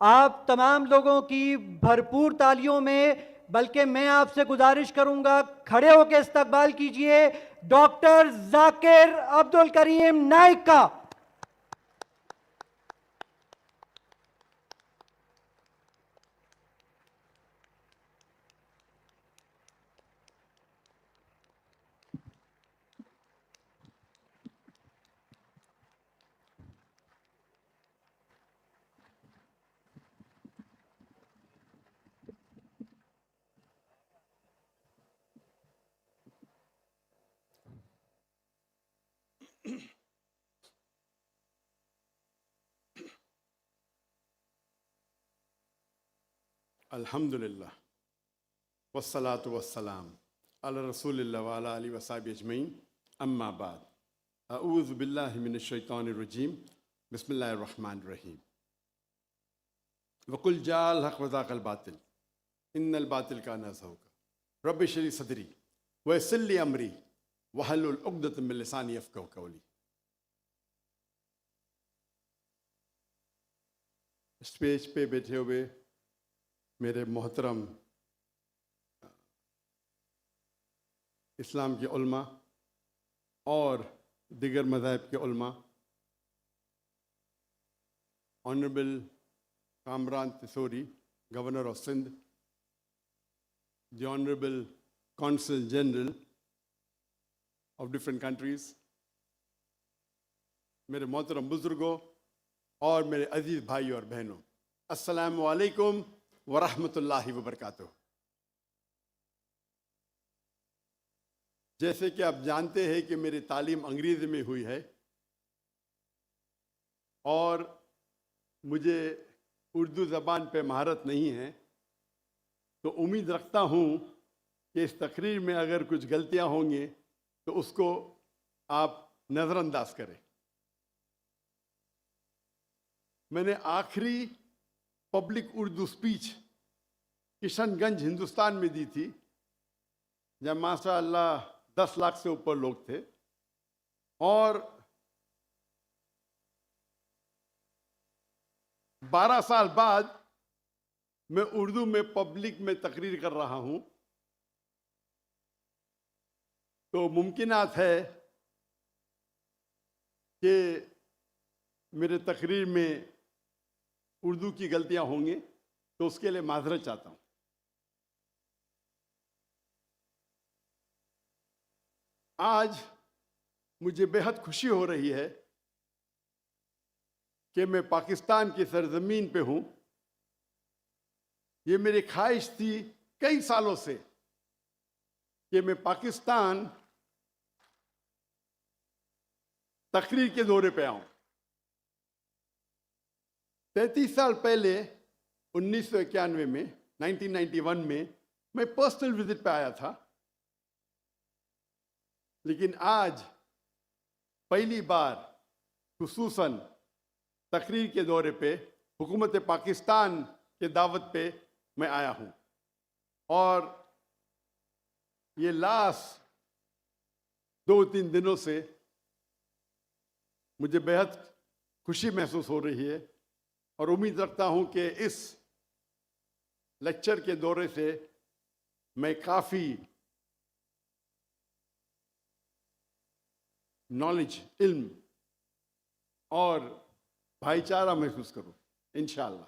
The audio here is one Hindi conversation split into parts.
आप तमाम लोगों की भरपूर तालियों में, बल्कि मैं आपसे गुजारिश करूंगा खड़े होकर इस्तकबाल कीजिए डॉक्टर जाकिर अब्दुल करीम नाइक का। अल्हम्दुलिल्लाह वस्सलातु वस्सलाम अला रसूलिल्लाह व अला आलिहि व सहाबिहि अजमईन अम्मा बाद अऊज़ु बिल्लाहि मिनश शैतानिर रजीम बिस्मिल्लाहिर रहमानिर रहीम वकुल जाल हक़ व ज़ाक़ल बातिल इन्नल बातिल काना ज़हूक़ा रब्बि इश्रह ली सदरी व यस्सिर ली अमरी वहलुल उक़दतम मिन लिसानी यफ़क़हू क़ौली। स्टेज पे बैठे हुए मेरे मोहतरम इस्लाम के उलमा और दिगर मज़ाहिब के उलमा, honourable Kamran Tessori governor of Sindh, the honourable consul general of different countries, मेरे मोहतरम बुज़ुर्गों और मेरे अजीज़ भाई और बहनों, अस्सलामु अलैकुम व रहमतुल्लाहि व बरकातुहू। जैसे कि आप जानते हैं कि मेरी तालीम अंग्रेज़ी में हुई है और मुझे उर्दू ज़बान पे महारत नहीं है, तो उम्मीद रखता हूँ कि इस तकरीर में अगर कुछ गलतियाँ होंगी तो उसको आप नज़रअंदाज करें। मैंने आखिरी पब्लिक उर्दू स्पीच किशनगंज हिंदुस्तान में दी थी, जब माशाअल्लाह 10 लाख से ऊपर लोग थे, और 12 साल बाद मैं उर्दू में पब्लिक में तकरीर कर रहा हूं, तो मुमकिनात है कि मेरे तकरीर में उर्दू की गलतियां होंगी, तो उसके लिए माजरत चाहता हूं। आज मुझे बेहद खुशी हो रही है कि मैं पाकिस्तान की सरजमीन पे हूं। ये मेरी ख्वाहिश थी कई सालों से कि मैं पाकिस्तान तकरीर के दौरे पे आऊं। 33 साल पहले 1991 में 1991 में मैं पर्सनल विजिट पे आया था, लेकिन आज पहली बार खुसूसन तकरीर के दौरे पे हुकूमत पाकिस्तान के दावत पे मैं आया हूँ, और ये लास्ट 2-3 दिनों से मुझे बेहद खुशी महसूस हो रही है, और उम्मीद रखता हूँ कि इस लेक्चर के दौरे से मैं काफ़ी नॉलेज, इल्म और भाईचारा महसूस करूँ इंशाअल्लाह।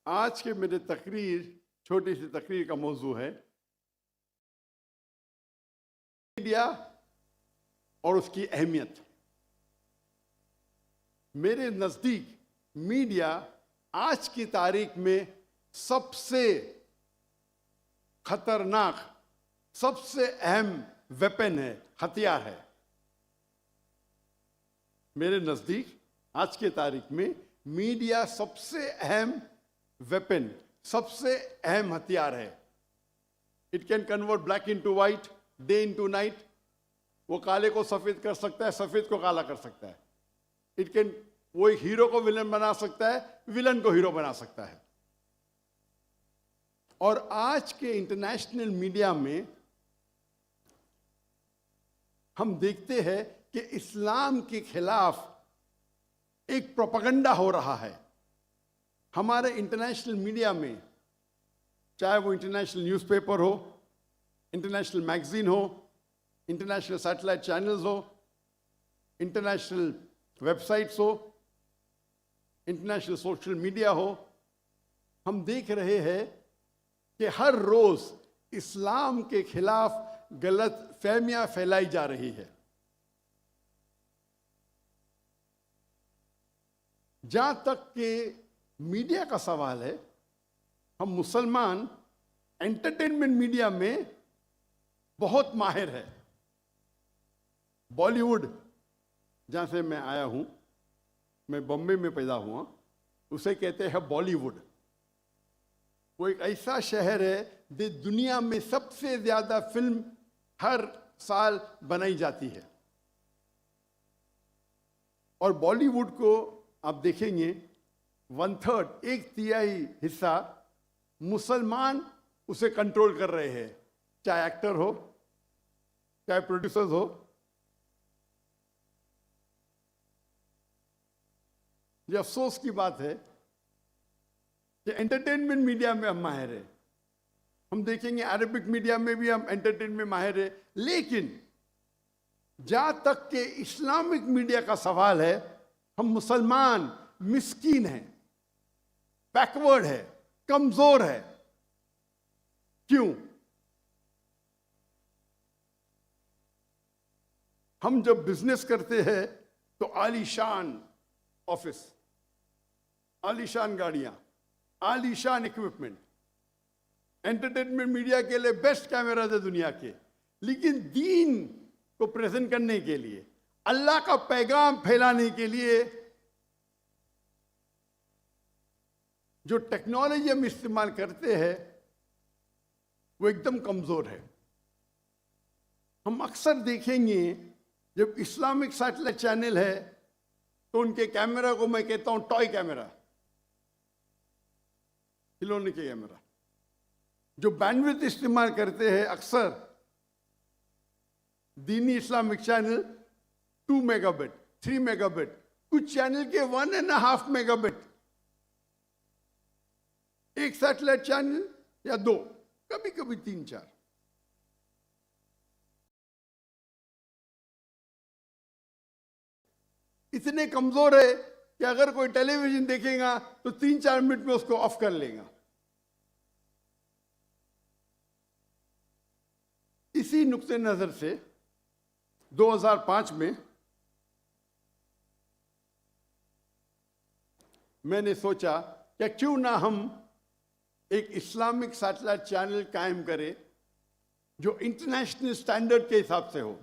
आज के मेरे तकरीर, छोटी सी तकरीर का मौजू है मीडिया और उसकी अहमियत। मेरे नज़दीक मीडिया आज की तारीख में सबसे खतरनाक, सबसे अहम वेपन है, हथियार है। मेरे नज़दीक आज के तारीख में मीडिया सबसे अहम वेपन, सबसे अहम हथियार है। It can convert black into white, day into night. वो काले को सफ़ेद कर सकता है, सफ़ेद को काला कर सकता है। इट कैन, वो एक हीरो को विलन बना सकता है, विलन को हीरो बना सकता है। और आज के इंटरनेशनल मीडिया में हम देखते हैं कि इस्लाम के खिलाफ एक प्रोपेगेंडा हो रहा है हमारे इंटरनेशनल मीडिया में, चाहे वो इंटरनेशनल न्यूज़पेपर हो, इंटरनेशनल मैगजीन हो, इंटरनेशनल सैटेलाइट चैनल्स हो, इंटरनेशनल वेबसाइट्स हो, इंटरनेशनल सोशल मीडिया हो। हम देख रहे हैं कि हर रोज इस्लाम के खिलाफ गलत फहमियां फैलाई जा रही है। जहां तक कि मीडिया का सवाल है, हम मुसलमान एंटरटेनमेंट मीडिया में बहुत माहिर है। बॉलीवुड, जहां से मैं आया हूं, मैं बॉम्बे में पैदा हुआ, उसे कहते हैं बॉलीवुड। वो एक ऐसा शहर है जो दुनिया में सबसे ज्यादा फिल्म हर साल बनाई जाती है। और बॉलीवुड को आप देखेंगे 1/3, 1/3 हिस्सा मुसलमान उसे कंट्रोल कर रहे हैं, चाहे एक्टर हो, चाहे प्रोड्यूसर्स हो। ये अफसोस की बात है कि एंटरटेनमेंट मीडिया में हम माहिर है। हम देखेंगे अरबिक मीडिया में भी हम एंटरटेनमेंट में माहिर है, लेकिन जहां तक के इस्लामिक मीडिया का सवाल है, हम मुसलमान मिस्कीन हैं, बैकवर्ड है, कमजोर है। क्यों? हम जब बिजनेस करते हैं तो आलीशान ऑफिस, आलीशान गाड़ियां, आलीशान इक्विपमेंट, एंटरटेनमेंट मीडिया के लिए बेस्ट कैमराज है दुनिया के। लेकिन दीन को प्रेजेंट करने के लिए, अल्लाह का पैगाम फैलाने के लिए जो टेक्नोलॉजी हम इस्तेमाल करते हैं वो एकदम कमजोर है। हम अक्सर देखेंगे जब इस्लामिक सैटेलाइट चैनल है तो उनके कैमरा को मैं कहता हूं टॉय कैमरा, खिलौने के कैमरा। जो बैंडविड्थ इस्तेमाल करते हैं अक्सर दीनी इस्लामिक चैनल 2 मेगाबिट, 3 मेगाबिट, कुछ चैनल के 1.5 मेगाबिट, एक सैटेलाइट चैनल या 2, कभी कभी 3-4। इतने कमजोर है कि अगर कोई टेलीविजन देखेगा तो 3-4 मिनट में उसको ऑफ कर लेगा। इसी नुक्ते नजर से 2005 में मैंने सोचा कि क्यों ना हम एक इस्लामिक सैटेलाइट चैनल कायम करें जो इंटरनेशनल स्टैंडर्ड के हिसाब से हो।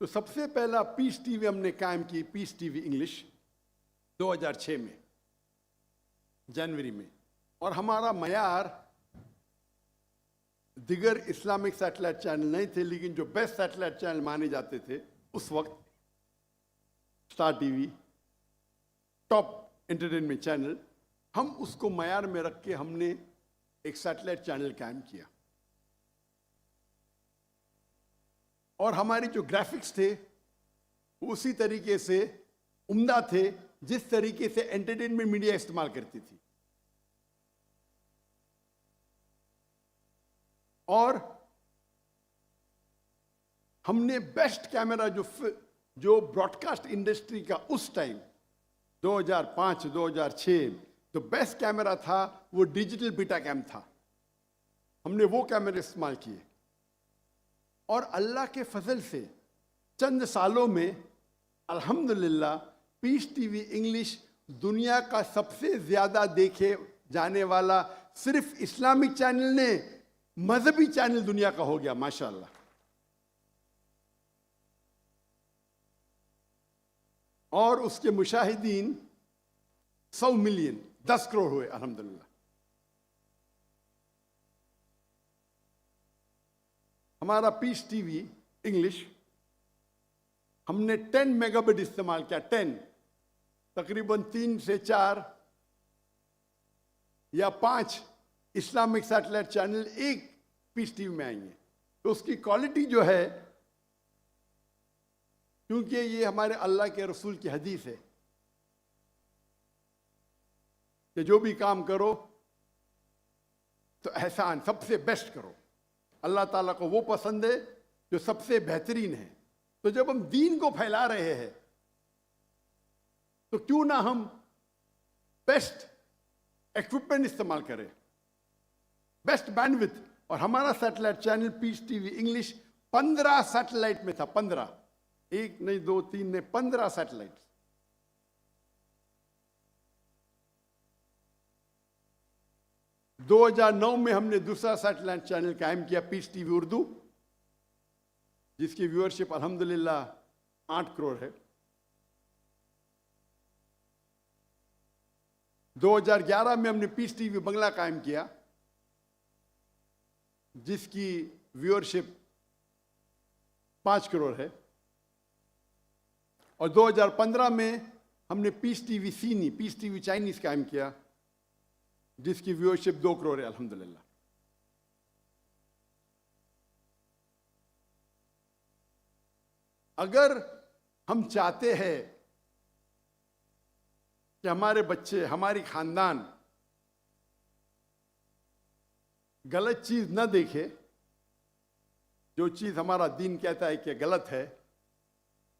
तो सबसे पहला पीस टीवी हमने कायम की, पीस टीवी इंग्लिश 2006 में जनवरी में। और हमारा मयार दिगर इस्लामिक सैटेलाइट चैनल नहीं थे, लेकिन जो बेस्ट सैटेलाइट चैनल माने जाते थे उस वक्त, star TV, top entertainment channel, हम उसको मयार में रख के हमने एक सैटेलाइट चैनल कायम किया। और हमारे जो ग्राफिक्स थे उसी तरीके से उम्दा थे जिस तरीके से एंटरटेनमेंट मीडिया इस्तेमाल करती थी। और हमने बेस्ट कैमरा जो ब्रॉडकास्ट इंडस्ट्री का उस टाइम 2005-2006 जो बेस्ट कैमरा था वो डिजिटल बीटा कैम था। हमने वो कैमरे इस्तेमाल किए और अल्लाह के फजल से चंद सालों में अल्हम्दुलिल्लाह पीस टीवी इंग्लिश दुनिया का सबसे ज्यादा देखे जाने वाला सिर्फ इस्लामिक चैनल ने मजहबी चैनल दुनिया का हो गया, माशाअल्लाह। और उसके मुशाहिदीन 100 मिलियन, 10 करोड़ हुए अल्हम्दुलिल्लाह। हमारा पीस टीवी इंग्लिश हमने 10 मेगाबिट इस्तेमाल किया, 10 तकरीबन 3 से 4 या 5 इस्लामिक सैटेलाइट चैनल एक पीस टीवी में आएंगे। तो उसकी क्वालिटी जो है, क्योंकि ये हमारे अल्लाह के रसूल की हदीस है कि जो भी काम करो तो एहसान सबसे बेस्ट करो। अल्लाह ताला को वो पसंद है जो सबसे बेहतरीन है। तो जब हम दीन को फैला रहे हैं तो क्यों ना हम बेस्ट इक्विपमेंट इस्तेमाल करें, बेस्ट बैंडविड्थ। और हमारा satellite channel Peace TV English 15 satellite में था। 15, 1 नहीं 2 3 नहीं 15 सैटेलाइट। – 2009 में हमने दूसरा सैटेलाइट चैनल कायम किया, पीस टीवी उर्दू, जिसकी व्यूअरशिप अल्हम्दुलिल्लाह 8 करोड़ है। 2011 में हमने पीस टीवी बंगला कायम किया, जिसकी व्यूअरशिप 5 करोड़ है। और 2015 में हमने पीस टीवी सीनी, पीस टीवी चाइनीज कायम किया, जिसकी व्यूअरशिप 2 करोड़ है अल्हम्दुलिल्लाह। अगर हम चाहते हैं कि हमारे बच्चे, हमारी खानदान गलत चीज न देखे, जो चीज हमारा दीन कहता है कि गलत है,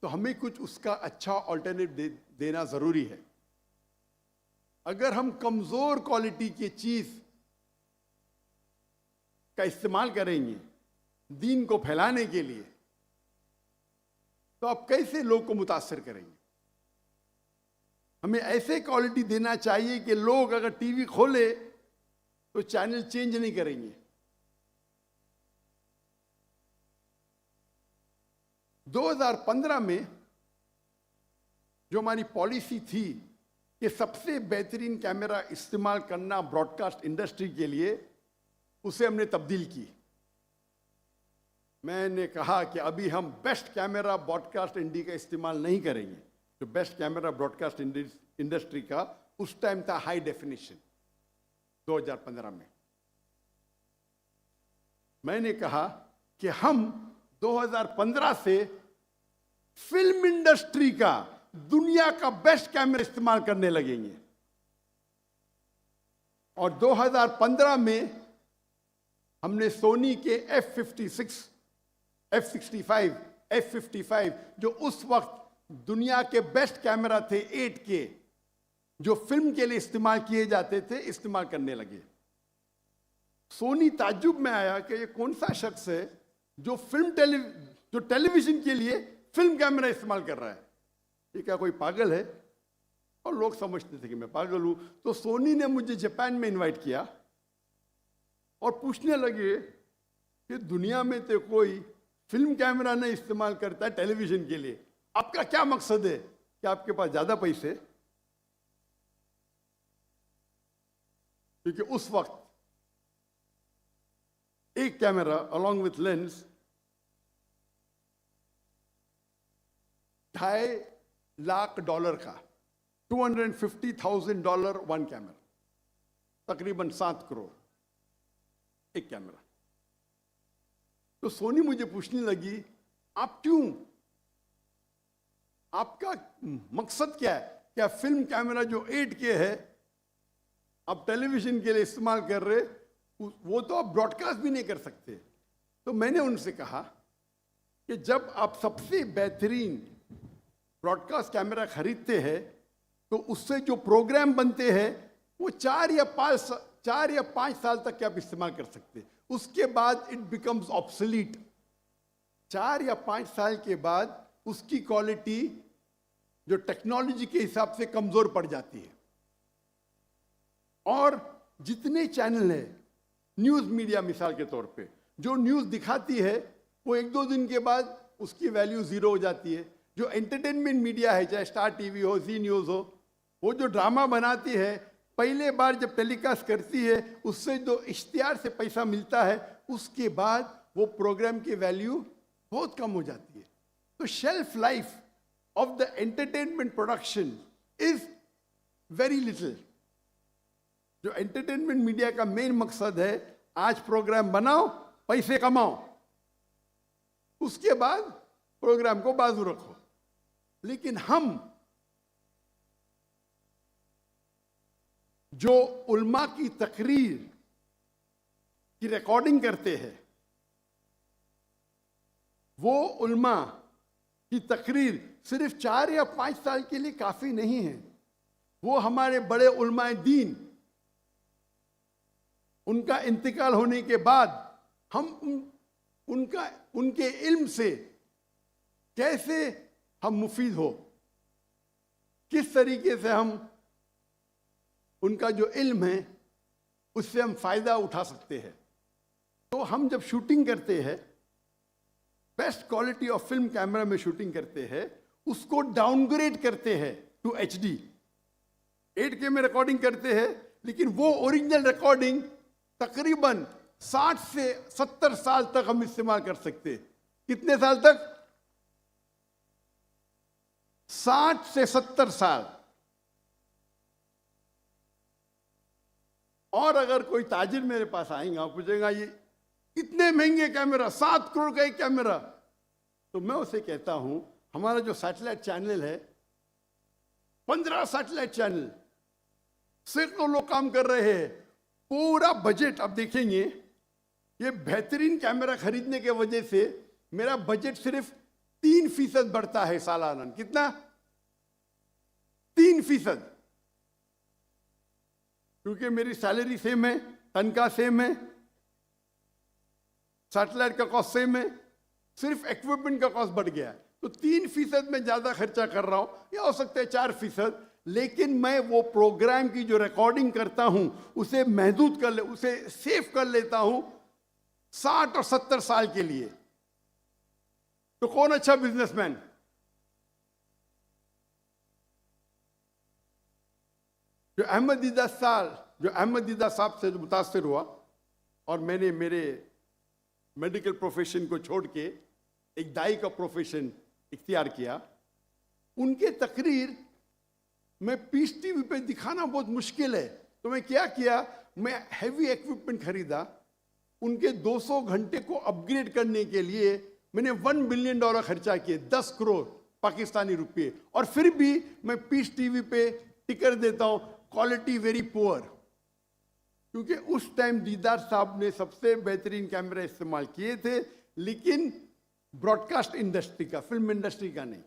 तो हमें कुछ उसका अच्छा ऑल्टरनेटिव देना जरूरी है। अगर हम कमजोर क्वालिटी की चीज का इस्तेमाल करेंगे दीन को फैलाने के लिए, तो आप कैसे लोग को मुतासर करेंगे? हमें ऐसे क्वालिटी देना चाहिए कि लोग अगर टीवी खोले तो चैनल चेंज नहीं करेंगे। 2015 में जो हमारी पॉलिसी थी कि सबसे बेहतरीन कैमरा इस्तेमाल करना ब्रॉडकास्ट इंडस्ट्री के लिए, उसे हमने तब्दील की। मैंने कहा कि अभी हम बेस्ट कैमरा ब्रॉडकास्ट इंडी का इस्तेमाल नहीं करेंगे। जो बेस्ट कैमरा ब्रॉडकास्ट इंडस्ट्री का उस टाइम था हाई डेफिनेशन, 2015 में। मैंने कहा कि हम 2015 से फिल्म इंडस्ट्री का, दुनिया का बेस्ट कैमरा इस्तेमाल करने लगेंगे। और 2015 में हमने सोनी के F56, F65, F55 जो उस वक्त दुनिया के बेस्ट कैमरा थे 8K, जो फिल्म के लिए इस्तेमाल किए जाते थे, इस्तेमाल करने लगे। सोनी ताज्जुब में आया कि ये कौन सा शख्स है जो टेलीविजन के लिए फिल्म कैमरा इस्तेमाल कर रहा है, ये क्या कोई पागल है? और लोग समझते थे कि मैं पागल हूं। तो सोनी ने मुझे जापान में इनवाइट किया और पूछने लगे कि दुनिया में तो कोई फिल्म कैमरा नहीं इस्तेमाल करता है टेलीविजन के लिए, आपका क्या मकसद है? कि आपके पास ज्यादा पैसे? क्योंकि उस वक्त एक camera along with lens $2.5 lakh का, $250,000 वन कैमरा, तकरीबन 7 करोड़ एक कैमरा। तो सोनी मुझे पूछने लगी, आप क्यों, आपका मकसद क्या है? क्या फिल्म कैमरा जो 8K है आप टेलीविजन के लिए इस्तेमाल कर रहे, वो तो आप ब्रॉडकास्ट भी नहीं कर सकते। तो मैंने उनसे कहा कि जब आप सबसे बेहतरीन ब्रॉडकास्ट कैमरा खरीदते हैं तो उससे जो प्रोग्राम बनते हैं वो 4 या 5 साल तक के आप इस्तेमाल कर सकते हैं। उसके बाद इट बिकम्स ऑब्सोलीट। 4 या 5 साल के बाद उसकी क्वालिटी जो टेक्नोलॉजी के हिसाब से कमजोर पड़ जाती है। और जितने चैनल है, न्यूज मीडिया मिसाल के तौर पे, जो न्यूज दिखाती है वो 1-2 दिन के बाद उसकी वैल्यू 0 हो जाती है। जो एंटरटेनमेंट मीडिया है, चाहे स्टार टीवी हो, जी न्यूज हो, वो जो ड्रामा बनाती है, पहले बार जब टेलीकास्ट करती है उससे जो इश्तिहार से पैसा मिलता है, उसके बाद वो प्रोग्राम की वैल्यू बहुत कम हो जाती है। तो shelf life of the entertainment production is very little. जो एंटरटेनमेंट मीडिया का मेन मकसद है, आज प्रोग्राम बनाओ, पैसे कमाओ, उसके बाद प्रोग्राम को बाजू रखो। लेकिन हम जो उल्मा की तकरीर की रिकॉर्डिंग करते हैं, वो उल्मा की तकरीर सिर्फ 4 या 5 साल के लिए काफी नहीं है। वो हमारे बड़े उल्माए दीन, उनका इंतकाल होने के बाद हम उनके इल्म से कैसे हम मुफीद हो, किस तरीके से हम उनका जो इल्म है उससे हम फायदा उठा सकते हैं। तो हम जब शूटिंग करते हैं, best quality of film camera में शूटिंग करते हैं, उसको डाउनग्रेड करते हैं टू HD, 8K में रिकॉर्डिंग करते हैं, लेकिन वो ओरिजिनल रिकॉर्डिंग तकरीबन 60 से 70 साल तक हम इस्तेमाल कर सकते हैं। कितने साल तक? 60 से 70 साल। और अगर कोई ताजिर मेरे पास आएगा, पूछेगा ये इतने महंगे कैमरा, 7 करोड़ का एक कैमरा, तो मैं उसे कहता हूं हमारा जो सैटेलाइट चैनल है, 15 सैटेलाइट चैनल, सैकड़ों लोग काम कर रहे हैं, पूरा बजट आप देखेंगे, ये बेहतरीन कैमरा खरीदने के वजह से मेरा बजट सिर्फ 3% बढ़ता है सालाना। कितना? 3%। क्योंकि मेरी सैलरी सेम है, तनख्वाह सेम है, सैटेलाइट का कॉस्ट सेम है, सिर्फ इक्विपमेंट का कॉस्ट बढ़ गया है। तो 3% में ज्यादा खर्चा कर रहा हूं, या हो सकता है 4%, लेकिन मैं वो प्रोग्राम की जो रिकॉर्डिंग करता हूं उसे महदूद कर ले, उसे सेव कर लेता हूं 60 और 70 साल के लिए। तो कौन अच्छा बिजनेसमैन? जो अहमद दीदा साहब से जो मुतासिर हुआ और मैंने मेरे मेडिकल प्रोफेशन को छोड़ के एक दाई का प्रोफेशन इख्तियार किया, उनके तकरीर में पीस टीवी पे दिखाना बहुत मुश्किल है। तो मैं क्या किया, मैं हैवी इक्विपमेंट खरीदा, उनके 200 घंटे को अपग्रेड करने के लिए मैंने $1 बिलियन खर्चा किए, 10 करोड़ पाकिस्तानी रुपए, और फिर भी मैं पीस टीवी पे टिकर देता हूं, क्वालिटी वेरी पुअर। क्योंकि उस टाइम दीदार साहब ने सबसे बेहतरीन कैमरा इस्तेमाल किए थे, लेकिन ब्रॉडकास्ट इंडस्ट्री का, फिल्म इंडस्ट्री का नहीं।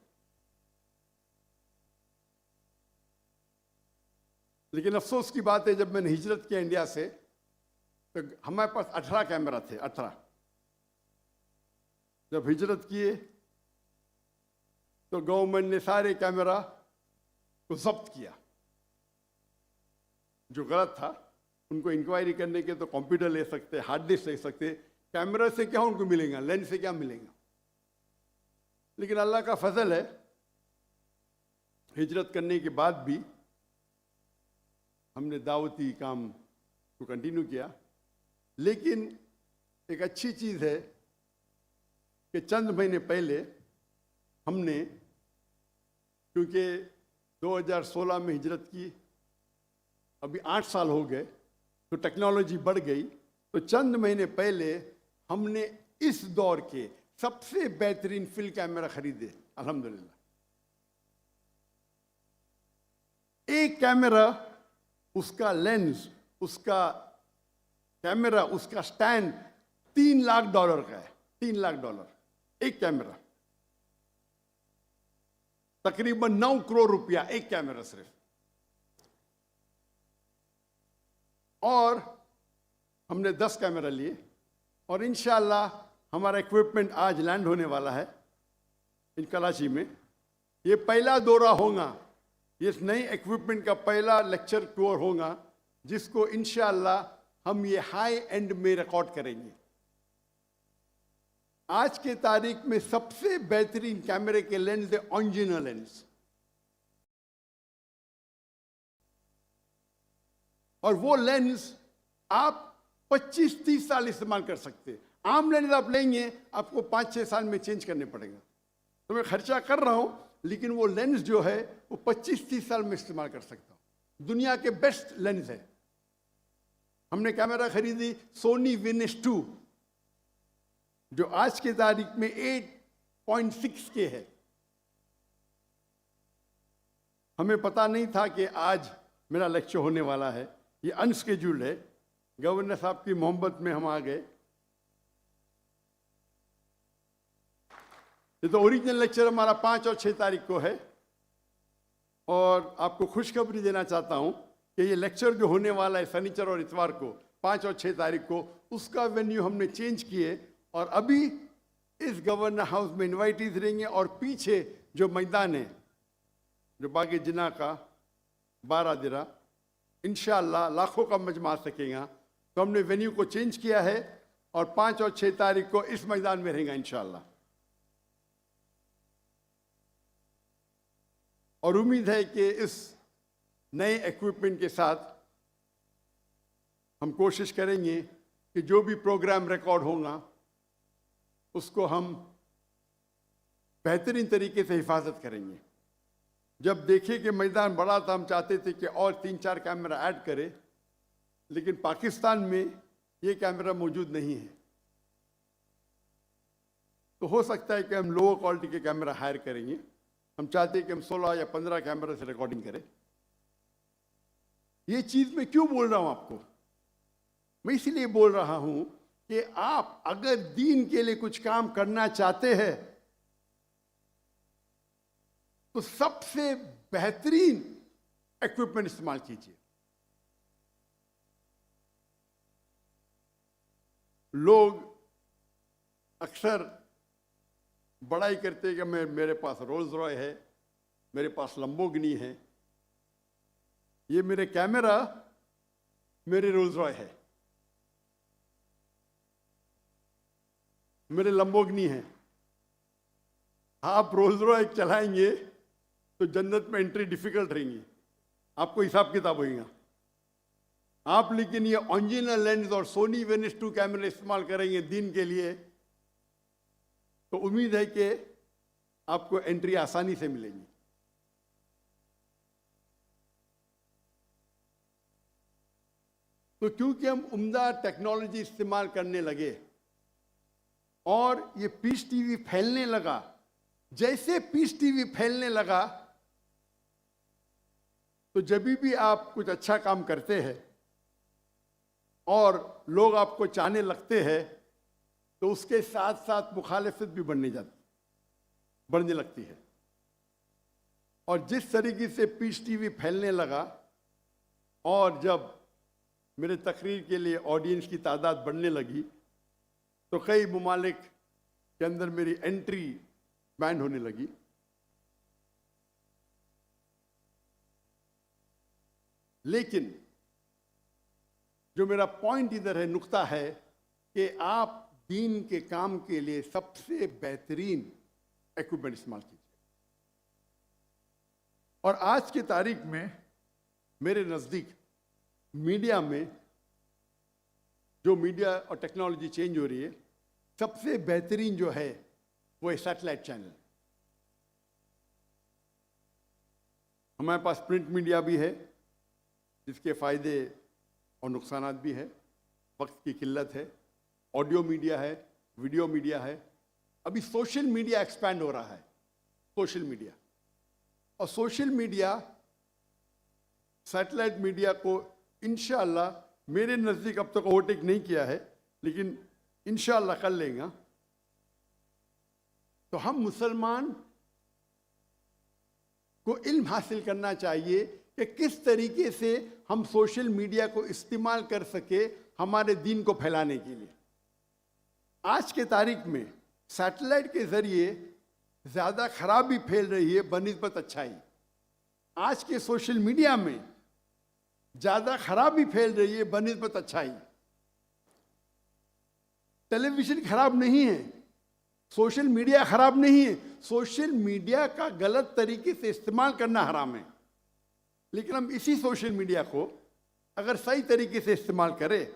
लेकिन अफसोस की बात है, जब मैंने हिजरत किया इंडिया से, तो हमारे पास 18 कैमरा थे, 18। जब हिजरत किए तो गवर्नमेंट ने सारे कैमरा को जब्त किया। जो गलत था उनको इंक्वायरी करने के तो कंप्यूटर ले सकते, हार्ड डिस्क ले सकते, कैमरा से क्या उनको मिलेगा, लेंस से क्या मिलेगा। लेकिन अल्लाह का फजल है, हिजरत करने के बाद भी हमने दावती काम को कंटिन्यू किया। लेकिन एक अच्छी चीज़ है कि चंद महीने पहले हमने, क्योंकि 2016 में हिजरत की, अभी 8 साल हो गए, तो टेक्नोलॉजी बढ़ गई, तो चंद महीने पहले हमने इस दौर के सबसे बेहतरीन फिल्म कैमरा खरीदे, अल्हम्दुलिल्लाह। एक कैमरा, उसका लेंस, उसका कैमरा, उसका स्टैंड $3 लाख का है। $3 लाख एक कैमरा, तकरीबन 9 करोड़ रुपया एक कैमरा सिर्फ। और हमने 10 कैमरा लिए, और इंशाअल्लाह हमारा इक्विपमेंट आज लैंड होने वाला है इन कराची में। ये पहला दौरा होगा, ये नई इक्विपमेंट का पहला लेक्चर टूर होगा, जिसको इंशाअल्लाह हम ये हाई एंड में रिकॉर्ड करेंगे। आज के तारीख में सबसे बेहतरीन कैमरे के लेंस है ऑन्जिना लेंस, और वो लेंस आप 25-30 साल इस्तेमाल कर सकते हैं। आम लेंस आप लेंगे, आपको 5-6 साल में चेंज करने पड़ेगा। तो मैं खर्चा कर रहा हूं, लेकिन वो लेंस जो है वो 25-30 साल में इस्तेमाल कर सकता हूँ। दुनिया के बेस्ट लेंस है। हमने कैमरा खरीदी सोनी विनिस 2 जो आज के तारीख में 8.6 के है। हमें पता नहीं था कि आज मेरा लेक्चर होने वाला है, ये अनस्केड्यूल्ड है। गवर्नर साहब की मोहब्बत में हम आ गए। ये तो ओरिजिनल लेक्चर हमारा 5 और 6 तारीख को है, और आपको खुशखबरी देना चाहता हूं कि ये लेक्चर जो होने वाला है शनिचर और इतवार को 5 और 6 तारीख को, उसका वेन्यू हमने चेंज किए, और अभी इस गवर्नर हाउस में इनवाइटीज रहेंगे, और पीछे जो मैदान है जो बागी जिना का 12 दिरा, इंशाअल्लाह लाखों का मजमा आ सकेगा। तो हमने वेन्यू को चेंज किया है, और 5 और 6 तारीख को इस मैदान में रहेगा इंशाअल्लाह। और उम्मीद है कि इस नए इक्विपमेंट के साथ हम कोशिश करेंगे कि जो भी प्रोग्राम रिकॉर्ड होगा उसको हम बेहतरीन तरीके से हिफाजत करेंगे। जब देखे कि मैदान बड़ा था, हम चाहते थे कि और 3-4 कैमरा ऐड करें, लेकिन पाकिस्तान में ये कैमरा मौजूद नहीं है। तो हो सकता है कि हम लोअर क्वालिटी के कैमरा हायर करेंगे। हम चाहते हैं कि हम 16 या 15 कैमरा से रिकॉर्डिंग करें। ये चीज मैं क्यों बोल रहा हूं आपको? मैं इसलिए बोल रहा हूं कि आप अगर दीन के लिए कुछ काम करना चाहते हैं तो सबसे बेहतरीन इक्विपमेंट इस्तेमाल कीजिए। लोग अक्सर बड़ाई करते हैं कि मेरे पास रोल्स रॉय है, मेरे पास लंबोर्गिनी है। ये मेरे कैमरा मेरे रोल्स रॉय है, मेरे लंबोर्गिनी है। आप रोल्स रॉय चलाएंगे तो जन्नत में एंट्री डिफिकल्ट रहेंगी, आपको हिसाब किताब होगा। आप लेकिन ये ओरिजिनल लेंस और सोनी वेनिस 2 कैमरा इस्तेमाल करेंगे दीन के लिए, तो उम्मीद है कि आपको एंट्री आसानी से मिलेगी। तो क्योंकि हम उम्दा टेक्नोलॉजी इस्तेमाल करने लगे और ये पीस टीवी फैलने लगा, जैसे पीस टीवी फैलने लगा तो जब भी आप कुछ अच्छा काम करते हैं और लोग आपको चाहने लगते हैं तो उसके साथ साथ मुखालिफत भी बढ़ने लगती है। और जिस तरीके से पीस टीवी फैलने लगा और जब मेरे तकरीर के लिए ऑडियंस की तादाद बढ़ने लगी तो कई ममालिक के अंदर मेरी एंट्री बैन होने लगी। लेकिन जो मेरा पॉइंट इधर है, नुक्ता है कि आप दीन के काम के लिए सबसे बेहतरीन इक्विपमेंट इस्तेमाल कीजिए। और आज की तारीख में मेरे नज़दीक मीडिया में जो मीडिया और टेक्नोलॉजी चेंज हो रही है, सबसे बेहतरीन जो है वो है सैटेलाइट चैनल। हमारे पास प्रिंट मीडिया भी है जिसके फायदे और नुकसानात भी है, वक्त की किल्लत है। ऑडियो मीडिया है, वीडियो मीडिया है, अभी सोशल मीडिया एक्सपैंड हो रहा है। सोशल मीडिया और सोशल मीडिया सैटेलाइट मीडिया को इंशाअल्लाह मेरे नज़दीक अब तक ओवरटेक नहीं किया है, लेकिन इंशाअल्लाह कर लेगा। तो हम मुसलमान को इल्म हासिल करना चाहिए कि किस तरीके से हम सोशल मीडिया को इस्तेमाल कर सके हमारे दीन को फैलाने के लिए। आज के तारीख में सैटेलाइट के जरिए ज़्यादा खराबी फैल रही है बनिस्बत अच्छाई। आज के सोशल मीडिया में ज़्यादा खराबी फैल रही है बनिस्बत अच्छाई। टेलीविज़न खराब नहीं है, सोशल मीडिया खराब नहीं है। सोशल मीडिया का गलत तरीके से इस्तेमाल करना हराम है, लेकिन हम इसी सोशल मीडिया को अगर सही तरीके से इस्तेमाल करें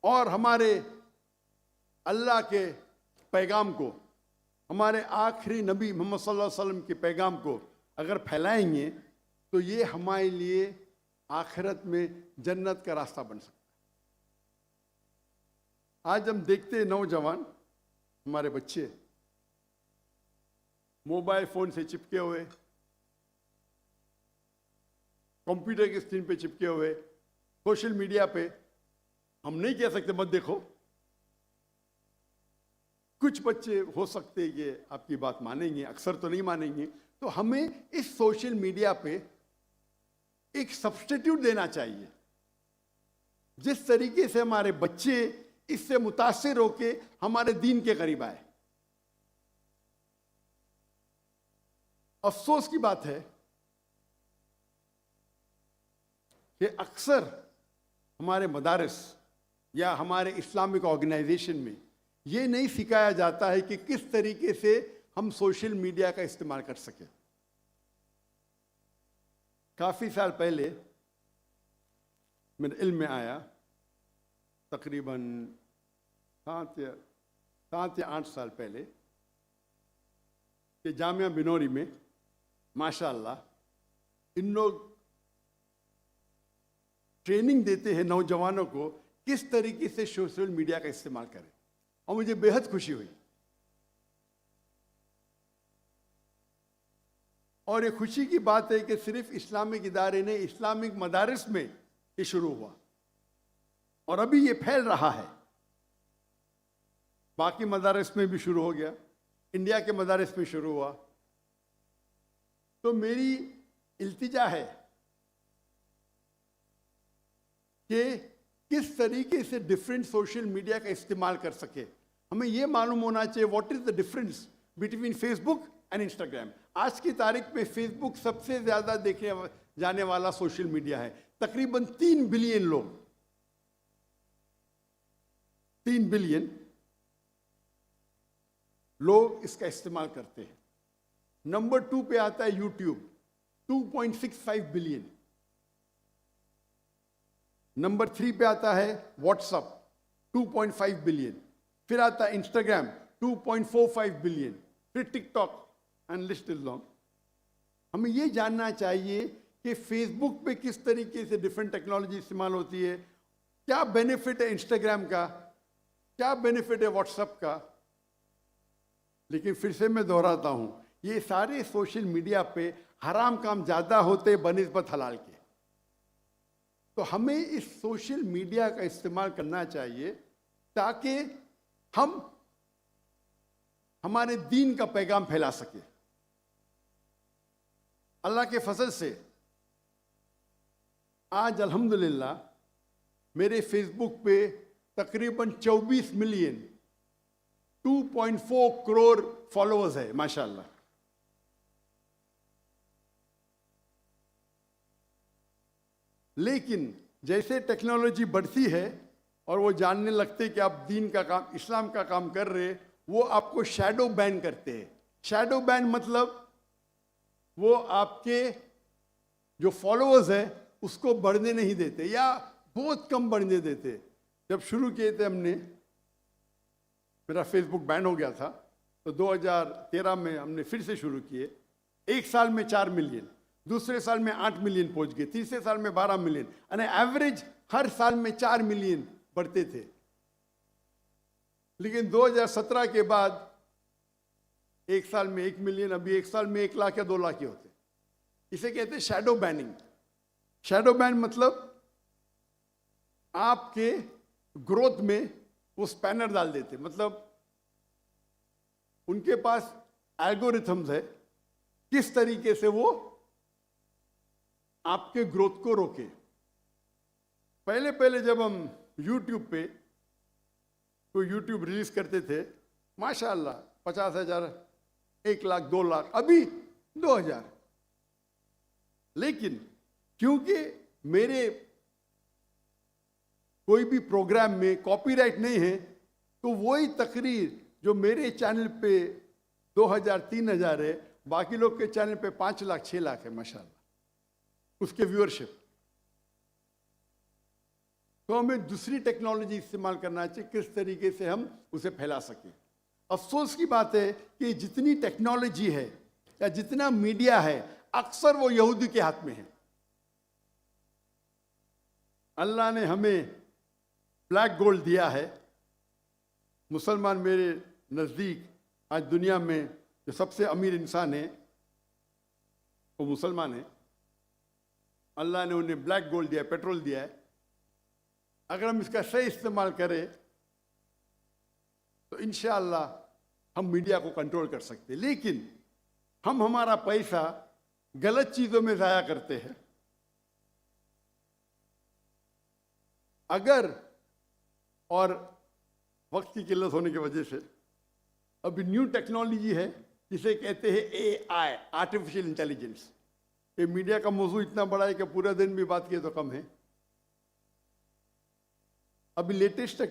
और हमारे अल्लाह के पैगाम को, हमारे आखिरी नबी मोहम्मद सल्लल्लाहु अलैहि वसल्लम के पैगाम को अगर फैलाएंगे तो ये हमारे लिए आखिरत में जन्नत का रास्ता बन सकता है। आज हम देखते हैं नौजवान, हमारे बच्चे मोबाइल फोन से चिपके हुए, कंप्यूटर की स्क्रीन पे चिपके हुए, सोशल मीडिया पे। हम नहीं कह सकते मत देखो, कुछ बच्चे हो सकते हैं कि आपकी बात मानेंगे, अक्सर तो नहीं मानेंगे। तो हमें इस सोशल मीडिया पे एक सब्स्टिट्यूट देना चाहिए, जिस तरीके से हमारे बच्चे इससे मुतासिर होके हमारे दीन के करीब आए। अफसोस की बात है कि अक्सर हमारे मदारिस या हमारे इस्लामिक ऑर्गेनाइजेशन में ये नहीं सिखाया जाता है कि किस तरीके से हम सोशल मीडिया का इस्तेमाल कर सकें। काफ़ी साल पहले मेरे इल्म में आया, तकरीबन 7 या 8 साल पहले, कि जामिया बिनौरी में माशाअल्लाह इन लोग ट्रेनिंग देते हैं नौजवानों को किस तरीके से सोशल मीडिया का इस्तेमाल करें, और मुझे बेहद खुशी हुई। और ये खुशी की बात है कि सिर्फ इस्लामिक इदारे ने, इस्लामिक मदारिस में ये शुरू हुआ और अभी ये फैल रहा है। बाकी मदारिस में भी शुरू हो गया, इंडिया के मदारिस में शुरू हुआ। तो मेरी इल्तिजा है कि किस तरीके से डिफरेंट सोशल मीडिया का इस्तेमाल कर सके। हमें यह मालूम होना चाहिए what is the difference between Facebook and Instagram. आज की तारीख में फेसबुक सबसे ज्यादा देखे जाने वाला सोशल मीडिया है। तकरीबन 3 बिलियन लोग, 3 बिलियन लोग इसका इस्तेमाल करते हैं। नंबर 2 पे आता है यूट्यूब, 2.65 बिलियन। नंबर 3 पे आता है व्हाट्सएप, 2.5 बिलियन। फिर आता है इंस्टाग्राम, 2.45 बिलियन। फिर TikTok, and list is long. हमें यह जानना चाहिए कि फेसबुक पे किस तरीके से डिफरेंट टेक्नोलॉजी इस्तेमाल होती है, क्या बेनिफिट है इंस्टाग्राम का, क्या बेनिफिट है व्हाट्सएप का। लेकिन फिर से मैं दोहराता हूं, ये सारे सोशल मीडिया पे हराम काम ज्यादा होते बनिस्बत हलाल के। तो हमें इस सोशल मीडिया का इस्तेमाल करना चाहिए ताकि हम हमारे दीन का पैगाम फैला सके। अल्लाह के फजल से आज अल्हम्दुलिल्लाह मेरे फेसबुक पे तकरीबन 24 मिलियन 2.4 करोड़ फॉलोअर्स है माशाल्लाह। लेकिन जैसे टेक्नोलॉजी बढ़ती है और वो जानने लगते कि आप दीन का काम, इस्लाम का काम कर रहे, वो आपको शैडो बैन करते हैं। शैडो बैन मतलब वो आपके जो फॉलोअर्स है उसको बढ़ने नहीं देते या बहुत कम बढ़ने देते। जब शुरू किए थे हमने, मेरा फेसबुक बैन हो गया था, तो 2013 में हमने फिर से शुरू किए। एक साल में 4 मिलियन, दूसरे साल में 8 मिलियन पहुंच गए, तीसरे साल में 12 मिलियन, यानी एवरेज हर साल में 4 मिलियन बढ़ते थे। लेकिन 2017 के बाद एक साल में 1 मिलियन, अभी एक साल में 1 लाख या 2 लाख ही होते। इसे कहते हैं शैडो बैनिंग। शैडो बैन मतलब आपके ग्रोथ में वो स्पैनर डाल देते, मतलब उनके पास एल्गोरिथम्स है किस तरीके से वो आपके ग्रोथ को रोके। पहले पहले जब हम YouTube पे कोई YouTube रिलीज करते थे, माशाअल्लाह 50,000, 1 लाख, 2 लाख, अभी 2,000। लेकिन क्योंकि मेरे कोई भी प्रोग्राम में कॉपीराइट नहीं है, तो वही तकरीर जो मेरे चैनल पे 2,000, 3,000 है, बाकी लोग के चैनल पे 5 लाख, 6 लाख है माशाअल्लाह उसके व्यूअरशिप। तो हमें दूसरी टेक्नोलॉजी इस्तेमाल करना चाहिए किस तरीके से हम उसे फैला सकें। अफसोस की बात है कि जितनी टेक्नोलॉजी है या जितना मीडिया है, अक्सर वो यहूदी के हाथ में है। अल्लाह ने हमें ब्लैक गोल्ड दिया है। मुसलमान मेरे नज़दीक आज दुनिया में जो सबसे अमीर इंसान है वो मुसलमान है। अल्लाह ने उन्हें ब्लैक गोल्ड दिया है, पेट्रोल दिया है। अगर हम इसका सही इस्तेमाल करें तो इंशाअल्लाह हम मीडिया को कंट्रोल कर सकते हैं। लेकिन हम हमारा पैसा गलत चीजों में जाया करते हैं। अगर और वक्त की किल्लत होने की वजह से अभी न्यू टेक्नोलॉजी है जिसे कहते हैं AI, आर्टिफिशियल इंटेलिजेंस। ये मीडिया का मौजू इतना बड़ा है कि पूरा दिन भी बात किए तो कम है। अभी लेटेस्ट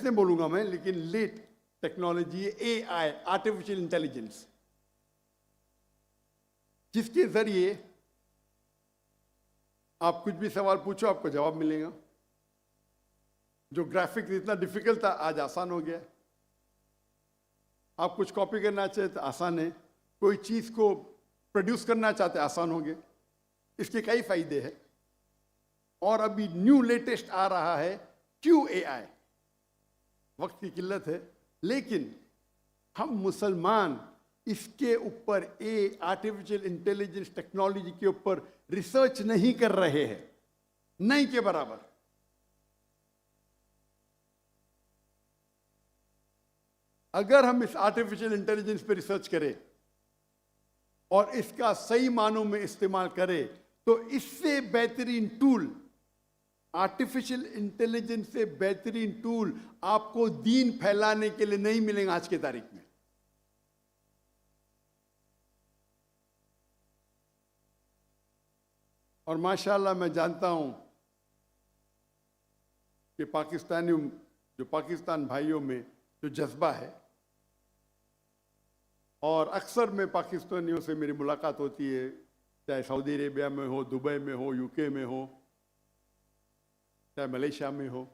नहीं बोलूंगा मैं, लेकिन लेट टेक्नोलॉजी है AI, आर्टिफिशियल इंटेलिजेंस, जिसके जरिए आप कुछ भी सवाल पूछो आपको जवाब मिलेगा। जो ग्राफिक इतना डिफिकल्ट था आज आसान हो गया। आप कुछ कॉपी करना चाहते तो आसान है, कोई चीज को प्रोड्यूस करना चाहते आसान हो गया। इसके कई फायदे हैं। और अभी न्यू लेटेस्ट आ रहा है QAI। वक्त की किल्लत है, लेकिन हम मुसलमान इसके ऊपर आर्टिफिशियल इंटेलिजेंस टेक्नोलॉजी के ऊपर रिसर्च नहीं कर रहे हैं, नहीं के बराबर। अगर हम इस आर्टिफिशियल इंटेलिजेंस पे रिसर्च करें और इसका सही मानों में इस्तेमाल करें तो इससे बेहतरीन टूल, आर्टिफिशियल इंटेलिजेंस से बेहतरीन टूल आपको दीन फैलाने के लिए नहीं मिलेगा आज की तारीख में। और माशाल्लाह मैं जानता हूं कि पाकिस्तान भाइयों में जो जज्बा है, और अक्सर में पाकिस्तानियों से मेरी मुलाकात होती है, चाहे सऊदी अरेबिया में हो, दुबई में हो, UK में हो, चाहे मलेशिया में हो,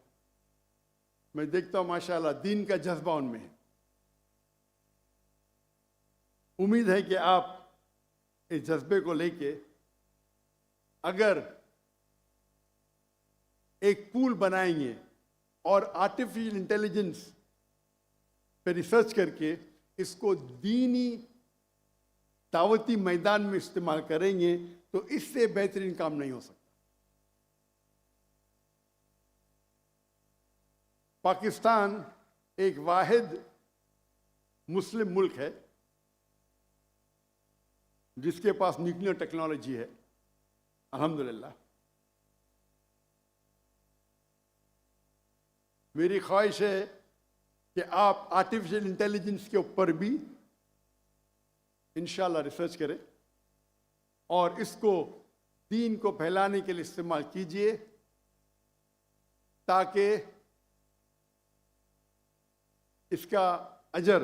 मैं देखता हूं माशाल्लाह दीन का जज्बा उनमें है। उम्मीद है कि आप इस जज्बे को लेके अगर एक पूल बनाएंगे और आर्टिफिशियल इंटेलिजेंस पे रिसर्च करके इसको दीनी दावती मैदान में इस्तेमाल करेंगे तो इससे बेहतरीन काम नहीं हो सकता। पाकिस्तान एक वाहिद मुस्लिम मुल्क है जिसके पास न्यूक्लियर टेक्नोलॉजी है, अल्हम्दुलिल्लाह। मेरी ख्वाहिश है कि आप आर्टिफिशियल इंटेलिजेंस के ऊपर भी इंशाल्लाह रिसर्च करें और इसको दीन को फैलाने के लिए इस्तेमाल कीजिए, ताकि इसका अजर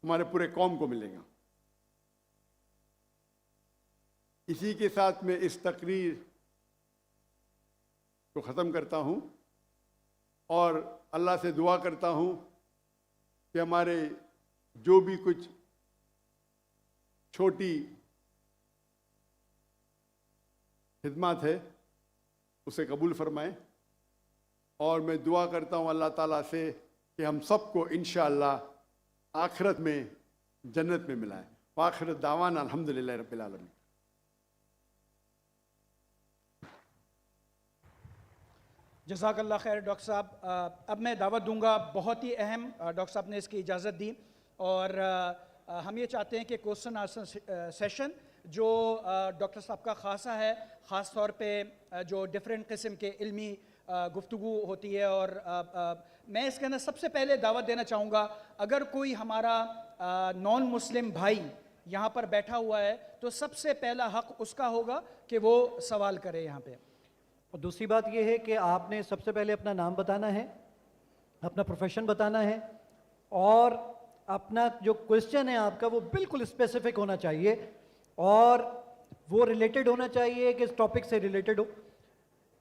हमारे पूरे कौम को मिलेगा। इसी के साथ मैं इस तकरीर को ख़त्म करता हूँ और अल्लाह से दुआ करता हूँ कि हमारे जो भी कुछ छोटी खिदमत है उसे कबूल फरमाए। और मैं दुआ करता हूँ अल्लाह ताला से कि हम सबको इंशाअल्लाह आखिरत में जन्नत में मिलाए। आखिरत दावाना अल्हम्दुलिल्लाह रब्बिल आलमीन। जज़ाकल्लाह खैर डॉक्टर साहब। अब मैं दावत दूंगा, बहुत ही अहम डॉक्टर साहब ने इसकी इजाज़त दी, और हम ये चाहते हैं कि क्वेश्चन आंसर सेशन जो डॉक्टर साहब का खासा है, ख़ास तौर पे जो डिफरेंट किस्म के इल्मी गुफ्तगू होती है, और मैं इसके अंदर सबसे पहले दावत देना चाहूँगा, अगर कोई हमारा नॉन मुस्लिम भाई यहाँ पर बैठा हुआ है तो सबसे पहला हक़ उसका होगा कि वो सवाल करे यहाँ पे। और दूसरी बात यह है कि आपने सबसे पहले अपना नाम बताना है, अपना प्रोफेशन बताना है, और अपना जो क्वेश्चन है आपका वो बिल्कुल स्पेसिफिक होना चाहिए और वो रिलेटेड होना चाहिए कि इस टॉपिक से रिलेटेड हो।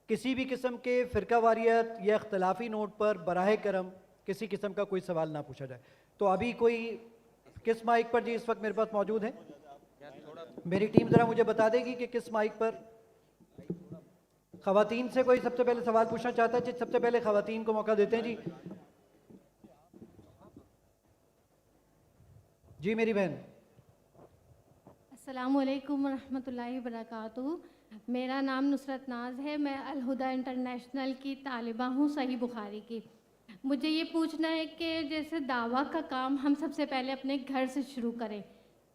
किसी भी किस्म के फ़िरका वारियत या इख्तलाफी नोट पर बराह करम किसी किस्म का कोई सवाल ना पूछा जाए। तो अभी कोई किस माइक पर जी इस वक्त मेरे पास मौजूद है? मेरी टीम जरा मुझे बता देगी कि किस माइक पर। खवातीन से कोई सबसे पहले सवाल पूछना चाहता है जी? सबसे पहले खवातीन को मौका देते हैं जी। जी मेरी बहन। अस्सलामुअलैकुम रहमतुल्लाहि वबरकातुहू। मेरा नाम नुसरत नाज है, मैं अलहुदा इंटरनेशनल की तालिबा हूँ, सही बुखारी की। मुझे ये पूछना है कि जैसे दावा का काम हम सबसे पहले अपने घर से शुरू करें,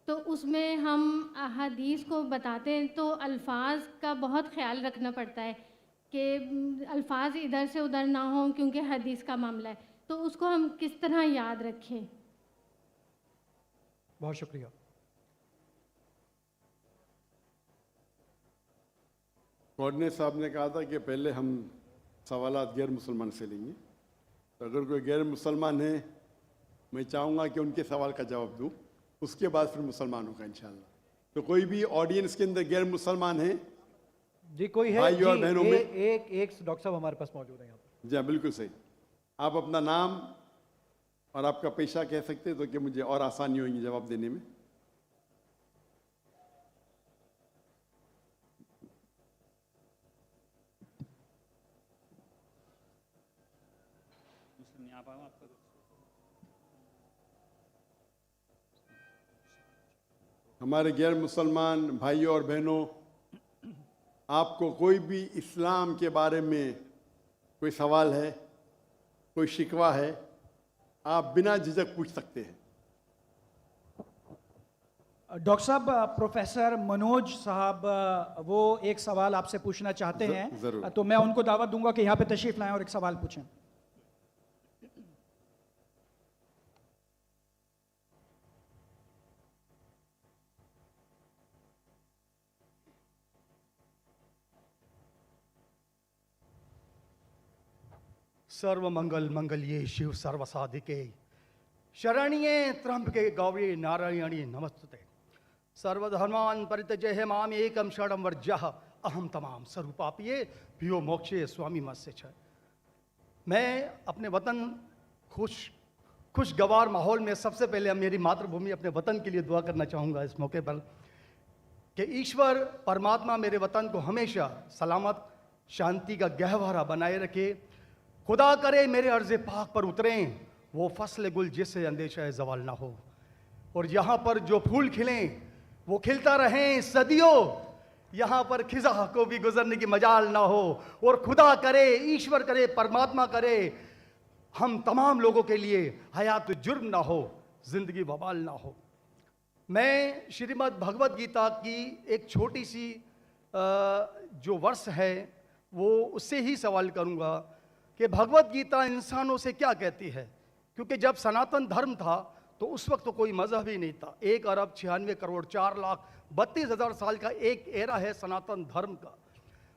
तो उसमें हम अहादीस को बताते हैं तो अल्फाज का बहुत ख्याल रखना पड़ता है कि अल्फाज इधर से उधर ना हों, क्योंकि हदीस का मामला है, तो उसको हम किस तरह याद रखें? बहुत शुक्रिया। कोऑर्डिनेटर साहब ने कहा था कि पहले हम सवालात गैर मुसलमान से लेंगे, तो अगर कोई गैर मुसलमान है मैं चाहूँगा कि उनके सवाल का जवाब दूँ, उसके बाद फिर मुसलमानों का इंशाल्लाह। तो कोई भी ऑडियंस के अंदर गैर मुसलमान है जी? कोई है भाई जी? और बहनों में? एक डॉक्टर साहब हमारे पास मौजूद है यहाँ पर। जी हाँ, बिल्कुल सही। आप अपना नाम और आपका पेशा कह सकते तो कि मुझे और आसानी होगी जवाब देने में। हमारे गैर मुसलमान भाइयों और बहनों, आपको कोई भी इस्लाम के बारे में कोई सवाल है, कोई शिकवा है, आप बिना झिझक पूछ सकते हैं। डॉक्टर साहब, प्रोफेसर मनोज साहब वो एक सवाल आपसे पूछना चाहते हैं, जरूर। तो मैं उनको दावत दूंगा कि यहाँ पे तशरीफ लाएं और एक सवाल पूछें। सर्व मंगल मंगल्ये शिव सर्व साधिके शरण्ये त्र्यंबके गौरी नारायणी नमस्ते। सर्वधर्मान् परित्यज्य माम एकम शरणं वर्जः अहम तमाम स्वरूपापिये पियो मोक्षे स्वामी मत्स्य छ। मैं अपने वतन खुशगवार माहौल में सबसे पहले मेरी मातृभूमि अपने वतन के लिए दुआ करना चाहूँगा इस मौके पर कि ईश्वर परमात्मा मेरे वतन को हमेशा सलामत शांति का गहवारा बनाए रखे। खुदा करे मेरे अर्ज़ पाक पर उतरें वो फसल गुल जिससे अंदेशा है जवाल ना हो, और यहाँ पर जो फूल खिलें वो खिलता रहें सदियों, यहाँ पर खिजा को भी गुजरने की मजाल ना हो। और खुदा करे, ईश्वर करे, परमात्मा करे हम तमाम लोगों के लिए हयात जुर्म ना हो, जिंदगी वबाल ना हो। मैं श्रीमद् भगवत गीता की एक छोटी सी जो वर्ष है वो उससे ही सवाल करूँगा कि भगवत गीता इंसानों से क्या कहती है, क्योंकि जब सनातन धर्म था तो उस वक्त तो कोई मजहब ही नहीं था। 1 अरब 96 करोड़ 4,32,000 साल का एक एरा है सनातन धर्म का।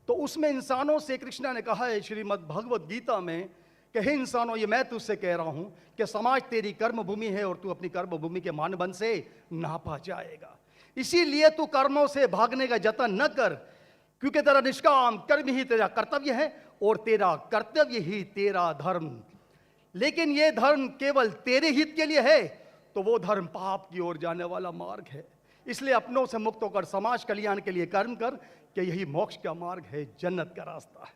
तो उसमें इंसानों से कृष्ण ने कहा है श्रीमद् भगवत गीता में कि हे इंसानों, ये मैं तुझसे कह रहा हूँ कि समाज तेरी कर्म भूमि है और तू अपनी कर्म भूमि के मानदंड से नापा जाएगा। इसीलिए तू कर्मों से भागने का जतन न कर, क्योंकि तेरा निष्काम कर्म ही तेरा कर्तव्य है और तेरा कर्तव्य ही तेरा धर्म। लेकिन ये धर्म केवल तेरे हित के लिए है तो वो धर्म पाप की ओर जाने वाला मार्ग है। इसलिए अपनों से मुक्त होकर समाज कल्याण के लिए कर्म कर कि यही मोक्ष का मार्ग है, जन्नत का रास्ता है।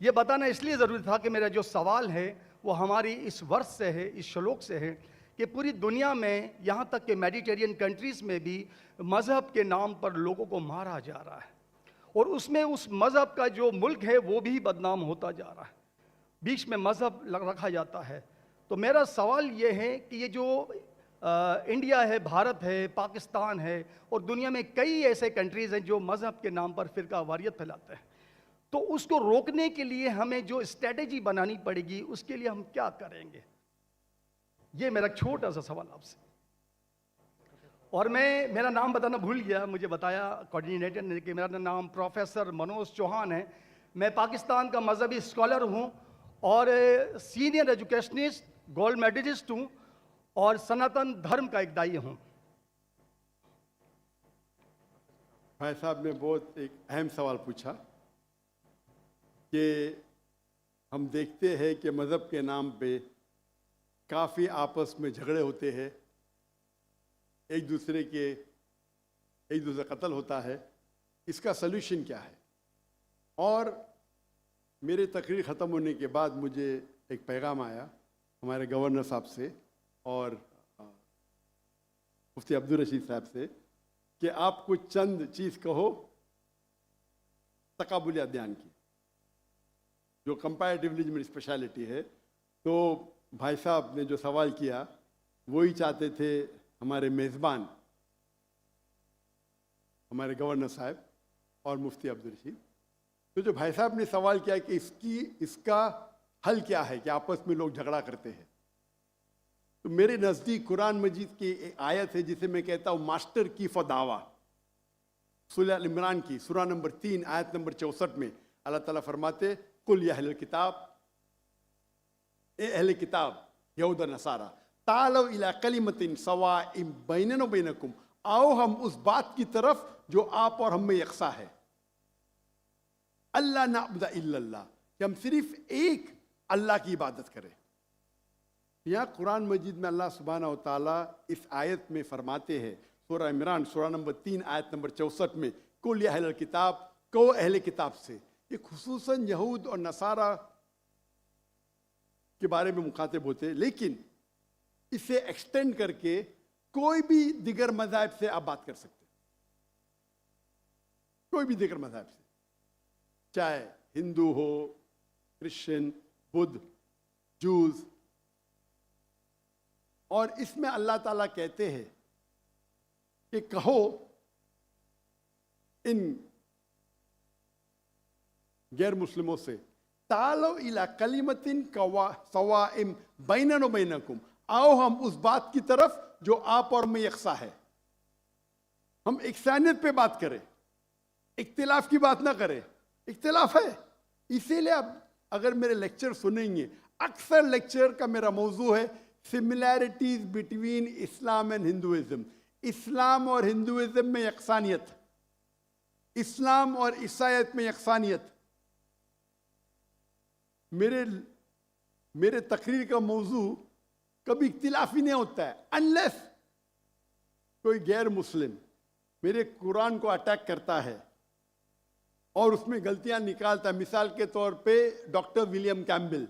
ये बताना इसलिए ज़रूरी था कि मेरा जो सवाल है वो हमारी इस वर्ष से है, इस श्लोक से है कि पूरी दुनिया में, यहाँ तक कि मेडिटेरियन कंट्रीज़ में भी मज़हब के नाम पर लोगों को मारा जा रहा है, और उसमें उस मज़हब का जो मुल्क है वो भी बदनाम होता जा रहा है, बीच में मज़हब रखा जाता है। तो मेरा सवाल ये है कि ये जो इंडिया है, भारत है, पाकिस्तान है और दुनिया में कई ऐसे कंट्रीज़ हैं जो मज़हब के नाम पर फ़िरका वारियत फैलाते हैं, तो उसको रोकने के लिए हमें जो स्ट्रेटेजी बनानी पड़ेगी उसके लिए हम क्या करेंगे? ये मेरा छोटा सा सवाल आपसे। और मैं मेरा नाम बताना भूल गया, मुझे बताया कोऑर्डिनेटर ने कि मेरा नाम प्रोफेसर मनोज चौहान है। मैं पाकिस्तान का मजहबी स्कॉलर हूँ और सीनियर एजुकेशनिस्ट, गोल्ड मेडलिस्ट हूँ और सनातन धर्म का एक दाई हूँ। भाई साहब ने बहुत एक अहम सवाल पूछा कि हम देखते हैं कि मज़हब के नाम पे काफ़ी आपस में झगड़े होते हैं, एक दूसरे का कत्ल होता है, इसका सल्यूशन क्या है? और मेरे तकरीर ख़त्म होने के बाद मुझे एक पैगाम आया हमारे गवर्नर साहब से और मुफ्ती अब्दुल रशीद साहब से कि आप कुछ चंद चीज़ कहो तकाबुल अदयान की, जो कंपैरेटिव रिलीजन में स्पेशलिटी है। तो भाई साहब ने जो सवाल किया वही चाहते थे हमारे मेज़बान, हमारे गवर्नर साहब और मुफ्ती अब्दुल रशीद। तो जो भाई साहब ने सवाल किया कि इसका हल क्या है कि आपस में लोग झगड़ा करते हैं, तो मेरे नज़दीक कुरान मजीद की एक आयत है जिसे मैं कहता हूँ मास्टर की फॉर दावा। सूरह अल इमरान की सूरह नंबर 3 आयत नंबर 64 में अल्लाह ताला फरमाते, कुल या अहल किताब, ए अहले किताब यहूद नसारा, तालो इला कलिमतिन सवाइम बैनना व बैनकुम, आओ हम उस बात की तरफ जो आप और हम में यकसा है। अल्लाह नाबुदा इल्लल्लाह, कि हम सिर्फ एक अल्लाह की इबादत करें। यहाँ कुरान मजीद में अल्लाह सुब्हानहू व तआला इस आयत में फरमाते हैं, सूरह इमरान सूरह नंबर 3 आयत नंबर 64 में, कुल या अहल किताब, को अहले किताब से, ये खुसूसन यहूद और नसारा के बारे में मुखातिब होते हैं, लेकिन इसे एक्सटेंड करके कोई भी दिगर मज़ाहिब से आप बात कर सकते हैं, कोई भी दिगर मज़ाहिब से, चाहे हिंदू हो, क्रिश्चियन, बुद्ध, जूस। और इसमें अल्लाह ताला कहते हैं कि कहो इन गैर मुस्लिमों से, तालो इला कलिमतिन सवाइम बैनना व बैनकुम, आओ हम उस बात की तरफ जो आप और में यकसा है। हम इकसानियत पे बात करें, इख्तिलाफ की बात ना करें। इख्तिलाफ है, इसीलिए आप अगर मेरे लेक्चर सुनेंगे, अक्सर लेक्चर का मेरा मौजू है similarities between Islam and Hinduism, इस्लाम और हिंदुइज्म में यकसानियत, इस्लाम और ईसाईयत में यकसानियत। मेरे तकरीर का मौजू कभी इख्तिलाफी नहीं होता है, अनलेस कोई गैर मुस्लिम मेरे कुरान को अटैक करता है और उसमें गलतियां निकालता है। मिसाल के तौर पे डॉक्टर विलियम कैम्बल,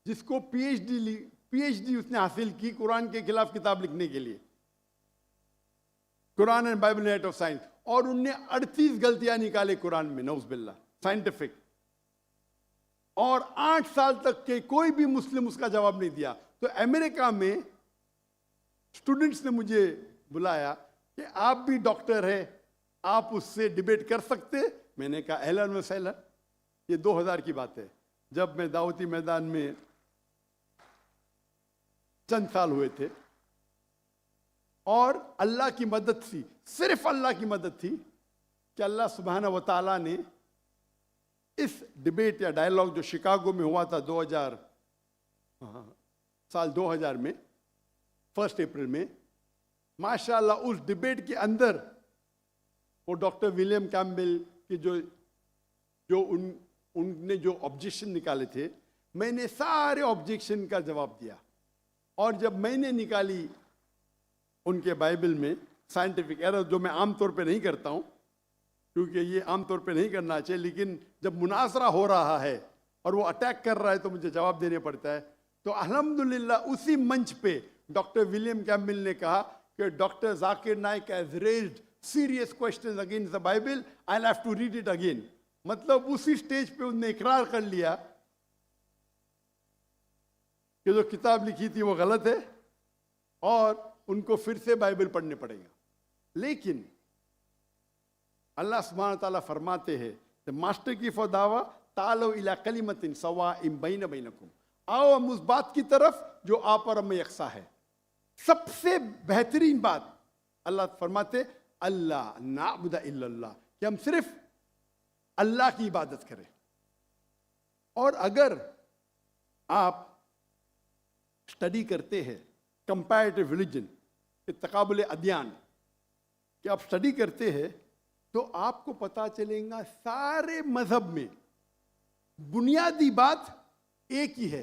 जिसको पीएचडी उसने हासिल की कुरान के खिलाफ किताब लिखने के लिए, Quran and Bible net of science, और उनने 38 गलतियां निकाले कुरान में, नौज़ बिल्लाह, साइंटिफिक, और 8 साल तक के कोई भी मुस्लिम उसका जवाब नहीं दिया। तो अमेरिका में स्टूडेंट्स ने मुझे बुलाया कि आप भी डॉक्टर हैं, आप उससे डिबेट कर सकते। मैंने कहा अहलन व सहलन। ये 2000 की बात है, जब मैं दावती मैदान में चंद साल हुए थे, और अल्लाह की मदद थी, सिर्फ अल्लाह की मदद थी कि अल्लाह सुब्हानहू व तआला ने इस डिबेट या डायलॉग जो शिकागो में हुआ था 2000 में 1 अप्रैल में, माशाअल्लाह उस डिबेट के अंदर वो डॉक्टर विलियम कैम्बल की उनने जो ऑब्जेक्शन निकाले थे, मैंने सारे ऑब्जेक्शन का जवाब दिया। और जब मैंने निकाली उनके बाइबल में साइंटिफिक एरर, जो मैं आमतौर पे नहीं करता हूँ क्योंकि ये आमतौर पे नहीं करना चाहिए, लेकिन जब मुनासरा हो रहा है और वो अटैक कर रहा है तो मुझे जवाब देने पड़ता है। तो अल्हम्दुलिल्लाह उसी मंच पे डॉक्टर विलियम कैम्बल ने कहा कि doctor Zakir Naik has raised serious questions against the Bible, I will have to read it again. मतलब उसी स्टेज पे उन्होंने इकरार कर लिया कि जो किताब लिखी थी वो गलत है और उनको फिर से बाइबल पढ़ने पड़ेगा। लेकिन अल्लाह सुब्हानहू व तआला फरमाते हैं, द मास्टर की फॉर दावा, तालो इला कलिमतिन सवाइम बैन बैनकुम, आओ हम उस बात की तरफ जो आप और हम में यकसा है। सबसे बेहतरीन बात अल्लाह फरमाते, अल्लाह नाबुदा इल्लल्लाह, कि हम सिर्फ अल्लाह की इबादत करें। और अगर आप स्टडी करते हैं कंपैरेटिव रिलीजन, तकाबुल अदयान, कि आप स्टडी करते हैं तो आपको पता चलेगा सारे मजहब में बुनियादी बात एक ही है,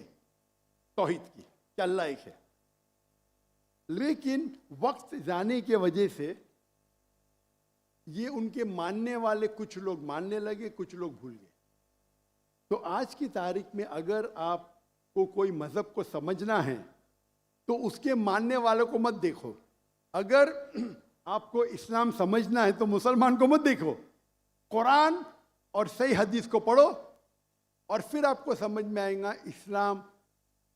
तौहीद की, कि कि अल्लाह एक है। लेकिन वक्त जाने के वजह से ये उनके मानने वाले कुछ लोग मानने लगे, कुछ लोग भूल गए। तो आज की तारीख में अगर आपको कोई मजहब को समझना है तो उसके मानने वालों को मत देखो। अगर आपको इस्लाम समझना है तो मुसलमान को मत देखो, कुरान और सही हदीस को पढ़ो और फिर आपको समझ में आएगा इस्लाम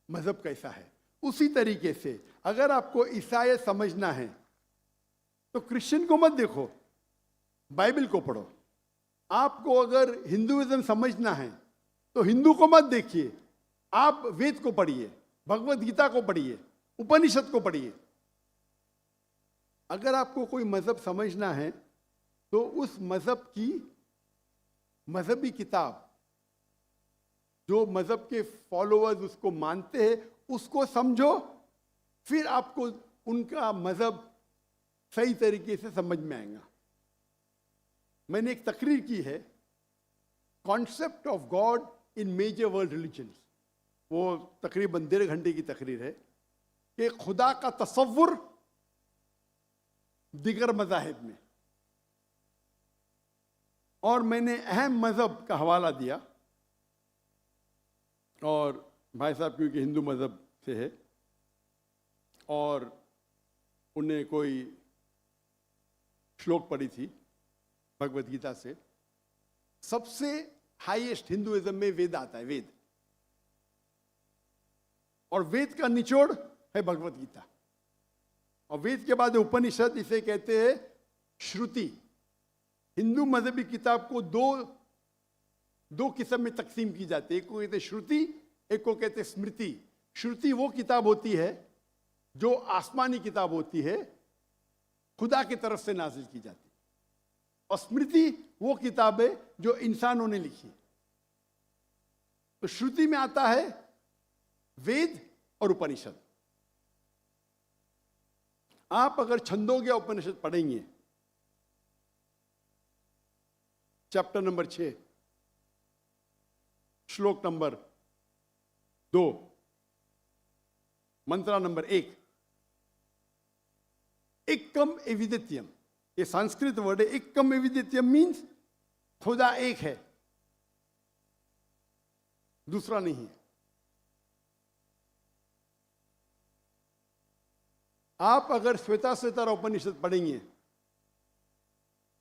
मजहब कैसा है। उसी तरीके से अगर आपको ईसाई समझना है तो क्रिश्चियन को मत देखो, बाइबल को पढ़ो। आपको अगर हिंदुइज्म समझना है तो हिंदू को मत देखिए, आप वेद को पढ़िए, भगवत गीता को पढ़िए, उपनिषद को पढ़िए। अगर आपको कोई मजहब समझना है तो उस मजहब की मजहबी किताब, जो मजहब के फॉलोअर्स उसको मानते हैं, उसको समझो, फिर आपको उनका मजहब सही तरीके से समझ में आएगा। मैंने एक तकरीर की है, concept of God in major world religions. वो तकरीबन 1.5 घंटे की तकरीर है कि खुदा का तसव्वुर दिगर मज़ाहिब में। और मैंने अहम मजहब का हवाला दिया, और भाई साहब क्योंकि हिंदू मजहब से है और उन्हें कोई श्लोक पढ़ी थी भगवत गीता से। सबसे हाईएस्ट हिंदुइज्म में वेद आता है, वेद, और वेद का निचोड़ है भगवत गीता। और वेद के बाद उपनिषद, इसे कहते हैं श्रुति। हिंदू मजहबी किताब को दो किस्म में तकसीम की जाती है, एक को कहते हैं श्रुति, एक को कहते हैं स्मृति। श्रुति वो किताब होती है जो आसमानी किताब होती है, खुदा की तरफ से नाजिल की जाती है, और स्मृति वो किताब है जो इंसानों ने लिखी। तो श्रुति में आता है वेद और उपनिषद। आप अगर छंदोग्य उपनिषद पढ़ेंगे, चैप्टर नंबर 6, श्लोक नंबर 2, मंत्रा नंबर 1, एकम एविदित्यम, ये संस्कृत वर्ड है। एकम एविदित्यम मीन्स खुदा एक है, दूसरा नहीं है। आप अगर श्वेताश्वेतर उपनिषद पढ़ेंगे,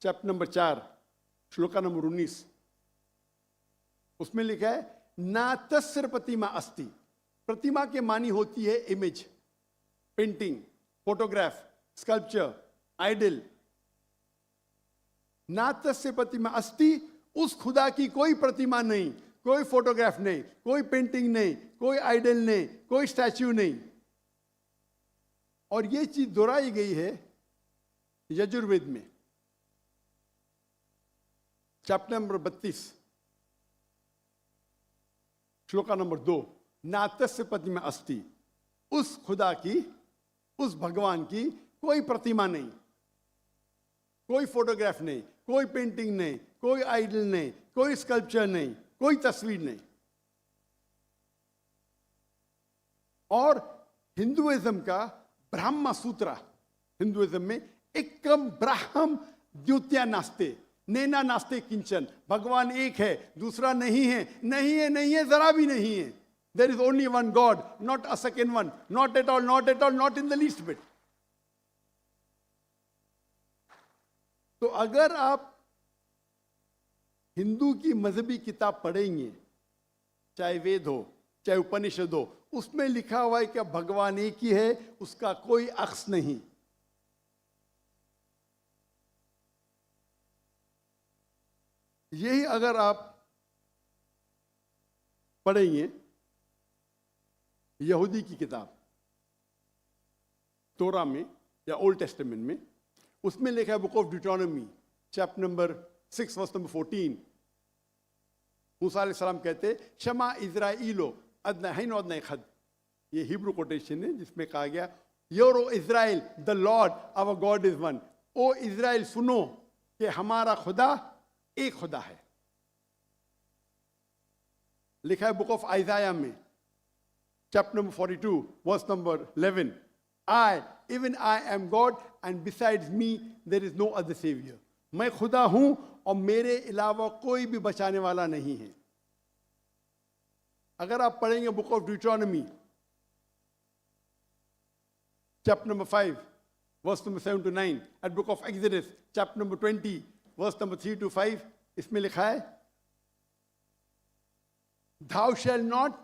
चैप्टर नंबर 4, श्लोका नंबर 19, उसमें लिखा है ना तस्य प्रतिमा अस्ति। प्रतिमा के मानी होती है image, painting, photograph, sculpture, idol. ना तस्य प्रतिमा अस्ति, उस खुदा की कोई प्रतिमा नहीं, कोई फोटोग्राफ नहीं, कोई पेंटिंग नहीं, कोई आइडल नहीं, कोई स्टैच्यू नहीं। और ये चीज दोहराई गई है यजुर्वेद में, चैप्टर नंबर 32, श्लोका नंबर 2, नातस्य प्रतिमा अस्ति। उस खुदा की, उस भगवान की कोई प्रतिमा नहीं, कोई फोटोग्राफ नहीं, कोई पेंटिंग नहीं, कोई आइडल नहीं, कोई स्कल्पचर नहीं, कोई तस्वीर नहीं। और हिंदुइज्म का ब्रह्म सूत्र, हिंदुइज्म में एकम ब्रह्म द्वितीय नास्ते, नैना नास्ते किंचन। भगवान एक है, दूसरा नहीं है, नहीं है, नहीं है, जरा भी नहीं है। There is only one God, not a second one, not at all, not at all, not in the least bit. तो अगर आप हिंदू की मजहबी किताब पढ़ेंगे, चाहे वेद हो, चाहे उपनिषद हो, उसमें लिखा हुआ है कि भगवान एक ही है, उसका कोई अक्स नहीं। यही अगर आप पढ़ेंगे यहूदी की किताब तोरा में या ओल्ड टेस्टामेंट में, उसमें लिखा है book of Deuteronomy, chapter number 6, verse number 14। मूसा अलैहिस्सलाम कहते शमा इज़राइलो अदनहैन अदनखद। ये हिब्रू कोटेशन है जिसमें कहा गया hear O Israel the Lord our God is one. O Israel सुनो कि हमारा खुदा एक खुदा है। लिखा है बुक ऑफ आइजाया में chapter number 42, verse number 11. Even I am God, and besides me there is no other savior. मैं खुदा हूं और मेरे अलावा कोई भी बचाने वाला नहीं है. अगर आप पढ़ेंगे book of ड्यूटोनॉमी chapter number 5, verse number 7 to 9, at book of Exodus, chapter number 20, verse number 3 to 5, इसमें लिखा है, Thou shalt not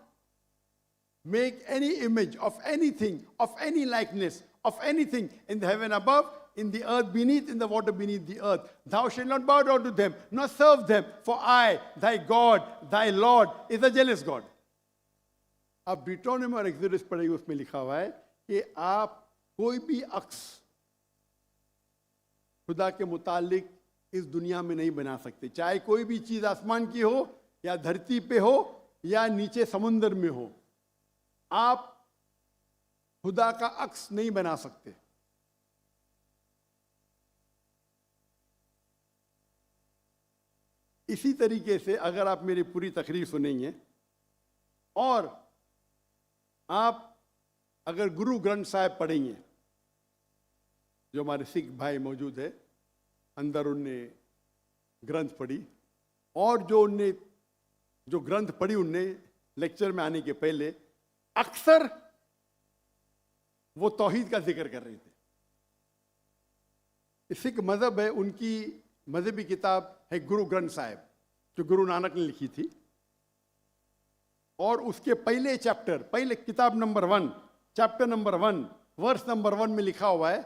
make any image of anything, of any likeness, of anything in the heaven above, in the earth beneath, in the water beneath the earth. Thou shalt not bow down to them, nor serve them, for I, thy God, thy Lord, is a jealous God. अब ड्यूटोनॉमी और एक्सोडस पढ़ेंगे, उसमें लिखा हुआ है कि आप कोई भी अक्स खुदा के मुतालिक इस दुनिया में नहीं बना सकते, चाहे कोई भी चीज आसमान की हो या धरती पे हो या नीचे समुद्र में हो. आप खुदा का अक्स नहीं बना सकते. इसी तरीके से अगर आप मेरी पूरी तकरीर सुनेंगे और आप अगर गुरु ग्रंथ साहिब पढ़ेंगे, जो हमारे सिख भाई मौजूद है अंदर, उनने ग्रंथ पढ़ी, और जो ग्रंथ पढ़ी उनने लेक्चर में आने के पहले अक्सर वो तौहीद का जिक्र कर रहे थे. सिख मजहब है, उनकी मजहबी किताब है गुरु ग्रंथ साहिब, जो गुरु नानक ने लिखी थी. और उसके पहले चैप्टर, पहले किताब number 1, chapter number 1, verse number 1 में लिखा हुआ है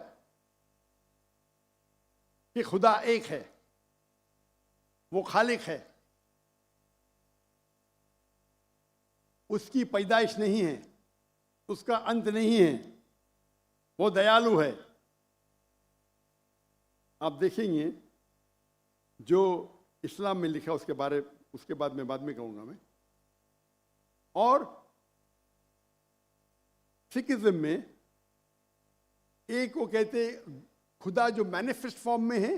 कि खुदा एक है, वो खालिक है, उसकी पैदाइश नहीं है, उसका अंत नहीं है, वो दयालु है. आप देखेंगे जो इस्लाम में लिखा उसके बाद में कहूंगा मैं. और सिखिज्म में एक वो कहते खुदा जो मैनिफेस्ट फॉर्म में है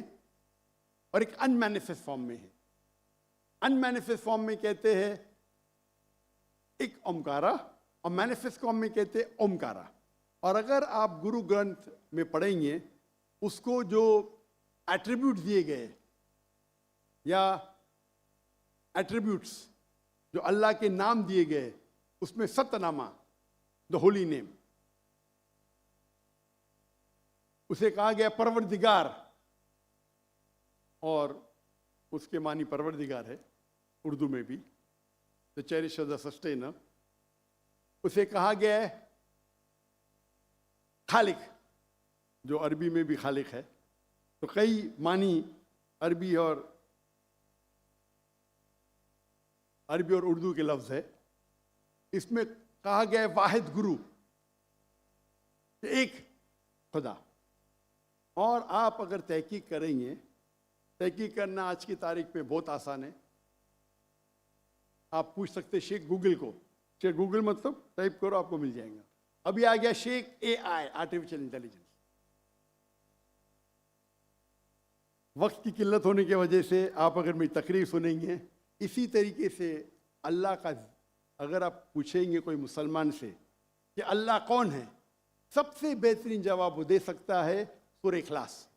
और एक अनमैनिफेस्ट फॉर्म में है. अनमैनिफेस्ट फॉर्म में कहते हैं एक ओमकारा, और मैनिफेस्ट फॉर्म में कहते हैं ओमकारा. और अगर आप गुरु ग्रंथ में पढ़ेंगे, उसको जो एट्रीब्यूट दिए गए या एट्रीब्यूट्स जो अल्लाह के नाम दिए गए, उसमें सतनामा, द होली नेम, उसे कहा गया परवरदिगार, और उसके मानी परवरदिगार है उर्दू में भी, द चेरिशर, द सस्टेनर. उसे कहा गया है खालिक, जो अरबी में भी खालिक है. तो कई मानी अरबी और उर्दू के लफ्ज है. इसमें कहा गया है वाहिद गुरु, एक खुदा. और आप अगर तहकीक करेंगे, तहकीक करना आज की तारीख में बहुत आसान है. आप पूछ सकते शेख गूगल को, शेख गूगल मतलब टाइप करो, आपको मिल जाएगा. अभी आ गया शेख AI, आर्टिफिशियल इंटेलिजेंस. वक्त की किल्लत होने की वजह से आप अगर मेरी तकरीर सुनेंगे, इसी तरीके से अल्लाह का अगर आप पूछेंगे कोई मुसलमान से कि अल्लाह कौन है, सबसे बेहतरीन जवाब वो दे सकता है सूरह इखलास,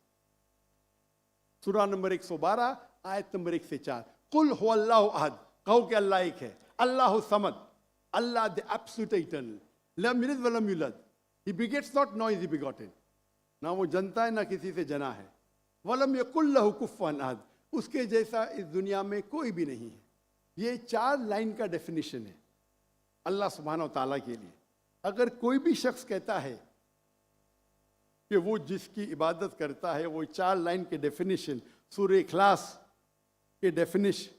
सूरा नंबर 112, आयत नंबर 1 से 4. कुल हुवल्लाहु अहद, कहो कि अल्लाह एक है. अल्लाहु समद, अल्लाह द एब्सोल्यूट इटर्नल, लम यलिद वलम यूलद, he begets not, not is he begotten, ना वो जनता है ना किसी से जना है. वलम यकुल लहु कुफुवन अहद, उसके जैसा इस दुनिया में कोई भी नहीं है. ये 4 लाइन का डेफिनेशन है अल्लाह सुब्हानहू व तआला के लिए. अगर कोई भी शख्स कहता है कि वो जिसकी इबादत करता है वो 4 लाइन के डेफिनेशन सूरह इखलास के डेफिनेशन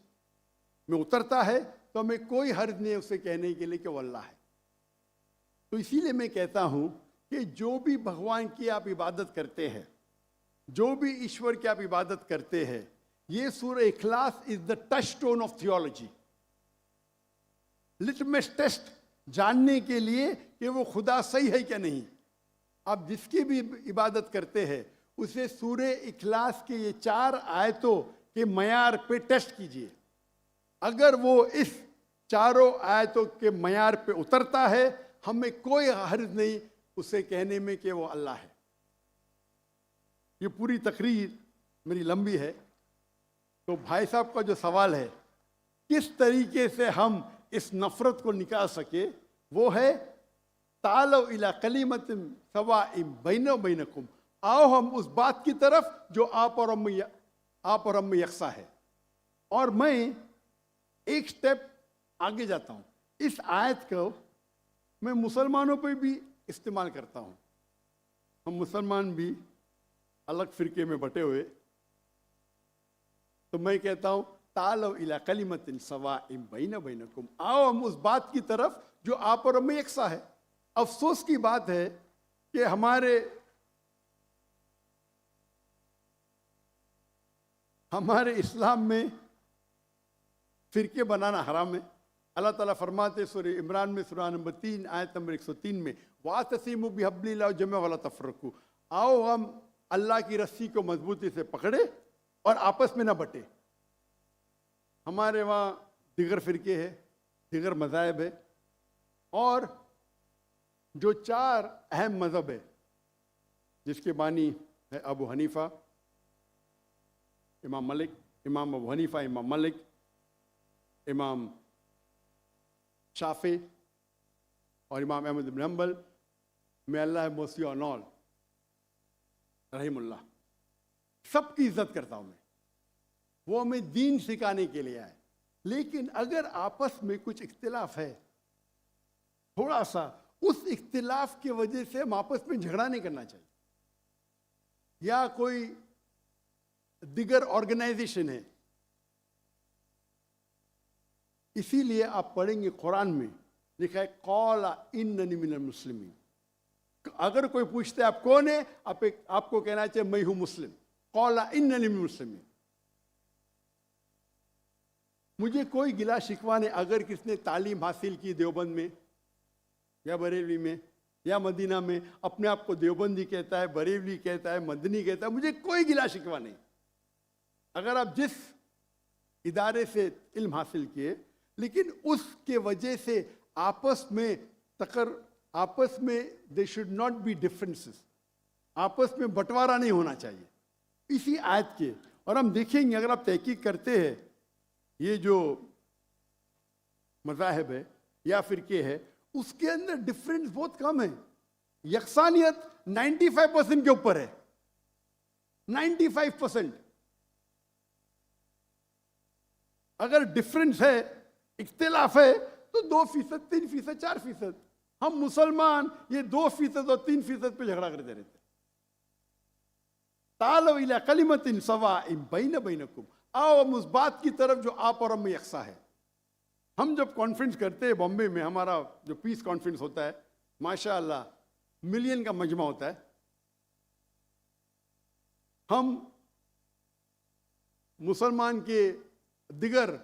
में उतरता है, तो हमें कोई हर्ज नहीं उसे कहने के लिए कि वो अल्लाह है. तो इसीलिए मैं कहता हूं कि जो भी भगवान की आप इबादत करते हैं, जो भी ईश्वर की आप इबादत करते हैं, ये सूरह इखलास is the touchstone of theology, litmus test जानने के लिए कि वो खुदा सही है क्या नहीं. आप जिसकी भी इबादत करते हैं उसे सूरह इखलास के ये 4 आयतों के मयार पे टेस्ट कीजिए. अगर वो इस 4 आयतों के मयार पे उतरता है हमें कोई हर्ज नहीं उसे कहने में कि वो अल्लाह है। ये पूरी तकरीर मेरी लंबी है, तो भाई साहब का जो सवाल है किस तरीके से हम इस नफरत को निकाल सके, वो है तालो इला कलिमतिन सवाइम बैनो बैनकुम, आओ हम उस बात की तरफ जो आप और हम में यकसा है। और मैं एक स्टेप आगे जाता हूं, इस आयत को मैं मुसलमानों पे भी इस्तेमाल करता हूं। हम मुसलमान भी अलग फिरके में बटे हुए, तो मैं कहता हूं तालो इला कलिमतिन सवाइम बैनो बैनकुम, आओ हम उस बात की तरफ जो आप और हम में यकसा है। अफसोस की बात है कि हमारे इस्लाम में फिरके बनाना हराम है। अल्लाह ताला फरमाते सूरह इमरान में सूरह नंबर 3 आयत नंबर 103 में, वातसिमु बिहब्लिल्लाह जमी वला तफरकू, आओ हम अल्लाह की रस्सी को मजबूती से पकड़े और आपस में ना बटे। हमारे वहाँ दिगर फिरके है, दिगर मज़ाहिब है, और जो 4 अहम मज़हब है जिसके बानी है अबू हनीफा, इमाम मलिक, इमाम अबू हनीफा, इमाम मलिक, इमाम शाफी और इमाम अहमद इब्न हंबल, मे अल्लाह मोसी और नौल रहीमुल्लाह, सबकी इज्जत करता हूँ मैं। वो हमें दीन सिखाने के लिए आए, लेकिन अगर आपस में कुछ इख्तिलाफ है थोड़ा सा, उस इख्तिलाफ की वजह से हम आपस में झगड़ा नहीं करना चाहिए। या कोई दिगर ऑर्गेनाइजेशन है, इसीलिए आप पढ़ेंगे कुरान में लिखा है कौला इन्ननी मिनल मुस्लिमीन। अगर कोई पूछता है आप कौन है, आपको कहना चाहिए मैं हूं मुस्लिम। कौला इन्ननी मिनल मुस्लिमीन। मुझे कोई गिला शिकवा नहीं अगर किसने तालीम हासिल की देवबंद में या बरेलवी में या मदीना में, अपने आप को देवबंदी कहता है, बरेलवी कहता है, मदनी कहता है, मुझे कोई गिला शिकवा नहीं। अगर आप जिस इदारे से इल्म हासिल किए, लेकिन उसके वजह से आपस में they should not be differences, आपस में बंटवारा नहीं होना चाहिए इसी आयत के। और हम देखेंगे अगर आप तहकीक करते हैं, ये जो मज़ाहिब है या फिरके है, उसके अंदर डिफरेंस बहुत कम है। यकसानियत 95% के ऊपर है, 95%। अगर डिफरेंस है, इख्तिलाफ है, तो 2%, 3%, 4%। हम मुसलमान ये 2% और 3% पे झगड़ा करते रहते। तालो इला कलिमतिन सवाइम बैन बैनकुम, आओ हम उस बात की तरफ जो आप और हम में यकसा है। हम जब कॉन्फ्रेंस करते हैं बॉम्बे में, हमारा जो पीस कॉन्फ्रेंस होता है, माशाअल्लाह मिलियन का मजमा होता है। हम मुसलमान के दिगर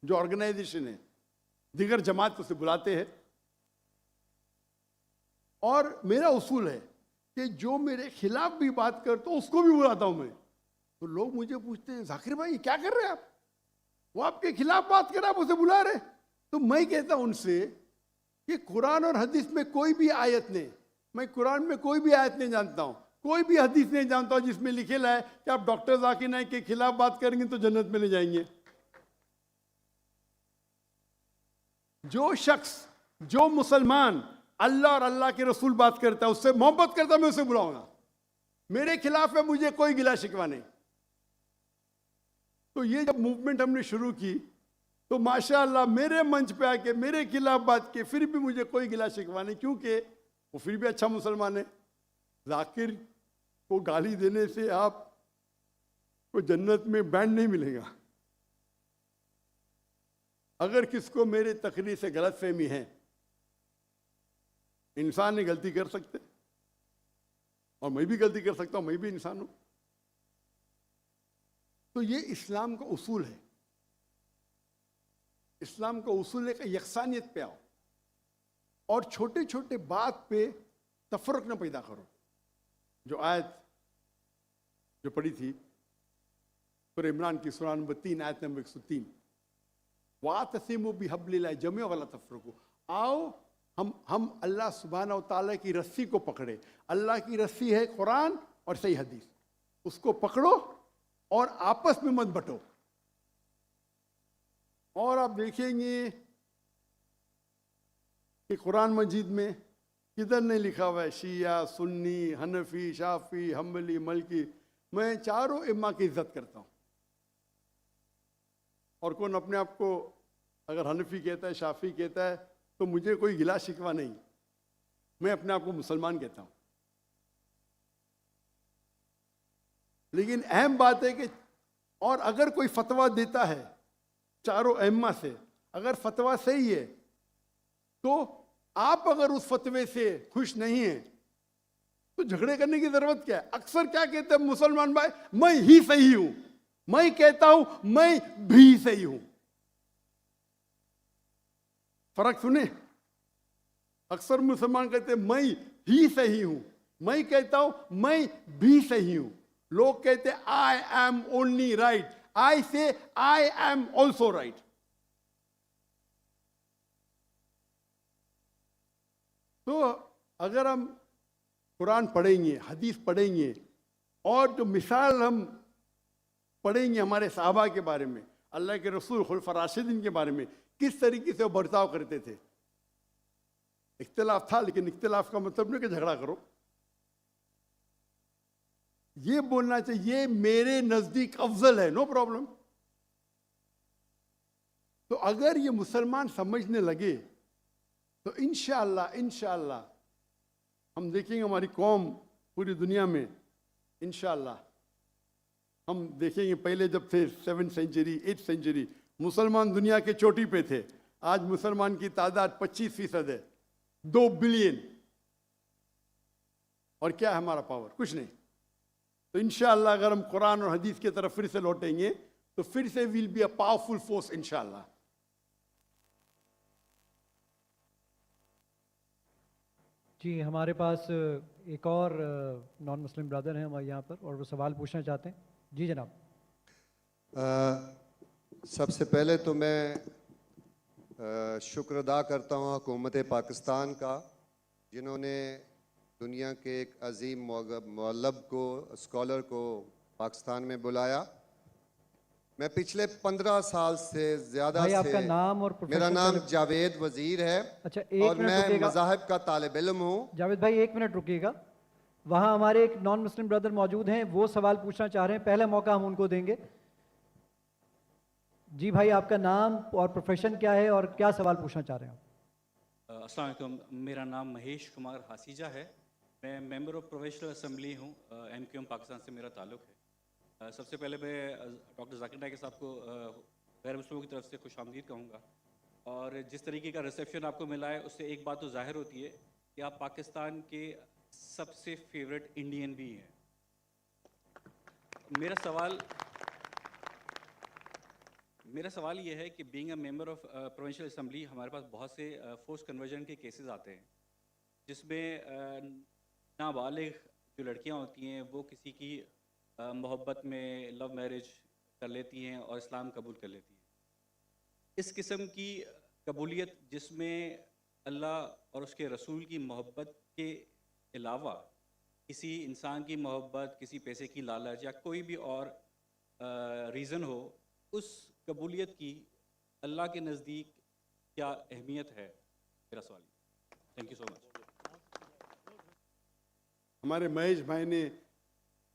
जो ऑर्गेनाइजेशन है, दिगर जमात को से बुलाते हैं, और मेरा उसूल है कि जो मेरे खिलाफ भी बात करता हूं उसको भी बुलाता हूं मैं। तो लोग मुझे पूछते हैं जाकिर भाई क्या कर रहे हैं आप, वो आपके खिलाफ बात कर रहे, आप उसे बुला रहे। तो मैं कहता हूं उनसे कि कुरान और हदीस में कोई भी आयत नहीं, मैं कुरान में कोई भी आयत नहीं जानता हूं, कोई भी हदीस नहीं जानता हूं जिसमें लिखेला है कि आप डॉक्टर जाकिर नाइक के खिलाफ बात करेंगे तो जन्नत में ले जाएंगे। जो शख्स, जो मुसलमान अल्लाह और अल्लाह के रसूल बात करता है, उससे मोहब्बत करता है, मैं उसे बुलाऊंगा। मेरे खिलाफ है, मुझे कोई गिला शिकवा नहीं। तो ये जब मूवमेंट हमने शुरू की, तो माशाअल्लाह मेरे मंच पे आके मेरे खिलाफ बात की, फिर भी मुझे कोई गिला शिकवा नहीं, क्योंकि वो फिर भी अच्छा मुसलमान है। जाकिर को गाली देने से आपको जन्नत में बैंड नहीं मिलेगा। अगर किसको मेरे तकरीर से गलत फहमी है, इंसान ने गलती कर सकते, और मैं भी गलती कर सकता हूं, मैं भी इंसान हूं। तो ये इस्लाम का उसूल है। इस्लाम का उसूल है कि यकसानियत पे आओ और छोटे छोटे बात पे तफरक न पैदा करो। जो आयत जो पढ़ी थी सूरह इमरान की सूरह नंबर 3 आयत नंबर 103, वातसिमु बिहब्लिल्लाह जमीअन वला तफरकू, आओ हम अल्लाह सुब्हानहू व तआला की रस्सी को पकड़े। अल्लाह की रस्सी है कुरान और सही हदीस, उसको पकड़ो और आपस में मत बंटो। और आप देखेंगे कि कुरान मजीद में किधर नहीं लिखा हुआ है शिया, सुन्नी, हनफी, शाफी, हम्बली, मलकी। मैं चारों इम्मा की इज्जत करता हूँ। और कौन अपने आप को अगर हनफी कहता है, शाफी कहता है, तो मुझे कोई गिला शिकवा नहीं, मैं अपने आप को मुसलमान कहता हूँ। लेकिन अहम बात है कि और अगर कोई फतवा देता है चारों अइम्मा से, अगर फतवा सही है, तो आप अगर उस फतवे से खुश नहीं हैं तो झगड़े करने की जरूरत क्या है। अक्सर क्या कहते हैं मुसलमान भाई, मैं ही सही हूं, मैं कहता हूं मैं भी सही हूं। फर्क सुने, अक्सर मुसलमान कहते हैं मैं ही सही हूं, मैं कहता हूं मैं भी सही हूं। लोग कहते हैं आई एम ओनली राइट, आई से आई एम ऑल्सो राइट। तो अगर हम कुरान पढ़ेंगे, हदीस पढ़ेंगे और जो मिसाल हम पढ़ेंगे हमारे साहबा के बारे में, अल्लाह के रसूल खुलफा राशिदीन के बारे में, किस तरीके से वो बर्ताव करते थे। इख्तिलाफ था, लेकिन इख्तिलाफ का मतलब नहीं कि झगड़ा करो। ये बोलना चाहिए मेरे नजदीक अफजल है, नो प्रॉब्लम। तो अगर ये मुसलमान समझने लगे तो इंशाअल्लाह हम देखेंगे हमारी कौम पूरी दुनिया में, इंशाअल्लाह हम देखेंगे। पहले जब थे 7th सेंचुरी 8th सेंचुरी, मुसलमान दुनिया के चोटी पे थे। आज मुसलमान की तादाद 25% है, 2 बिलियन। और क्या है हमारा पावर? कुछ नहीं। तो इंशाअल्लाह अगर हम कुरान और हदीस की तरफ फिर से लौटेंगे तो फिर से will be a powerful force इंशाअल्लाह। जी, हमारे पास एक और नॉन मुस्लिम ब्रदर हैं हमारे यहाँ पर, और वो सवाल पूछना चाहते हैं। जी जनाब। सबसे पहले तो मैं शुक्र अदा करता हूँ हुकूमत पाकिस्तान का, जिन्होंने दुनिया के एक अजीम मौलब को, स्कॉलर को पाकिस्तान में बुलाया। मैं पिछले 15 साल से ज़्यादा भाई से, आपका नाम और मेरा प्रोफेशन नाम पहले- जावेद वज़ीर है। अच्छा, एक और मिनट मैं रुकिएगा। मज़ाहिब का तालिब इल्म हूँ। जावेद भाई एक मिनट रुकिएगा। वहाँ हमारे एक नॉन मुस्लिम ब्रदर मौजूद हैं, वो सवाल पूछना चाह रहे हैं, पहला मौका हम उनको देंगे। जी भाई, आपका नाम और प्रोफेशन क्या है और क्या सवाल पूछना चाह रहे हैं आप? अस्सलाम वालेकुम, मेरा नाम महेश कुमार हासीजा है। मैं मेंबर ऑफ प्रोविंशियल असेंबली हूँ। MQM पाकिस्तान से मेरा ताल्लुक़ है। सबसे पहले मैं डॉक्टर जाकिर नाइक साहब को गैर मुस्लिमों की तरफ से खुशामदीद कहूँगा। और जिस तरीके का रिसेप्शन आपको मिला है, उससे एक बात तो ज़ाहिर होती है कि आप पाकिस्तान के सबसे फेवरेट इंडियन भी हैं। मेरा सवाल ये है कि being a member of provincial assembly, हमारे पास बहुत से फोर्स कन्वर्जन के केसेस आते हैं, जिसमें नाबालिग जो लड़कियां होती हैं वो किसी की मोहब्बत में लव मैरिज कर लेती हैं और इस्लाम कबूल कर लेती हैं। इस किस्म की कबूलियत जिसमें अल्लाह और उसके रसूल की मोहब्बत के अलावा किसी इंसान की मोहब्बत, किसी पैसे की लालच या कोई भी और रीज़न हो, उस कबूलियत की अल्लाह के नज़दीक क्या अहमियत है? मेरा सवाल। Thank you so much. हमारे महेश भाई ने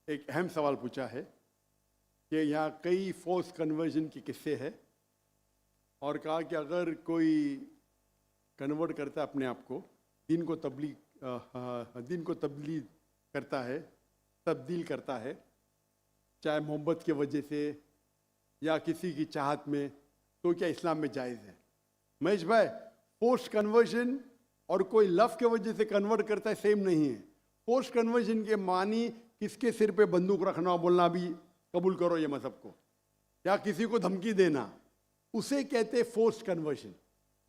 एक अहम सवाल पूछा है कि यहाँ कई फोर्स कन्वर्जन के किस्से हैं, और कहा कि अगर कोई कन्वर्ट करता है अपने आप को, दिन को तब्दील करता है, तब्दील करता है, चाहे मोहब्बत की वजह से या किसी की चाहत में, तो क्या इस्लाम में जायज़ है? महेश भाई, फोर्स कन्वर्जन और कोई लव के वजह से कन्वर्ट करता है, सेम नहीं है। फोर्स कन्वर्जन के मानी किसके सिर पे बंदूक रखना और बोलना भी कबूल करो ये मजहब को, या किसी को धमकी देना, उसे कहते हैं फोर्स कन्वर्जन।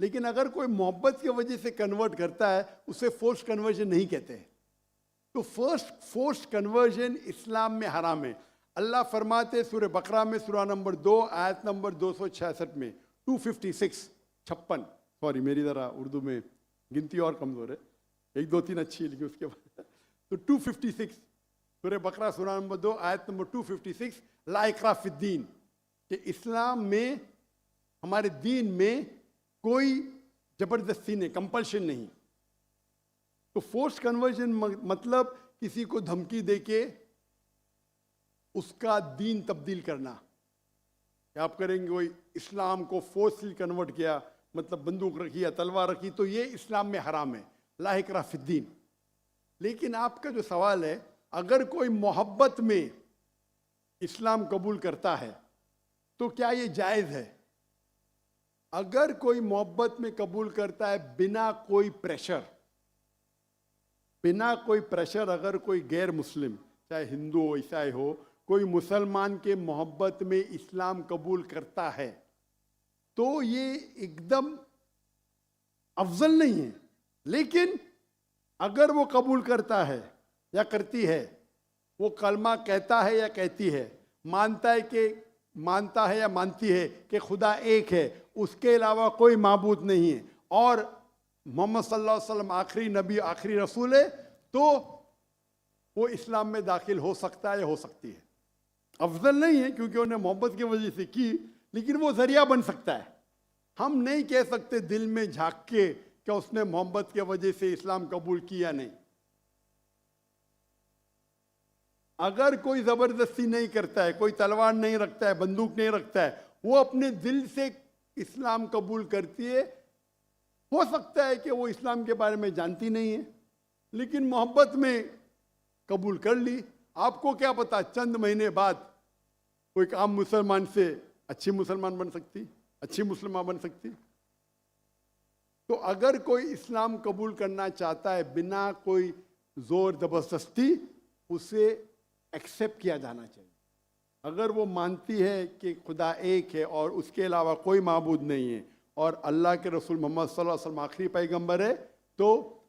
लेकिन अगर कोई मोहब्बत की वजह से कन्वर्ट करता है, उसे फोर्स कन्वर्जन नहीं कहते। तो फोर्स कन्वर्जन इस्लाम में हराम है। अल्लाह फरमाते सूरह बकरा में सूरह नंबर 2 आयत नंबर 266 में 256 56, सॉरी मेरी ज़रा उर्दू में गिनती और कमज़ोर है, 1 2 3 अच्छी है लेकिन उसके बाद तो 256 सूरह बकरा सूरा नंबर 2 आयत नंबर 256 ला इकराह फिद्दीन कि इस्लाम में हमारे दीन में कोई जबरदस्ती नहीं, कंपल्शन नहीं। तो फोर्स कन्वर्जन मतलब किसी को धमकी देके उसका दीन तब्दील करना। क्या आप करेंगे, कोई इस्लाम को फोर्सली कन्वर्ट किया, मतलब बंदूक रखी या तलवार रखी, तो ये इस्लाम में हराम है, ला इकराह फिद्दीन। लेकिन आपका जो सवाल है, अगर कोई मोहब्बत में इस्लाम कबूल करता है तो क्या ये जायज़ है? अगर कोई मोहब्बत में कबूल करता है बिना कोई प्रेशर, बिना कोई प्रेशर, अगर कोई गैर मुस्लिम चाहे हिंदू हो ईसाई हो, कोई मुसलमान के मोहब्बत में इस्लाम कबूल करता है तो ये एकदम अफजल नहीं है। लेकिन अगर वो कबूल करता है या करती है, वो कलमा कहता है या कहती है, मानता है या मानती है कि खुदा एक है, उसके अलावा कोई माबूद नहीं है और मोहम्मद सल्लल्लाहु अलैहि वसल्लम आखिरी नबी आखिरी रसूल है, तो वो इस्लाम में दाखिल हो सकता है या हो सकती है। अफजल नहीं है क्योंकि उन्हें मोहब्बत की वजह से की, लेकिन वो जरिया बन सकता है। हम नहीं कह सकते दिल में झांक के कि उसने मोहब्बत की वजह से इस्लाम कबूल किया नहीं। अगर कोई जबरदस्ती नहीं करता है, कोई तलवार नहीं रखता है, बंदूक नहीं रखता है, वो अपने दिल से इस्लाम कबूल करती है, हो सकता है कि वो इस्लाम के बारे में जानती नहीं है लेकिन मोहब्बत में कबूल कर ली। आपको क्या पता, चंद महीने बाद कोई आम मुसलमान से अच्छी मुसलमान बन सकती, अच्छी मुसलमान बन सकती। तो अगर कोई इस्लाम कबूल करना चाहता है बिना कोई जोर जबरदस्ती, उसे एक्सेप्ट किया जाना चाहिए। अगर वो मानती है कि खुदा एक है और उसके अलावा कोई माबूद नहीं है और अल्लाह के रसूल मोहम्मद सल्लल्लाहु अलैहि वसल्लम आखिरी पैगंबर है, तो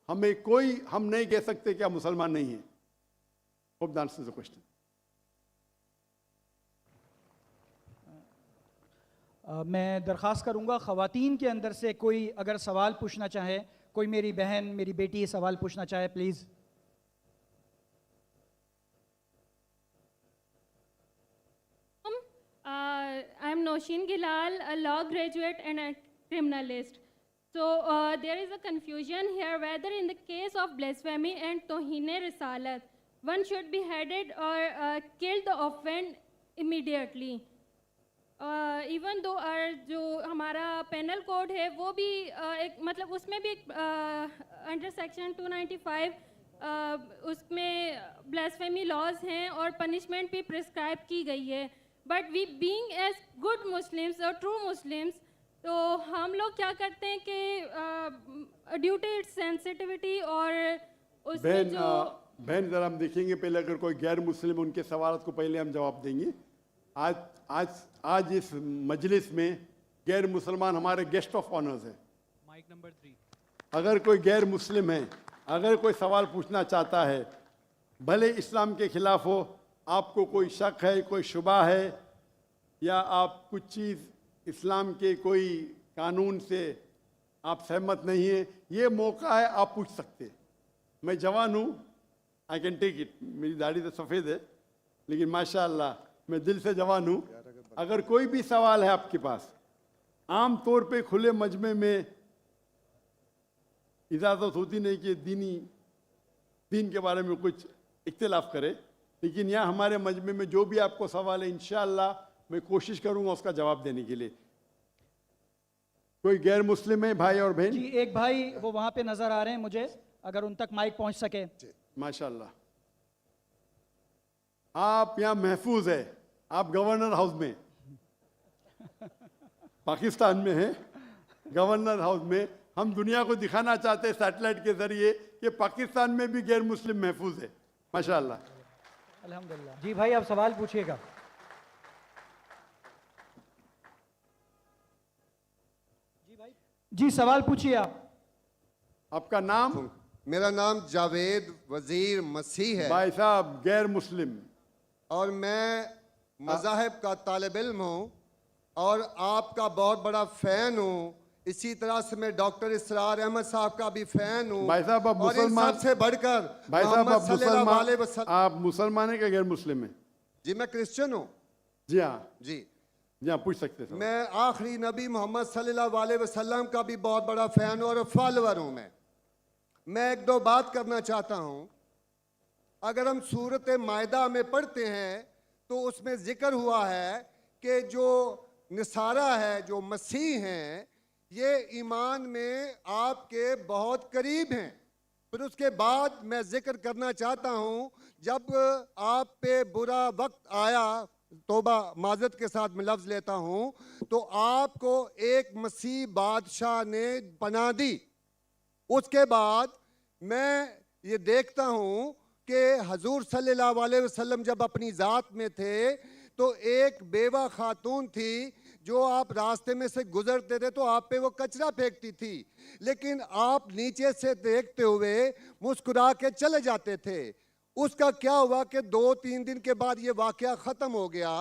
हम नहीं कह सकते कि आप मुसलमान नहीं हैं। Hope that answers the question. मैं दरख्वास्त करूंगा ख़वातीन के अंदर से कोई अगर सवाल पूछना चाहे, कोई मेरी बहन मेरी बेटी सवाल पूछना चाहे, please. I am Noshin Gilal, a law graduate and a criminalist. So there is a confusion here whether in the case of blasphemy and Tohine Risalat, one should be beheaded or killed the offender immediately. Even though जो हमारा पेनल कोड है वो भी एक मतलब उसमें भी अंडर सेक्शन 295 उसमें ब्लास्फेमी लॉज हैं और पनिशमेंट भी प्रिस्क्राइब की गई है। But we being as good Muslims और ट्रू मुस्लिम्स, तो हम लोग क्या करते हैं कि ड्यू टू इट्स सेंसिटिविटी और उसमें जो बहन जरा हम देखेंगे पहले, अगर कोई गैर मुस्लिम उनके सवाल को पहले हम जवाब देंगे। आज इस मजलिस में गैर मुसलमान हमारे गेस्ट ऑफ ऑनर्स है। Mic number 3। अगर कोई गैर मुस्लिम है, अगर कोई सवाल पूछना चाहता है, भले इस्लाम के खिलाफ हो, आपको कोई शक है, कोई शुबा है, या आप कुछ चीज़ इस्लाम के कोई कानून से आप सहमत नहीं है, ये मौका है, आप पूछ सकते। मैं जवान हूँ, आई कैन टेक इट, मेरी दाढ़ी तो सफ़ेद है लेकिन माशाअल्लाह मैं दिल से जवान हूँ। अगर कोई भी सवाल है आपके पास, आम तौर पे खुले मजमे में इजाज़त होती नहीं कि दीन के बारे में कुछ इख्तिलाफ करे, लेकिन यहाँ हमारे मजमे में जो भी आपको सवाल है इंशाअल्लाह मैं कोशिश करूँगा उसका जवाब देने के लिए। कोई गैर मुस्लिम है भाई और बहन? जी, एक भाई वो वहाँ पे नज़र आ रहे हैं मुझे, अगर उन तक माइक पहुँच सके। माशाअल्लाह, आप यहाँ महफूज है, आप गवर्नर हाउस में, पाकिस्तान में हैं, गवर्नर हाउस में। हम दुनिया को दिखाना चाहते हैं सैटेलाइट के जरिए कि पाकिस्तान में भी गैर मुस्लिम महफूज है। माशाअल्लाह, अल्हम्दुलिल्लाह। जी भाई, आप सवाल पूछिएगा। जी, सवाल पूछिए आप। आपका नाम? मेरा नाम जावेद वजीर मसीह है। भाई साहब गैर मुस्लिम, और मैं मज़ाहिब का तालिब इल्म हूँ और आपका बहुत बड़ा फ़ैन हूँ, इसी तरह से मैं डॉक्टर इसरार अहमद साहब का भी फैन हूँ। भाई साहब, आप और इन मुसलमान- सबसे बढ़कर भाई साहब, मोहम्मद सल्लल्लाहु अलैहि आप वसल्लम। मुसलमान है कि गैर मुस्लिम है? जी मैं क्रिश्चियन हूँ जी हाँ, जी। जी हाँ, पूछ सकते हैं। मैं आखिरी नबी मोहम्मद सल्लल्लाहु अलैहि वसल्लम का भी बहुत बड़ा फैन और फॉलोअर हूँ। मैं एक दो बात करना चाहता हूँ। अगर हम सूरत मायदा में पढ़ते हैं तो उसमें जिक्र हुआ है कि जो नसारा है, जो मसीह हैं, ये ईमान में आपके बहुत करीब हैं। फिर उसके बाद मैं जिक्र करना चाहता हूँ, जब आप पे बुरा वक्त आया, तोबा माजरत के साथ मैं लफ्ज़ लेता हूँ, तो आपको एक मसीह बादशाह ने पनाह दी। उसके बाद मैं ये देखता हूँ कि हजूर सल्लल्लाहु अलैहि वसल्लम जब अपनी ज़ात में थे तो एक बेवा खातून थी जो आप रास्ते में से गुजरते थे तो आप पे वो कचरा फेंकती थी, लेकिन आप नीचे से देखते हुए मुस्कुरा के चले जाते थे। उसका क्या हुआ कि 2-3 दिन के बाद ये वाक़या ख़त्म हो गया।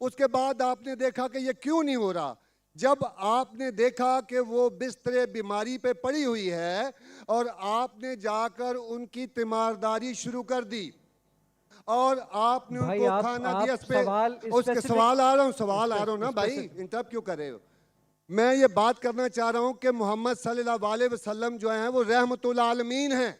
उसके बाद आपने देखा कि ये क्यों नहीं हो रहा। जब आपने देखा कि वो बिस्तरे बीमारी पे पड़ी हुई है और आपने जाकर उनकी तीमारदारी शुरू कर दी और आपने भाई, उनको आप खाना दिया। उसके specific- सवाल आ रहा हूँ ना भाई, इंटरप्ट क्यों कर रहे हो? मैं ये बात करना चाह रहा हूँ कि मोहम्मद सल्लल्लाहु अलैहि वसल्लम जो हैं वो रहमतुल आलमीन हैं।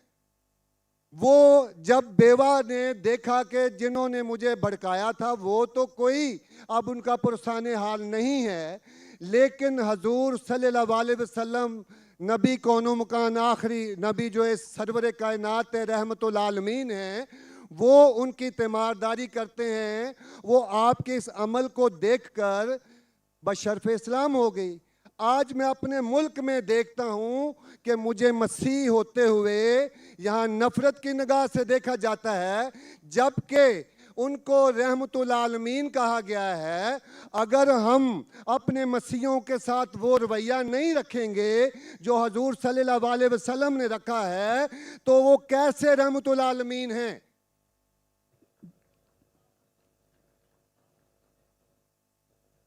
वो जब बेवा ने देखा कि जिन्होंने मुझे भड़काया था वो तो कोई अब उनका पुरसाने हाल नहीं है, लेकिन हजूर सल्लल्लाहु अलैहि वसल्लम नबी कौनो मकान आखिरी नबी जो इस सरवर कायनात रहमतुल आलमीन हैं, वो उनकी तीमारदारी करते हैं। वो आपके इस अमल को देखकर बशर्फ इस्लाम हो गई। आज मैं अपने मुल्क में देखता हूँ कि मुझे मसीह होते हुए यहाँ नफरत की निगाह से देखा जाता है, जबकि उनको रहमतुल आलमीन कहा गया है। अगर हम अपने मसीहों के साथ वो रवैया नहीं रखेंगे जो हजूर सल्लल्लाहु अलैहि वसल्लम ने रखा है तो वो कैसे रहमतुल आलमीन हैं?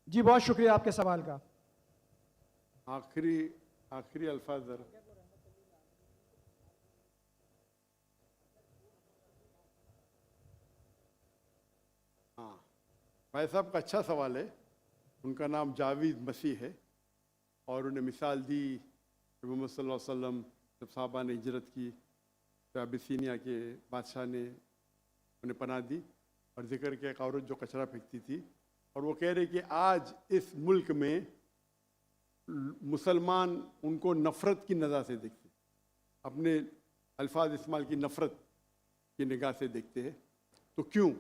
जी बहुत शुक्रिया आपके सवाल का। आखिरी अल्फाज जरा। हाँ, भाई साहब का अच्छा सवाल है। उनका नाम जावेद मसीह है और उन्हें मिसाल दी कि मोहम्मद सल्लल्लाहु अलैहि वसल्लम जब साहबा ने हिजरत की तो अबिसीनिया के बादशाह ने उन्हें पनाह दी और जिक्र किया एक औरत जो कचरा फेंकती थी, और वो कह रहे कि आज इस मुल्क में मुसलमान उनको नफ़रत की नज़र से देखते, अपने अल्फाज इस्तेमाल की नफ़रत की निगाह से देखते हैं। तो क्यों?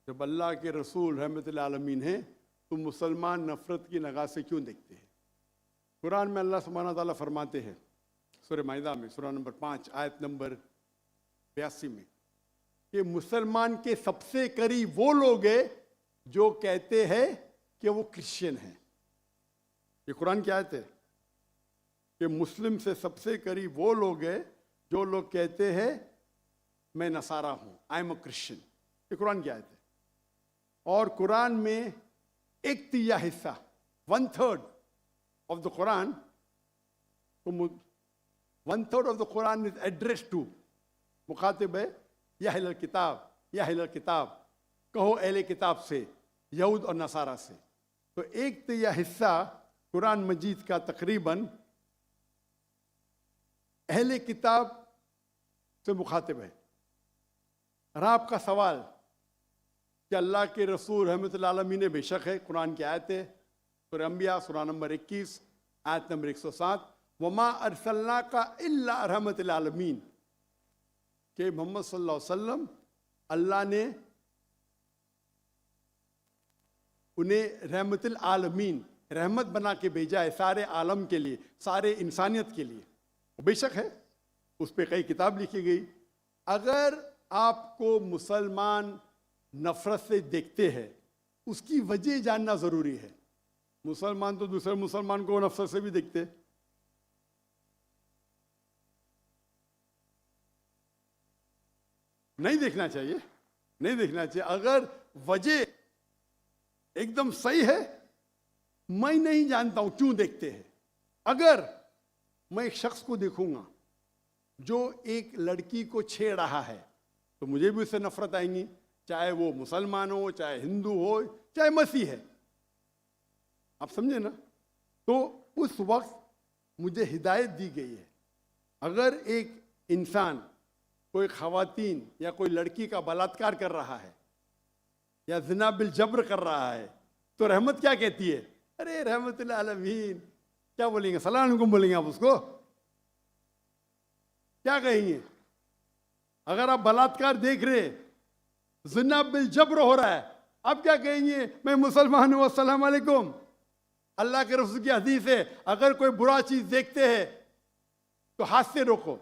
जब अल्लाह के रसूल रहमतुल आलमीन हैं तो मुसलमान नफ़रत की निगाह से क्यों देखते हैं? कुरान में अल्लाह सुब्हानहू व तआला फरमाते हैं सूरह माइदा में सूरह नंबर 5 आयत नंबर 82 में कि मुसलमान के सबसे करीब वो लोग हैं जो कहते हैं कि वो क्रिश्चियन हैं। ये कुरान की आयत है कि मुस्लिम से सबसे करीब वो लोग हैं जो लोग कहते हैं मैं नसारा हूं, आई एम अ क्रिश्चियन। ये कुरान की आयत है। और कुरान में 1/3 हिस्सा 1/3 of the Quran, 1/3 of the Quran is address to, मुखातिब है या अहले किताब, या अहले किताब कहो अहले किताब से, यहूद और नसारा से। तो 1/3 हिस्सा कुरान मजीद का तकरीबन अहले किताब से मुखातिब है। और आपका सवाल कि अल्लाह के रसूल रहमतुल आलमीन ने, बेशक है, कुरान की आयत है सूरह अंबिया सूरह नंबर 21 आयत नंबर 107, वमा अरसलनाका इल्ला रहमतुल आलमीन, कि मोहम्मद सल्लल्लाहु अलैहि वसल्लम अल्लाह ने उन्हें रहमतुल आलमीन, रहमत बना के भेजा है सारे आलम के लिए, सारे इंसानियत के लिए। बेशक है, उस पर कई किताब लिखी गई। अगर आपको मुसलमान नफरत से देखते हैं, उसकी वजह जानना ज़रूरी है। मुसलमान तो दूसरे मुसलमान को नफरत से भी देखते हैं। नहीं देखना चाहिए, नहीं देखना चाहिए। अगर वजह एकदम सही है, मैं नहीं जानता हूं क्यों देखते हैं, अगर मैं एक शख्स को देखूंगा जो एक लड़की को छेड़ रहा है तो मुझे भी उससे नफरत आएंगी, चाहे वो मुसलमान हो, चाहे हिंदू हो, चाहे मसीह है। आप समझे ना? तो उस वक्त मुझे हिदायत दी गई है, अगर एक इंसान कोई खवातीन या कोई लड़की का बलात्कार कर रहा है या ज़िना बिल जब्र कर रहा है तो रहमत क्या कहती है? अरे रहमतुल्लाह अलमीन, क्या बोलेंगे? सलाम अलैकुम बोलेंगे आप उसको? क्या कहेंगे? अगर आप बलात्कार देख रहे, ज़िना बिल जब्र हो रहा है, आप क्या कहेंगे? मैं मुसलमान हूं, अस्सलाम वालेकुम। अल्लाह के रसूल की हदीस है, अगर कोई बुरा चीज देखते हैं तो हाथ से रोको,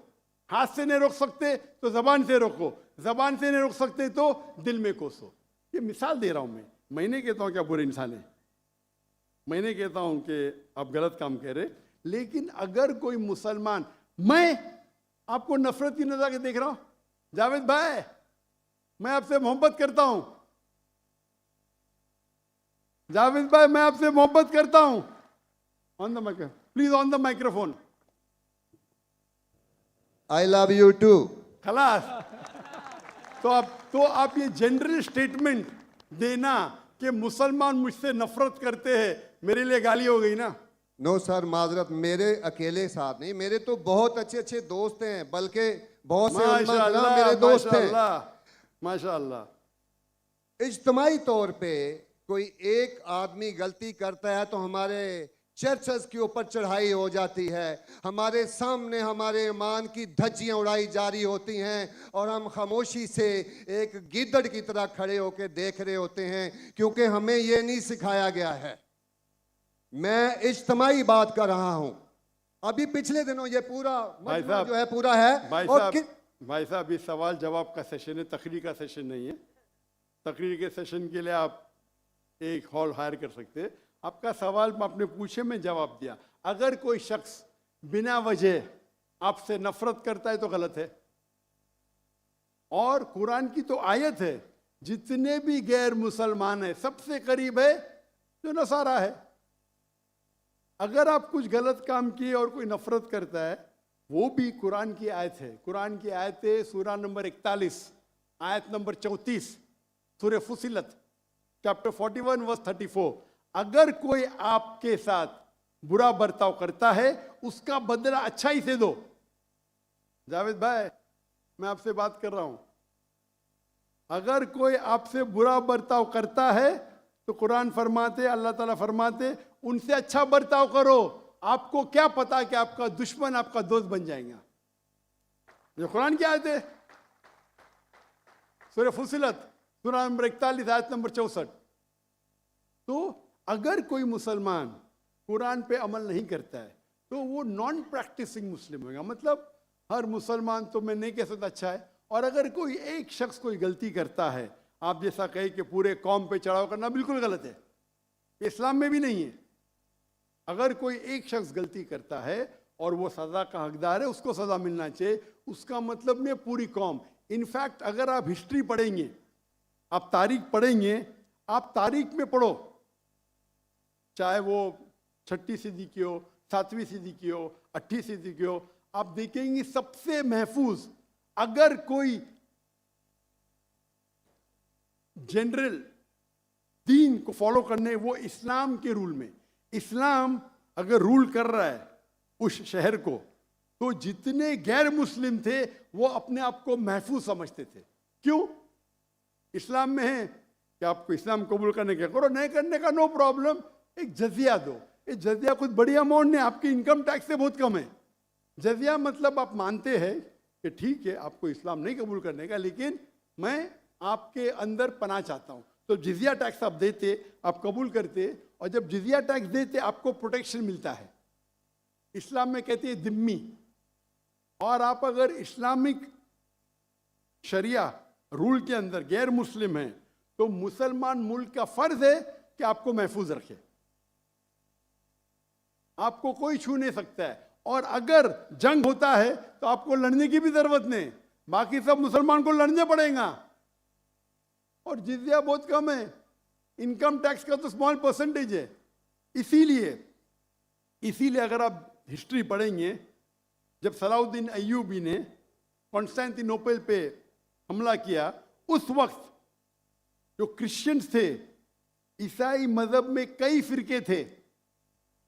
हाथ से नहीं रोक सकते तो जबान से रोको, जबान से नहीं रोक सकते तो दिल में कोसो। ये मिसाल दे रहा हूं मैं नहीं कहता हूं कि आप बुरे इंसान हैं, मैं नहीं कहता हूं कि आप गलत काम कह रहे, लेकिन अगर कोई मुसलमान, मैं आपको नफरत की नजर के देख रहा हूं, जावेद भाई मैं आपसे मोहब्बत करता हूं, जावेद भाई मैं आपसे मोहब्बत करता हूं, on the microphone please, on the microphone, I love you too. खलास। तो आप ये जनरल स्टेटमेंट देना कि मुसलमान मुझसे नफरत करते हैं, मेरे लिए गाली हो गई ना? नो सर, माजरत, मेरे अकेले साथ नहीं, मेरे तो बहुत अच्छे अच्छे दोस्त हैं, बल्कि बहुत से उलमा मेरे दोस्त हैं। माशाअल्लाह। इज्तमाई तौर पे कोई एक आदमी गलती करता है तो हमारे चर्चेस के ऊपर चढ़ाई हो जाती है, हमारे सामने हमारे ईमान की धज्जियां उड़ाई जारी होती हैं और हम खामोशी से एक गिद्दड़ की तरह खड़े होकर देख रहे होते हैं, क्योंकि हमें ये नहीं सिखाया गया है। मैं इज्तमाई बात कर रहा हूं। अभी पिछले दिनों ये पूरा मजमा जो है पूरा है, भाई साहब ये सवाल जवाब का सेशन है, तकरीर का सेशन नहीं है। तकरीर के सेशन के लिए आप एक हॉल हायर कर सकते हैं। आपका सवाल आपने पूछे, मैं जवाब दिया। अगर कोई शख्स बिना वजह आपसे नफरत करता है तो गलत है, और कुरान की तो आयत है, जितने भी गैर मुसलमान है सबसे करीब है जो नसारा है। अगर आप कुछ गलत काम किए और कोई नफरत करता है, वो भी कुरान की आयत है। कुरान की आयत है सूरा नंबर 41 आयत नंबर 34 सूरह फुसिलत चैप्टर 41 वर्स 34। अगर कोई आपके साथ बुरा बर्ताव करता है उसका बदला अच्छाई से दो। जावेद भाई मैं आपसे बात कर रहा हूं, अगर कोई आपसे बुरा बर्ताव करता है तो कुरान फरमाते, अल्लाह ताला फरमाते, उनसे अच्छा बर्ताव करो। आपको क्या पता कि आपका दुश्मन आपका दोस्त बन जाएगा। जो कुरान की आयत है सूरह फुसिलत सूरा नंबर 41 आयत नंबर 64। तो अगर कोई मुसलमान कुरान पे अमल नहीं करता है तो वो नॉन प्रैक्टिसिंग मुस्लिम होगा। मतलब हर मुसलमान तो मैं नहीं कह सकता अच्छा है, और अगर कोई एक शख्स कोई गलती करता है, आप जैसा कहे कि पूरे कौम पे चढ़ाव करना बिल्कुल गलत है, इस्लाम में भी नहीं है। अगर कोई एक शख्स गलती करता है और वो सजा का हकदार है, उसको सजा मिलना चाहिए, उसका मतलब नहीं पूरी कौम। इनफैक्ट अगर आप हिस्ट्री पढ़ेंगे, आप तारीख पढ़ेंगे, आप तारीख में पढ़ो, चाहे वो 6वीं सदी की हो, 7वीं सदी की हो, 8वीं सदी की हो, आप देखेंगे सबसे महफूज अगर कोई जनरल दीन को फॉलो करने, वो इस्लाम के रूल में, इस्लाम अगर रूल कर रहा है उस शहर को, तो जितने गैर मुस्लिम थे वो अपने आप को महफूज समझते थे। क्यों? इस्लाम में है कि आपको इस्लाम कबूल करने का करो, नहीं करने का नो प्रॉब्लम, एक जजिया दो। ये जजिया कुछ बड़ी अमाउंट नहीं, आपके इनकम टैक्स से बहुत कम है। जजिया मतलब आप मानते हैं कि ठीक है आपको इस्लाम नहीं कबूल करने का, लेकिन मैं आपके अंदर पनाह चाहता हूँ, तो जिजिया टैक्स आप देते, आप कबूल करते, और जब जिजिया टैक्स देते आपको प्रोटेक्शन मिलता है। इस्लाम में कहते हैं दिम्मी। और आप अगर इस्लामिक शरिया रूल के अंदर गैर मुस्लिम हैं तो मुसलमान मुल्क का फर्ज है कि आपको महफूज रखे, आपको कोई छू नहीं सकता है। और अगर जंग होता है तो आपको लड़ने की भी जरूरत नहीं, बाकी सब मुसलमान को लड़ने पड़ेगा। और जिजिया बहुत कम है, इनकम टैक्स का तो स्मॉल परसेंटेज है। इसीलिए अगर आप हिस्ट्री पढ़ेंगे, जब सलाउद्दीन अय्यूबी ने कॉन्स्टेंटिनोपल पे हमला किया, उस वक्त जो क्रिश्चियंस थे, ईसाई मजहब में कई फिरके थे,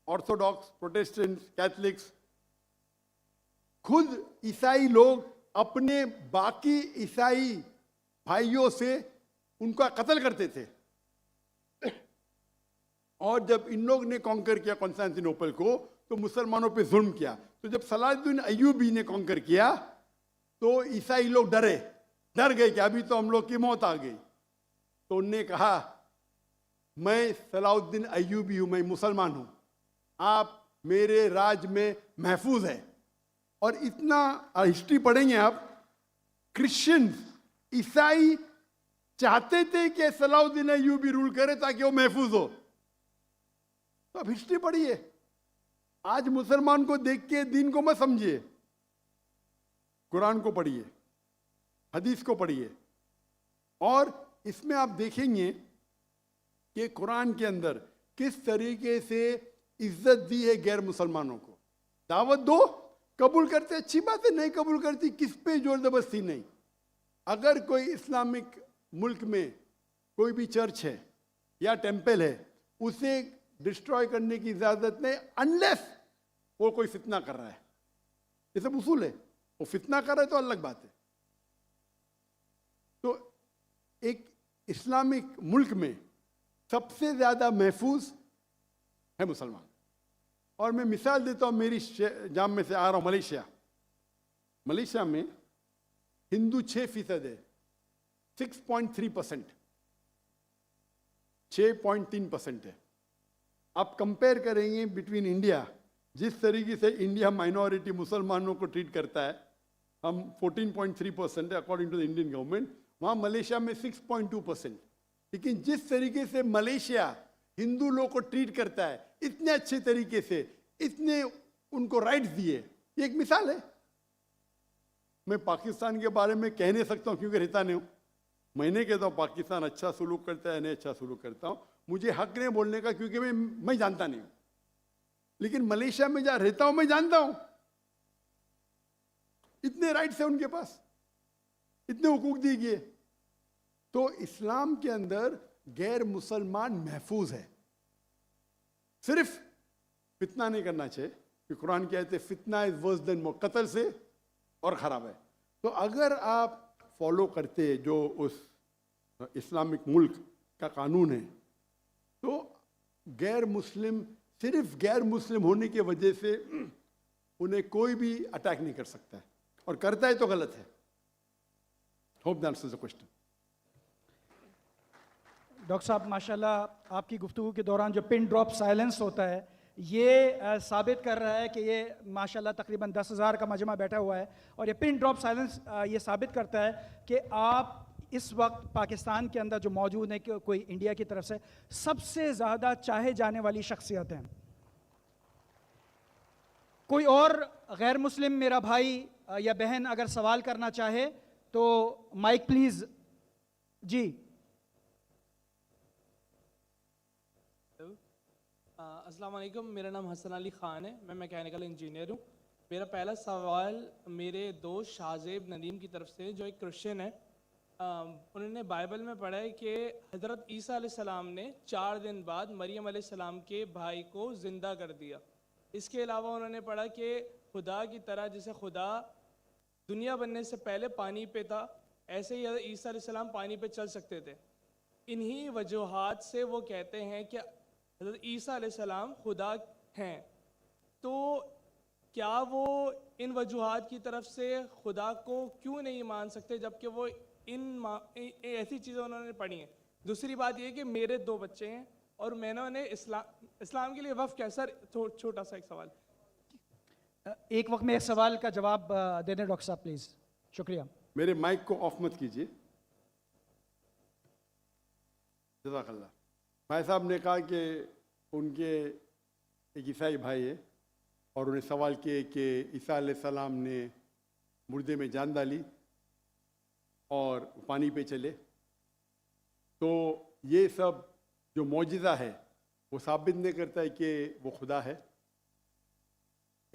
ऑर्थोडॉक्स, प्रोटेस्टेंट, कैथलिक्स, खुद ईसाई लोग अपने बाकी ईसाई भाइयों से उनका कत्ल करते थे। और जब इन लोग ने कॉन्कर किया कॉन्स्टेंटिनोपल को, तो मुसलमानों पे जुल्म किया। तो जब सलाहुद्दीन अय्यूबी ने कॉन्कर किया तो ईसाई लोग डर गए कि अभी तो हम लोग की मौत आ गई। तो उनने कहा, मैं सलाहुद्दीन अय्यूबी हूं, मैं मुसलमान हूं, आप मेरे राज में महफूज है। और इतना हिस्ट्री पढ़ेंगे आप, क्रिश्चियंस, ईसाई चाहते थे कि सलाहुद्दीन अय्यूबी रूल करे ताकि वो महफूज हो। तो अब हिस्ट्री पढ़िए, आज मुसलमान को देख के दीन को मत समझिए, कुरान को पढ़िए, हदीस को पढ़िए। और इसमें आप देखेंगे कि कुरान के अंदर किस तरीके से इज्जत दी है गैर मुसलमानों को। दावत दो, कबूल करते अच्छी बात है, नहीं कबूल करती किस पे जोर जबरदस्ती नहीं। अगर कोई इस्लामिक मुल्क में कोई भी चर्च है या टेंपल है, उसे डिस्ट्रॉय करने की इजाजत नहीं, अनलेस वो कोई फितना कर रहा है। ये सब उसूल है। वो फितना कर रहा है तो अलग बात है। तो एक इस्लामिक मुल्क में सबसे ज्यादा महफूज है मुसलमान। और मैं मिसाल देता हूं, मेरी जाम में से आ रहा हूं मलेशिया में हिंदू 6% है, 6.3%, 6.3% है। आप कंपेयर करेंगे बिटवीन इंडिया, जिस तरीके से इंडिया माइनॉरिटी मुसलमानों को ट्रीट करता है, हम 14.3% है according to the Indian government, वहाँ मलेशिया में 6.2%। लेकिन जिस तरीके से मलेशिया हिंदू लोग को ट्रीट करता है, इतने अच्छे तरीके से, इतने उनको राइट्स दिए, ये एक मिसाल है। मैं पाकिस्तान के बारे में कह नहीं सकता हूँ क्योंकि रहता नहीं हूँ। मैंने कहता हूँ पाकिस्तान अच्छा सुलूक करता है, नहीं अच्छा सुलूक करता हूँ, मुझे हक नहीं बोलने का क्योंकि मैं जानता नहीं हूँ। लेकिन मलेशिया में जहाँ रहता हूँ मैं जानता हूँ, इतने राइट्स है उनके पास, इतने हुकूक दिए गए। तो इस्लाम के अंदर गैर मुसलमान महफूज है। सिर्फ फितना नहीं करना चाहिए कि कुरान कहते फितना इज वर्स देन कत्ल से और खराब है। तो अगर आप फॉलो करते जो उस इस्लामिक मुल्क का कानून है, तो गैर मुस्लिम, सिर्फ गैर मुस्लिम होने की वजह से उन्हें कोई भी अटैक नहीं कर सकता है, और करता है तो गलत है। Hope that answers the question. Doctor साहब माशाल्लाह आपकी गुफ्तगू के दौरान जो पिन ड्रॉप साइलेंस होता है, ये साबित कर रहा है कि ये माशाल्लाह तकरीबन 10,000 का मजमा बैठा हुआ है। और ये पिन ड्रॉप साइलेंस ये साबित करता है कि आप इस वक्त पाकिस्तान के अंदर जो मौजूद है, कि कोई इंडिया की तरफ से सबसे ज़्यादा चाहे जाने वाली शख्सियत हैं। कोई और गैर मुस्लिम मेरा भाई या बहन अगर सवाल करना चाहे तो माइक प्लीज़। जी अस्सलाम वालेकुम, मेरा नाम हसन अली ख़ान है, मैं मैकेनिकल इंजीनियर हूँ। मेरा पहला सवाल मेरे दोस्त शाहजेब नदीम की तरफ से, जो एक क्रिश्चियन है। उन्होंने बाइबल में पढ़ा है कि हज़रत ईसा अलैहिस्सलाम ने 4 दिन बाद मरियम अलैहिस्सलाम के भाई को ज़िंदा कर दिया। इसके अलावा उन्होंने पढ़ा कि खुदा की तरह जैसे खुदा दुनिया बनने से पहले पानी पे था, ऐसे ही ईसा अलैहिस्सलाम पानी पे चल सकते थे। इन्हीं वजूहात से वो कहते हैं कि हज़रत ईसा अलैहिस्सलाम खुदा हैं। तो क्या वो इन वजूहात की तरफ से खुदा को क्यों नहीं मान सकते, जबकि वो ऐसी चीज़ें उन्होंने पढ़ी हैं। दूसरी बात ये कि मेरे 2 बच्चे हैं और मैंने उन्हें इस्लाम के लिए वफ़ किया। सर छोटा सा एक सवाल, एक वक्त में एक सवाल का जवाब दे दें डॉक्टर साहब प्लीज़। शुक्रिया। मेरे माइक को ऑफ मत कीजिए। जज़ाकल्लाह। भाई साहब ने कहा कि उनके एक ईसाई भाई है और उन्हें सवाल किए कि ईसा अलैहिस्सलाम ने मुर्दे में जान डाली और पानी पे चले, तो ये सब जो मौजिज़ा है वो साबित नहीं करता है कि वो खुदा है।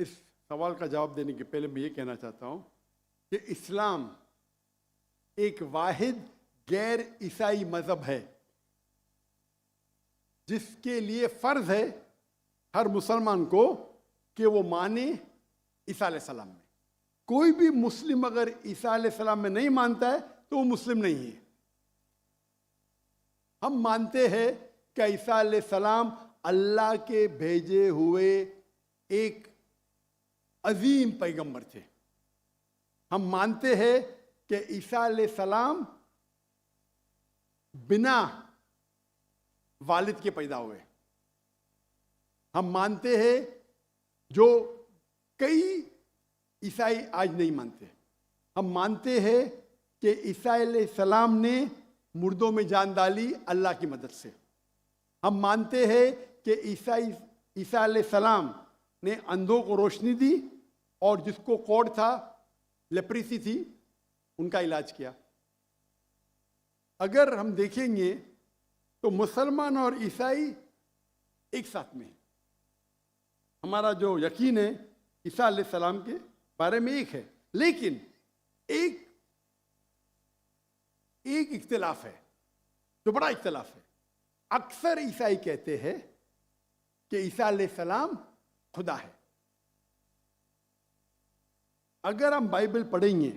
इस सवाल का जवाब देने के पहले मैं ये कहना चाहता हूँ कि इस्लाम एक वाहिद गैर ईसाई मजहब है जिसके लिए फर्ज है हर मुसलमान को कि वो माने ईसा अलैहिस्सलाम में। कोई भी मुस्लिम अगर ईसा अलैहिस्सलाम में नहीं मानता है तो वो मुस्लिम नहीं है। हम मानते हैं कि ईसा अलैहिस्सलाम अल्लाह के भेजे हुए एक अजीम पैगंबर थे। हम मानते हैं कि ईसा अलैहिस्सलाम बिना वालिद के पैदा हुए। हम मानते हैं जो कई ईसाई आज नहीं मानते। हम मानते हैं कि ईसा अलैहिस्सलाम ने मुर्दों में जान डाली अल्लाह की मदद से। हम मानते हैं कि ईसा अलैहिस्सलाम ने अंधों को रोशनी दी और जिसको कोढ़ था, लेप्रेसी थी, उनका इलाज किया। अगर हम देखेंगे तो मुसलमान और ईसाई एक साथ में हैं। हमारा जो यकीन है ईसा अलैहिस्सलाम के बारे में एक है, लेकिन एक इख्तिलाफ है जो बड़ा इख्तिलाफ है। अक्सर ईसाई कहते हैं कि ईसा अलैहिस्सलाम खुदा है। अगर हम बाइबल पढ़ेंगे,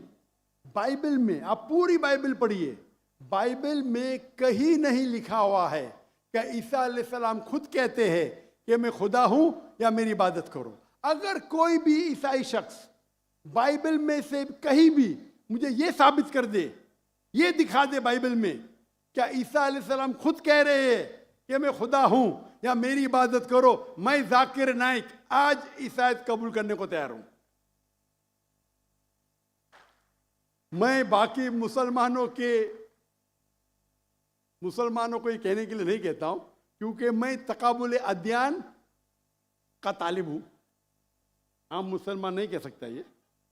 बाइबल में आप पूरी बाइबल पढ़िए, बाइबल में कहीं नहीं लिखा हुआ है कि ईसा अलैहिस्सलाम खुद कहते हैं कि मैं खुदा हूं या मेरी इबादत करो। अगर कोई भी ईसाई शख्स बाइबल में से कहीं भी मुझे यह साबित कर दे, ये दिखा दे बाइबल में क्या ईसा अलैहिस्सलाम खुद कह रहे हैं कि मैं खुदा हूं या मेरी इबादत करो, मैं जाकिर नाइक आज ईसाईयत कबूल करने को तैयार हूं। मैं बाकी मुसलमानों को ये कहने के लिए नहीं कहता हूं, क्योंकि मैं तकाबुल अध्ययन का तालिब हूं। आम मुसलमान नहीं कह सकता ये,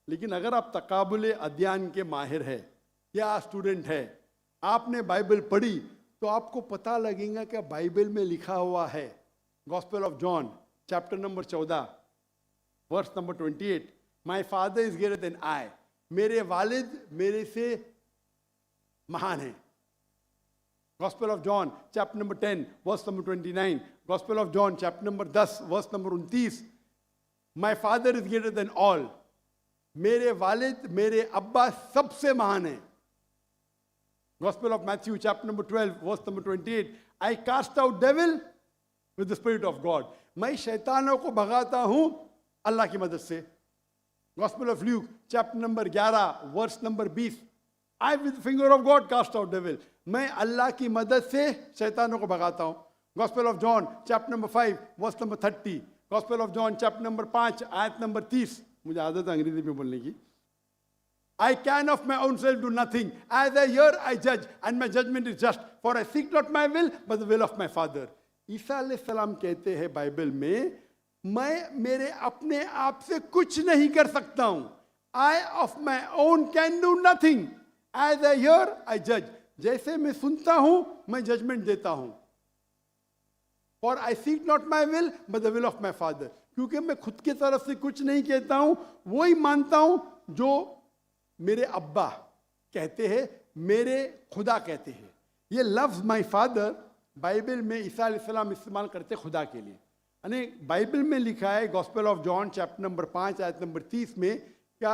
लेकिन अगर आप तकाबुल अध्ययन के माहिर है या स्टूडेंट है, आपने बाइबल पढ़ी तो आपको पता लगेगा कि बाइबल में लिखा हुआ है, Gospel of John chapter number 14 verse number 28, my father is greater than I, मेरे वालिद मेरे से महान हैं। Gospel of John chapter number 10 verse number 29, Gospel of John chapter number 10 verse number 29, my father is greater than all, मेरे वालिद मेरे अब्बा सबसे महान हैं। Gospel of Matthew chapter number 12 verse number 28, I cast out devil with the spirit of God, मैं शैतानों को भगाता हूं अल्लाह की मदद से। Gospel of Luke chapter number 11 verse number 20, I with the finger of God cast out devil, मैं अल्लाह की मदद से शैतानों को भगाता हूं। Gospel of John chapter number 5 verse number 30, Gospel of John chapter number 5 आयत नंबर 30, मुझे आदत है अंग्रेजी में बोलने की। I can of my own self do nothing. As I hear, I judge, and my judgment is just. For I seek not my will, but the will of my Father. ईसा अलैहिस्सलाम कहते हैं बाइबल में, मैं मेरे अपने आप से कुछ नहीं कर सकता हूं। I of my own can do nothing. As I hear, I judge. जैसे मैं सुनता हूं, मैं जजमेंट देता हूं। For I seek not my will, but the will of my Father. क्योंकि मैं खुद की तरफ से कुछ नहीं कहता हूं, वही मानता हूं जो मेरे अब्बा कहते हैं, मेरे खुदा कहते हैं। ये लफ्ज़ माई फादर बाइबल में ईसा अलैहिस्सलाम इस्तेमाल करते खुदा के लिए। यानी बाइबल में लिखा है Gospel of John chapter number 5 आयत नंबर 30 में, क्या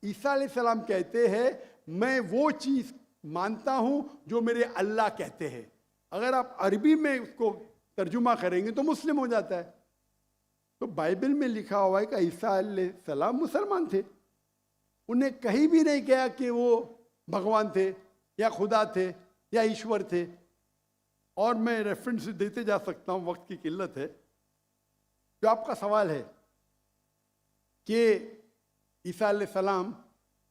ईसा अलैहिस्सलाम कहते हैं मैं वो चीज़ मानता हूँ जो मेरे अल्लाह कहते हैं। अगर आप अरबी में उसको तर्जुमा करेंगे तो मुस्लिम हो जाता है। तो बाइबल में लिखा हुआ है कि ईसा अलैहिस्सलाम मुसलमान थे, उन्हें कहीं भी नहीं कहा कि वो भगवान थे या खुदा थे या ईश्वर थे। और मैं रेफरेंस देते जा सकता हूँ, वक्त की किल्लत है। जो आपका सवाल है कि ईसा अलैहिस्सलाम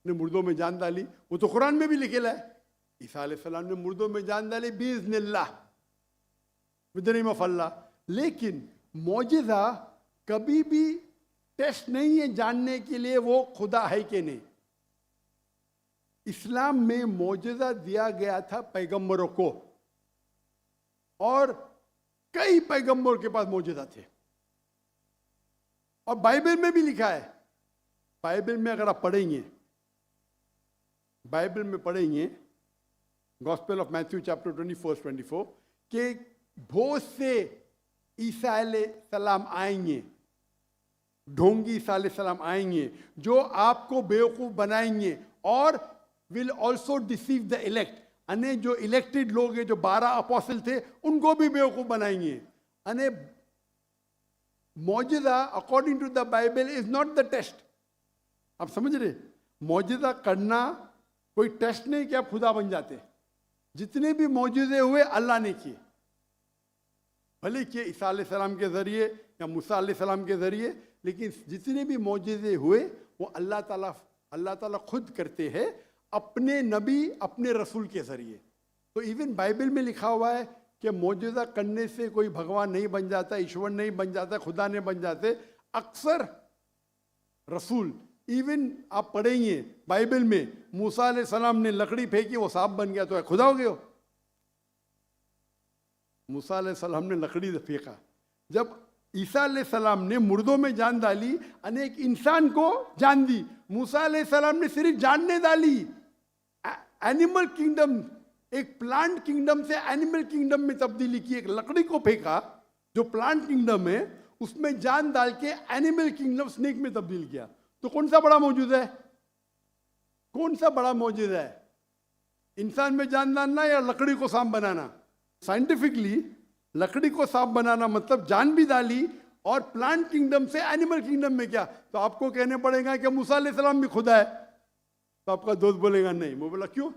ने मुर्दों में जान डाली, वो तो कुरान में भी लिखेला है, ईसा अलैहिस्सलाम ने मुर्दों में जान डाली बिइज़्निल्लाह, विद द नेम ऑफ अल्लाह। लेकिन मौजिज़ा कभी भी टेस्ट नहीं है जानने के लिए वो खुदा है कि नहीं। इस्लाम में मौजज़ा दिया गया था पैगंबरों को, और कई पैगंबरों के पास मौजज़ा थे। और बाइबल में भी लिखा है, बाइबल में अगर आप पढ़ेंगे, बाइबल में पढ़ेंगे गॉस्पेल ऑफ मैथ्यू चैप्टर 24 कि भोज से ईसा अलैहिस्सलाम आएंगे, ढोंगी ईसा अलैहिस्सलाम आएंगे जो आपको बेवकूफ बनाएंगे और will also deceive the elect, अने जो इलेक्टेड लोग हैं, जो 12 अपोस्टल थे, उनको भी बेवकूफ बनाएंगे। अने मौजूदा according to the Bible is not the test. आप समझ रहे, मौजूदा करना कोई टेस्ट नहीं कि आप खुदा बन जाते। जितने भी मौजूदे हुए अल्लाह ने किए, भले कि ईसा अलैहिस्सलाम के जरिए या मूसा अलैहिस्सलाम के जरिए, लेकिन जितने भी मौजूदे हुए वो अल्लाह ताला खुद करते हैं अपने नबी, अपने रसूल के जरिए। तो इवन बाइबल में लिखा हुआ है कि मौजूदा करने से कोई भगवान नहीं बन जाता, ईश्वर नहीं बन जाता, खुदा नहीं बन जाते। अक्सर रसूल, इवन आप पढ़ेंगे बाइबल में, मूसा अलैहिस्सलाम ने लकड़ी फेंकी, वो सांप बन गया, तो खुदा हो गया। मूसा अलैहिस्सलाम ने लकड़ी फेंका, जब ईसा अलैहिस्सलाम ने मुर्दों में जान डाली, अनेक इंसान को जान दी। मूसा अलैहिस्सलाम ने सिर्फ जानने डाली। एनिमल किंगडम, एक प्लांट किंगडम से एनिमल किंगडम में तब्दीली की। एक लकड़ी को फेंका जो प्लांट किंगडम है, उसमें जान डाल के एनिमल किंगडम स्नेक में तब्दील किया। तो कौन सा बड़ा मौजूद है? कौन सा बड़ा मौजूद है? इंसान में जान डालना या लकड़ी को सांप बनाना? साइंटिफिकली लकड़ी को सांप बनाना मतलब जान भी डाली, और प्लांट किंगडम से एनिमल किंगडम में क्या? तो आपको कहने पड़ेगा कि मूसा अलैहिस्सलाम भी खुदा है। तो आपका दोस्त बोलेगा नहीं। मैं बोला क्यों?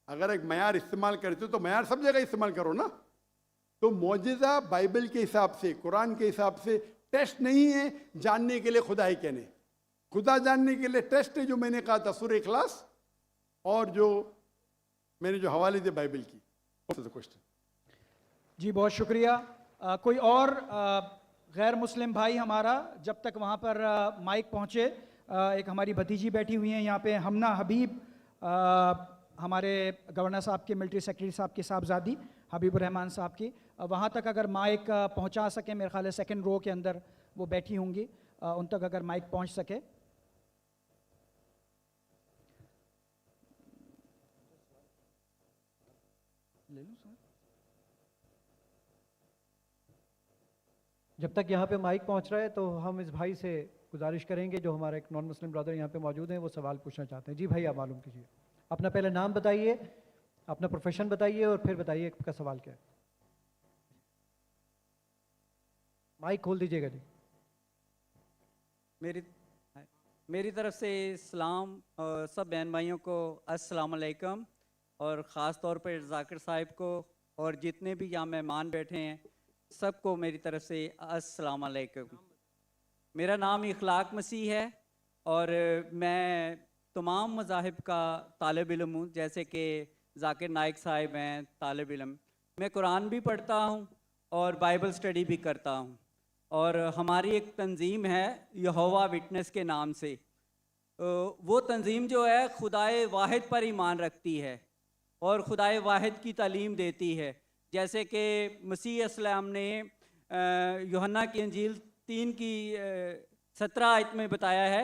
अगर एक मयार इस्तेमाल करते हो तो मयार सब जगह इस्तेमाल करो ना। तो मौजूदा बाइबल के हिसाब से, कुरान के हिसाब से टेस्ट नहीं है जानने के लिए खुदा है कहने। खुदा जानने के लिए टेस्ट है जो मैंने कहा था सूरह इखलास, और जो मैंने जो हवाले थे बाइबल की। क्वेश्चन जी बहुत शुक्रिया। कोई और गैर मुस्लिम भाई हमारा, जब तक वहाँ पर माइक पहुँचे, एक हमारी भतीजी बैठी हुई हैं यहाँ पे, हमना हबीब, हमारे गवर्नर साहब के, मिलिट्री सेक्रेटरी साहब की साहबजादी हबीबुर रहमान साहब की, वहाँ तक अगर माइक पहुँचा सके, मेरे ख्याल है सेकंड रो के अंदर वो बैठी होंगी, उन तक अगर माइक पहुँच सके। ले लूँ सर? जब तक यहाँ पे माइक पहुँच रहा है तो हम इस भाई से गुजारिश करेंगे, जो हमारा एक नॉन मुस्लिम ब्रदर यहाँ पे मौजूद हैं, वो सवाल पूछना चाहते हैं। जी भाई, आप मालूम कीजिए, अपना पहले नाम बताइए, अपना प्रोफेशन बताइए, और फिर बताइए आपका सवाल क्या है। माइक खोल दीजिएगा जी। मेरी तरफ से इस्लाम, सब बहन भाइयों को अस्सलाम वालेकुम, और ख़ास तौर पर जाकिर साहिब को और जितने भी यहाँ मेहमान बैठे हैं सबको मेरी तरफ से अस्सलाम वालेकुम। मेरा नाम इखलाक मसीह है और मैं तमाम मज़ाहिब का तालिब इल्म हूँ, जैसे कि जाकिर नाइक साहिब हैं तालिब इल्म। मैं कुरान भी पढ़ता हूँ और बाइबल स्टडी भी करता हूँ, और हमारी एक तंजीम है यहोवा विटनेस के नाम से। वो तंजीम जो है खुदाए वाहिद पर ईमान रखती है और खुदाए वाहिद की तालीम देती है, जैसे कि मसीह अस्सलाम ने यूहन्ना की इंजील 3 की 17 आयत में बताया है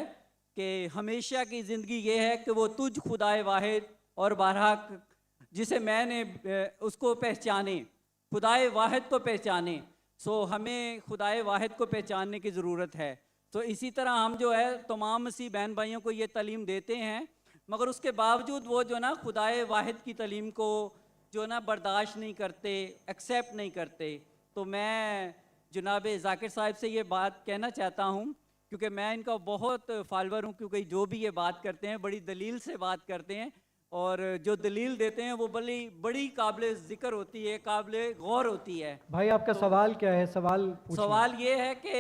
कि हमेशा की ज़िंदगी ये है कि वो तुझ खुदाए वाहिद और बारहा जिसे मैंने उसको पहचाने, खुदाए वाहिद को पहचाने। सो हमें खुदाए वाहिद को पहचानने की ज़रूरत है। तो इसी तरह हम जो है तमाम मसीह बहन भाइयों को ये तालीम देते हैं, मगर उसके बावजूद वो जो ना खुदाए वाहिद की तालीम को जो ना बर्दाश्त नहीं करते, एक्सेप्ट नहीं करते। तो मैं जनाब जाकिर साहिब से ये बात कहना चाहता हूँ, क्योंकि मैं इनका बहुत फॉलोअर हूँ, क्योंकि जो भी ये बात करते हैं बड़ी दलील से बात करते हैं, और जो दलील देते हैं वो बड़ी काबिल ज़िक्र होती है, काबिल गौर होती है। भाई आपका सवाल क्या है? सवाल ये है कि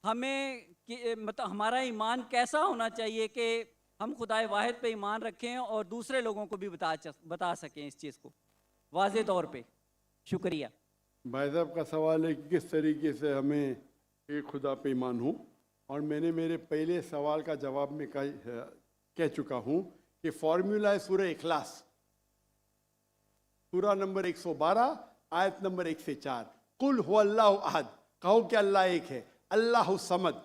हमें मतलब हमारा ईमान कैसा होना चाहिए कि हम खुदाए वाहिद पे ईमान रखें और दूसरे लोगों को भी बता सकें इस चीज़ को वाज़े तौर पे। शुक्रिया। भाई साहब का सवाल है कि किस तरीके से हमें एक खुदा पे ईमान हो, और मैंने मेरे पहले सवाल का जवाब में कह चुका हूँ कि फॉर्मूला है सूरह इखलास, सूरा नंबर 112 आयत नंबर 1 से 4। कुल हु अल्लाहु अहद, कहो कि अल्लाह एक है, अल्लाहु समद,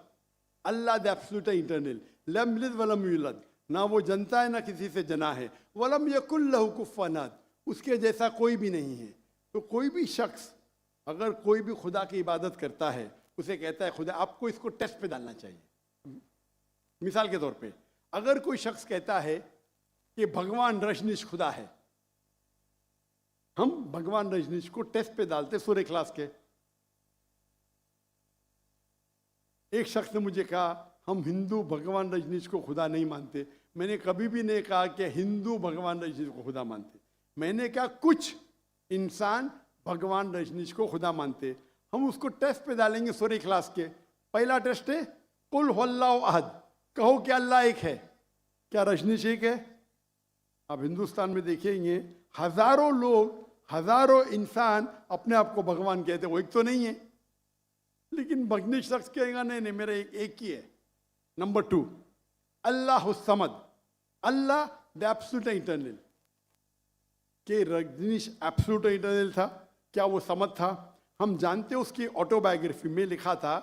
अल्लाह द एब्सोल्यूट इंटरनल, लम यलिद वलम यूलद, ना वो जनता है ना किसी से जना है, वलम यकुल लहू कुफुवन अहद, उसके जैसा कोई भी नहीं है। तो कोई भी शख्स अगर कोई भी खुदा की इबादत करता है, उसे कहता है खुदा, आपको इसको टेस्ट पे डालना चाहिए। मिसाल के तौर पे अगर कोई शख्स कहता है कि भगवान रजनीश खुदा है, हम भगवान रजनीश को टेस्ट पे डालते सूरह इखलास के। एक शख्स ने मुझे कहा हम हिंदू भगवान रजनीश को खुदा नहीं मानते। मैंने कभी भी नहीं कहा कि हिंदू भगवान रजनीश को खुदा मानते। मैंने कहा कुछ इंसान भगवान रजनीश को खुदा मानते। हम उसको टेस्ट पे डालेंगे सूरह इखलास के। पहला टेस्ट है कुल हुवल्लाहु अहद, कहो कि अल्लाह एक है, क्या रजनीश एक है? अब हिंदुस्तान में देखेंगे हजारों लोग, हजारों इंसान अपने आप को भगवान कहते, वो एक तो नहीं है। लेकिन भगनी शख्स कहेगा नहीं नहीं मेरा एक ही है। नंबर 2, अल्लाह समद, अल्लाह द एब्सोल्यूट इंटरनल। के रजनीश एब्सोल्यूट इंटरनल था, क्या वो समद था? हम जानते हैं उसकी ऑटोबायोग्राफी में लिखा था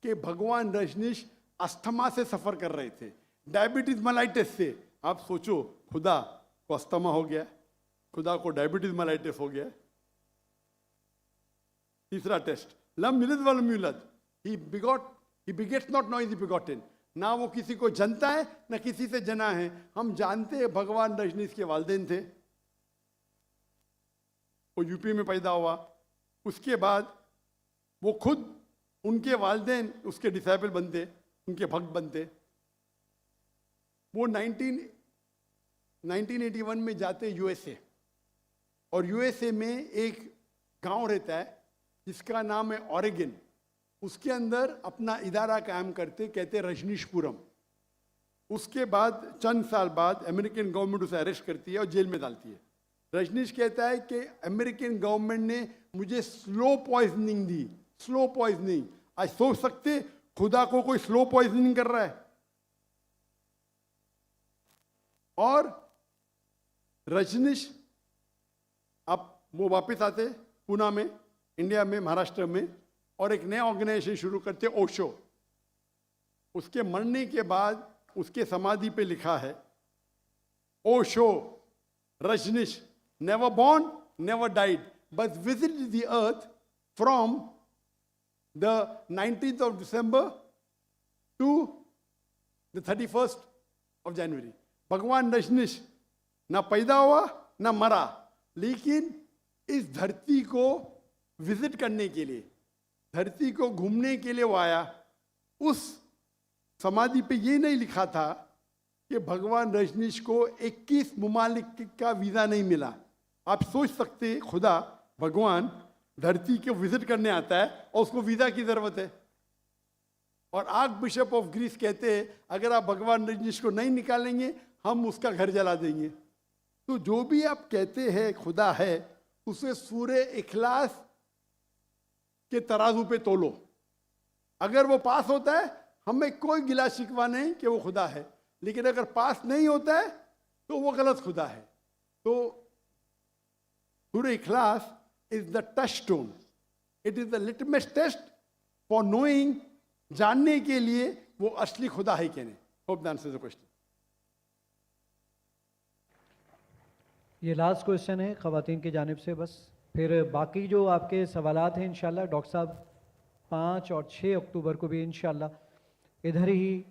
कि भगवान रजनीश अस्थमा से सफर कर रहे थे, डायबिटीज मलाइटिस से। आप सोचो खुदा को अस्थमा हो गया, खुदा को डायबिटीज मलाइटिस हो गया। तीसरा टेस्ट लम यलिद वलम यूलद, he begets not, not is begotten, ना वो किसी को जनता है ना किसी से जना है। हम जानते हैं भगवान रजनीश के वालिदैन थे, वो यूपी में पैदा हुआ। उसके बाद वो खुद, उनके वालिदैन उसके डिसाइबल बनते, उनके भक्त बनते। वो 1981 में जाते यूएसए, और यूएसए में एक गांव रहता है जिसका नाम है ऑरेगन। उसके अंदर अपना इदारा कायम करते, कहते रजनीशपुरम। उसके बाद चंद साल बाद अमेरिकन गवर्नमेंट उसे अरेस्ट करती है और जेल में डालती है। रजनीश कहता है कि अमेरिकन गवर्नमेंट ने मुझे स्लो पॉइजनिंग दी, स्लो पॉइजनिंग। आज सोच सकते खुदा को कोई स्लो पॉइजनिंग कर रहा है? और रजनीश अब वो वापस आते पूना में, इंडिया में, महाराष्ट्र में, और एक नया ऑर्गेनाइजेशन शुरू करते ओशो। उसके मरने के बाद उसके समाधि पे लिखा है Osho Rajneesh never born, never died, but visited the earth from the 19th of December to the 31st of January. भगवान रजनीश ना पैदा हुआ ना मरा, लेकिन इस धरती को विजिट करने के लिए, धरती को घूमने के लिए वो आया। उस समाधि पे ये नहीं लिखा था कि भगवान रजनीश को 21 मुमालिक का वीज़ा नहीं मिला। आप सोच सकते खुदा भगवान धरती को विजिट करने आता है और उसको वीज़ा की ज़रूरत है। और आर्क बिशप ऑफ ग्रीस कहते हैं अगर आप भगवान रजनीश को नहीं निकालेंगे हम उसका घर जला देंगे। तो जो भी आप कहते हैं खुदा है, उसे सूरह इखलास के तराजू पे तोलो। अगर वो पास होता है हमें कोई गिला शिकवा नहीं कि वो खुदा है, लेकिन अगर पास नहीं होता है तो वो गलत खुदा है। तो सूरह इखलास is the touchstone, it is the litmus test for knowing, जानने के लिए वो असली खुदा है कि नहीं। Hope that answers the question. ये लास्ट क्वेश्चन है ख़वातीन की जानिब से बस, फिर बाकी जो आपके सवालात हैं इंशाल्लाह डॉक्टर साहब 5 और 6 अक्टूबर को भी इंशाल्लाह इधर ही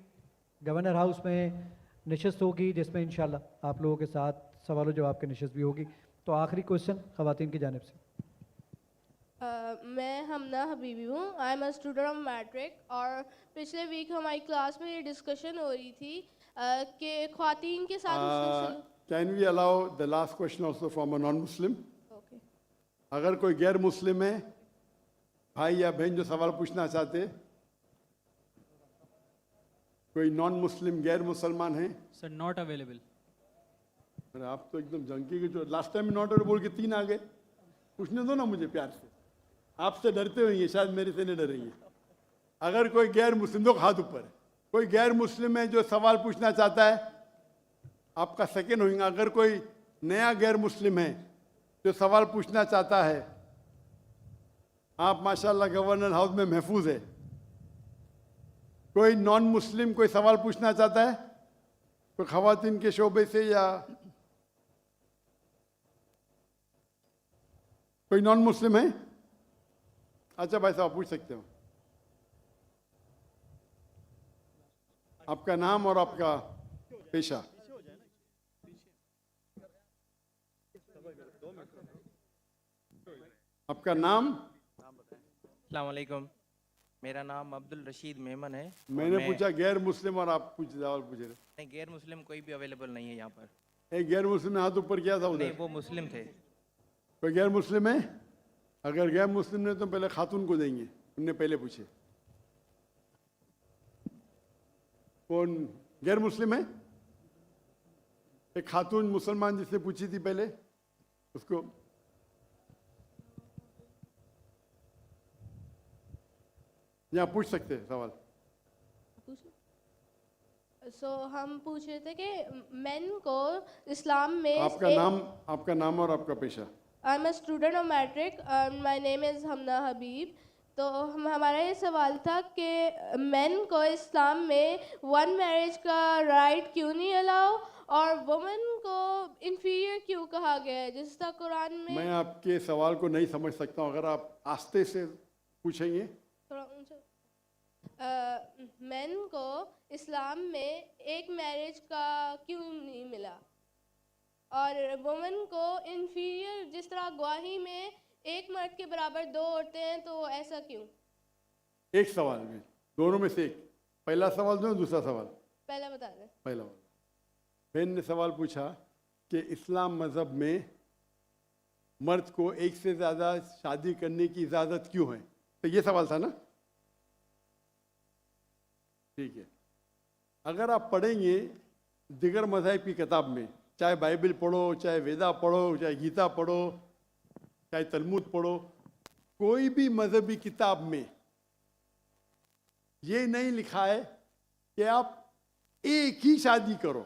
गवर्नर हाउस में नशिस्त होगी, जिसमें इंशाल्लाह आप लोगों के साथ सवालों जवाब की नशिस्त भी होगी। तो आखिरी क्वेश्चन ख़वातीन की जानिब से। मैं हमना हबीबी हूँ, I am a student of matric. और पिछले वीक हमारी क्लास में ये डिस्कशन हो रही थी कि ख़वातीन के साथ can we allow the last question also from a non Muslim? Okay. अगर कोई गैर मुस्लिम है भाई या बहन जो सवाल पूछना चाहते, कोई नॉन मुस्लिम गैर मुसलमान है? Sir not available. अरे आप तो एकदम जंकी के जो लास्ट टाइम नॉट अवेलेबल बोल के 3 आ गए। पूछने दो ना मुझे प्यार से, आपसे डरते होंगे शायद, मेरे से नहीं डरेंगे। अगर कोई गैर मुस्लिम, दो हाथ ऊपर, कोई गैर मुस्लिम है जो सवाल पूछना चाहता है, आपका सेकेंड होगा। अगर कोई नया गैर मुस्लिम है जो सवाल पूछना चाहता है, आप माशाल्लाह गवर्नर हाउस में महफूज है। कोई नॉन मुस्लिम कोई सवाल पूछना चाहता है? कोई खवातीन के शोबे से या कोई नॉन मुस्लिम है? अच्छा भाई साहब पूछ सकते हो। आपका नाम और आपका पेशा। आपका नाम? अस्सलाम वालेकुम, मेरा नाम अब्दुल रशीद मेमन है। मैंने पूछा गैर मुस्लिम और आप कुछ सवाल पूछ रहे। नहीं, गैर मुस्लिम कोई भी अवेलेबल नहीं है यहाँ पर। एक गैर मुस्लिम ने हाथ ऊपर किया था उधर। नहीं, वो मुस्लिम थे। कोई गैर मुस्लिम है? अगर गैर मुस्लिम ने तो पहले खातून को देंगे, उनने पहले पूछे। कौन गैर मुस्लिम है? एक खातून मुसलमान जिसने पूछी थी पहले, उसको। यहाँ पूछ सकते हैं सवाल। हम पूछ रहे थे कि मेन को इस्लाम में आपका नाम और आपका पेशा। I am a student of matric, my name is Hamna Habib. तो हमारा ये सवाल था कि मेन को इस्लाम में वन मैरिज का राइट क्यों नहीं अलाउ और वुमेन को इंफीरियर क्यों कहा गया है, जिस तरह कुरान में। मैं आपके सवाल को नहीं समझ सकता हूँ, अगर आप आस्ते से पूछेंगे। थोड़ा ऊंचा। मेन को इस्लाम में एक मैरिज का क्यों नहीं मिला और वुमेन को इंफीरियर, जिस तरह गवाही में एक मर्द के बराबर दो औरतें हैं, तो ऐसा क्यों? एक सवाल में दोनों में से एक। पहला सवाल दो, दूसरा सवाल। पहला बता दें। पहला वाला। बहन ने सवाल पूछा कि इस्लाम मज़हब में मर्द को एक से ज़्यादा शादी करने की इजाज़त क्यों है, तो ये सवाल था ना। ठीक है, अगर आप पढ़ेंगे दिगर मज़हब की किताब में, चाहे बाइबल पढ़ो, चाहे वेदा पढ़ो, चाहे गीता पढ़ो, चाहे तलमुद पढ़ो, कोई भी मजहबी किताब में ये नहीं लिखा है कि आप एक ही शादी करो।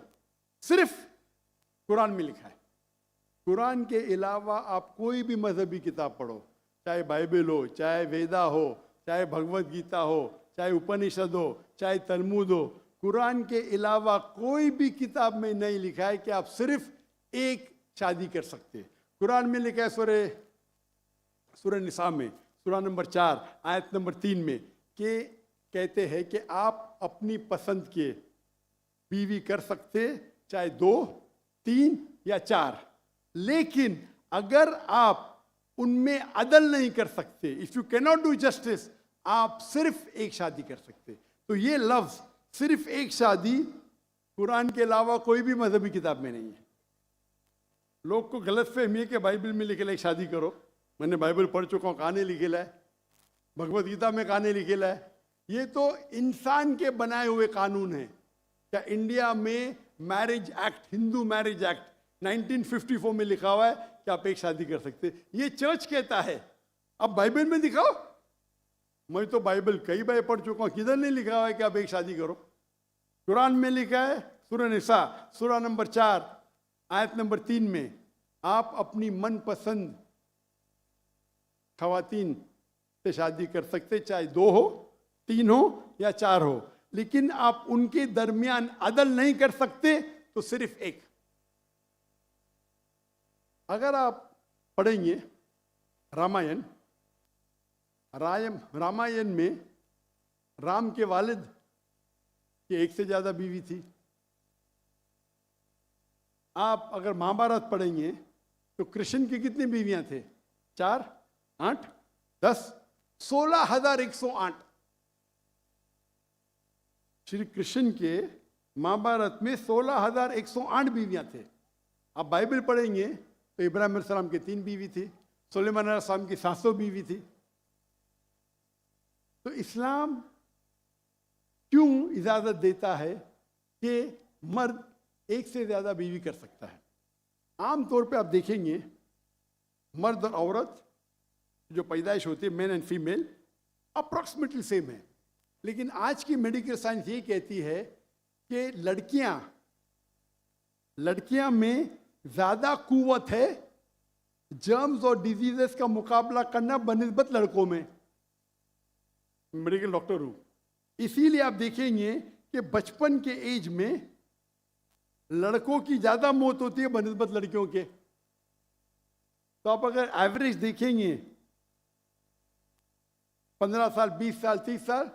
सिर्फ कुरान में लिखा है। कुरान के अलावा आप कोई भी मजहबी किताब पढ़ो, चाहे बाइबल हो, चाहे वेदा हो, चाहे भगवत गीता हो, चाहे उपनिषद हो, चाहे तलमुद हो, कुरान के अलावा कोई भी किताब में नहीं लिखा है कि आप सिर्फ एक शादी कर सकते हैं। कुरान में लिखा है सूरह निसा में, सूरह नंबर 4 आयत नंबर 3 में, कि कहते हैं कि आप अपनी पसंद के बीवी कर सकते, चाहे 2, 3 या 4, लेकिन अगर आप उनमें अदल नहीं कर सकते, if you cannot do justice, आप सिर्फ एक शादी कर सकते। तो ये लफ्ज सिर्फ एक शादी कुरान के अलावा कोई भी मजहबी किताब में नहीं है। लोग को गलत फहमी है कि बाइबल में लिखेला एक शादी करो। मैंने बाइबल पढ़ चुका हूँ, कहानी लिखेला है, भगवत गीता में कहानी लिखेला है। ये तो इंसान के बनाए हुए कानून हैं। क्या इंडिया में marriage act, Hindu marriage act 1954 में लिखा हुआ है कि आप एक शादी कर सकते, ये चर्च कहता है। अब बाइबल में दिखाओ। मैं तो बाइबल कई बार पढ़ चुका हूँ, किधर नहीं लिखा हुआ है कि आप एक शादी करो। कुरान में लिखा है सूरह निसा सूरह नंबर 4 आयत नंबर 3 में, आप अपनी मनपसंद खवातीन से शादी कर सकते, चाहे 2 हो, 3 हो या 4 हो, लेकिन आप उनके दरमियान अदल नहीं कर सकते, तो सिर्फ एक। अगर आप पढ़ेंगे रामायण में राम के वालिद की एक से ज्यादा बीवी थी। आप अगर महाभारत पढ़ेंगे तो कृष्ण की कितनी बीवियां थे? 4, 8, 10, 16,108। श्री कृष्ण के महाभारत में 16,108 बीवियां थे। आप बाइबल पढ़ेंगे तो इब्राहिम अलैहिस्सलाम की 3 बीवी थी, सुलेमान अलैहिस्सलाम की 700 बीवी थी। तो इस्लाम क्यों इजाजत देता है कि मर्द एक से ज्यादा बीवी कर सकता है? आमतौर पे आप देखेंगे मर्द और औरत जो पैदाइश होती है, main and female, approximately same है। लेकिन आज की मेडिकल साइंस ये कहती है कि लड़कियां में ज्यादा कुव्वत है जर्म्स और डिजीजेस का मुकाबला करना बनिस्बत लड़कों में। मेडिकल डॉक्टर हूं, इसीलिए आप देखेंगे कि बचपन के एज में लड़कों की ज्यादा मौत होती है बनिस्बत लड़कियों के। तो आप अगर एवरेज देखेंगे 15 साल, 20 साल, 30 साल,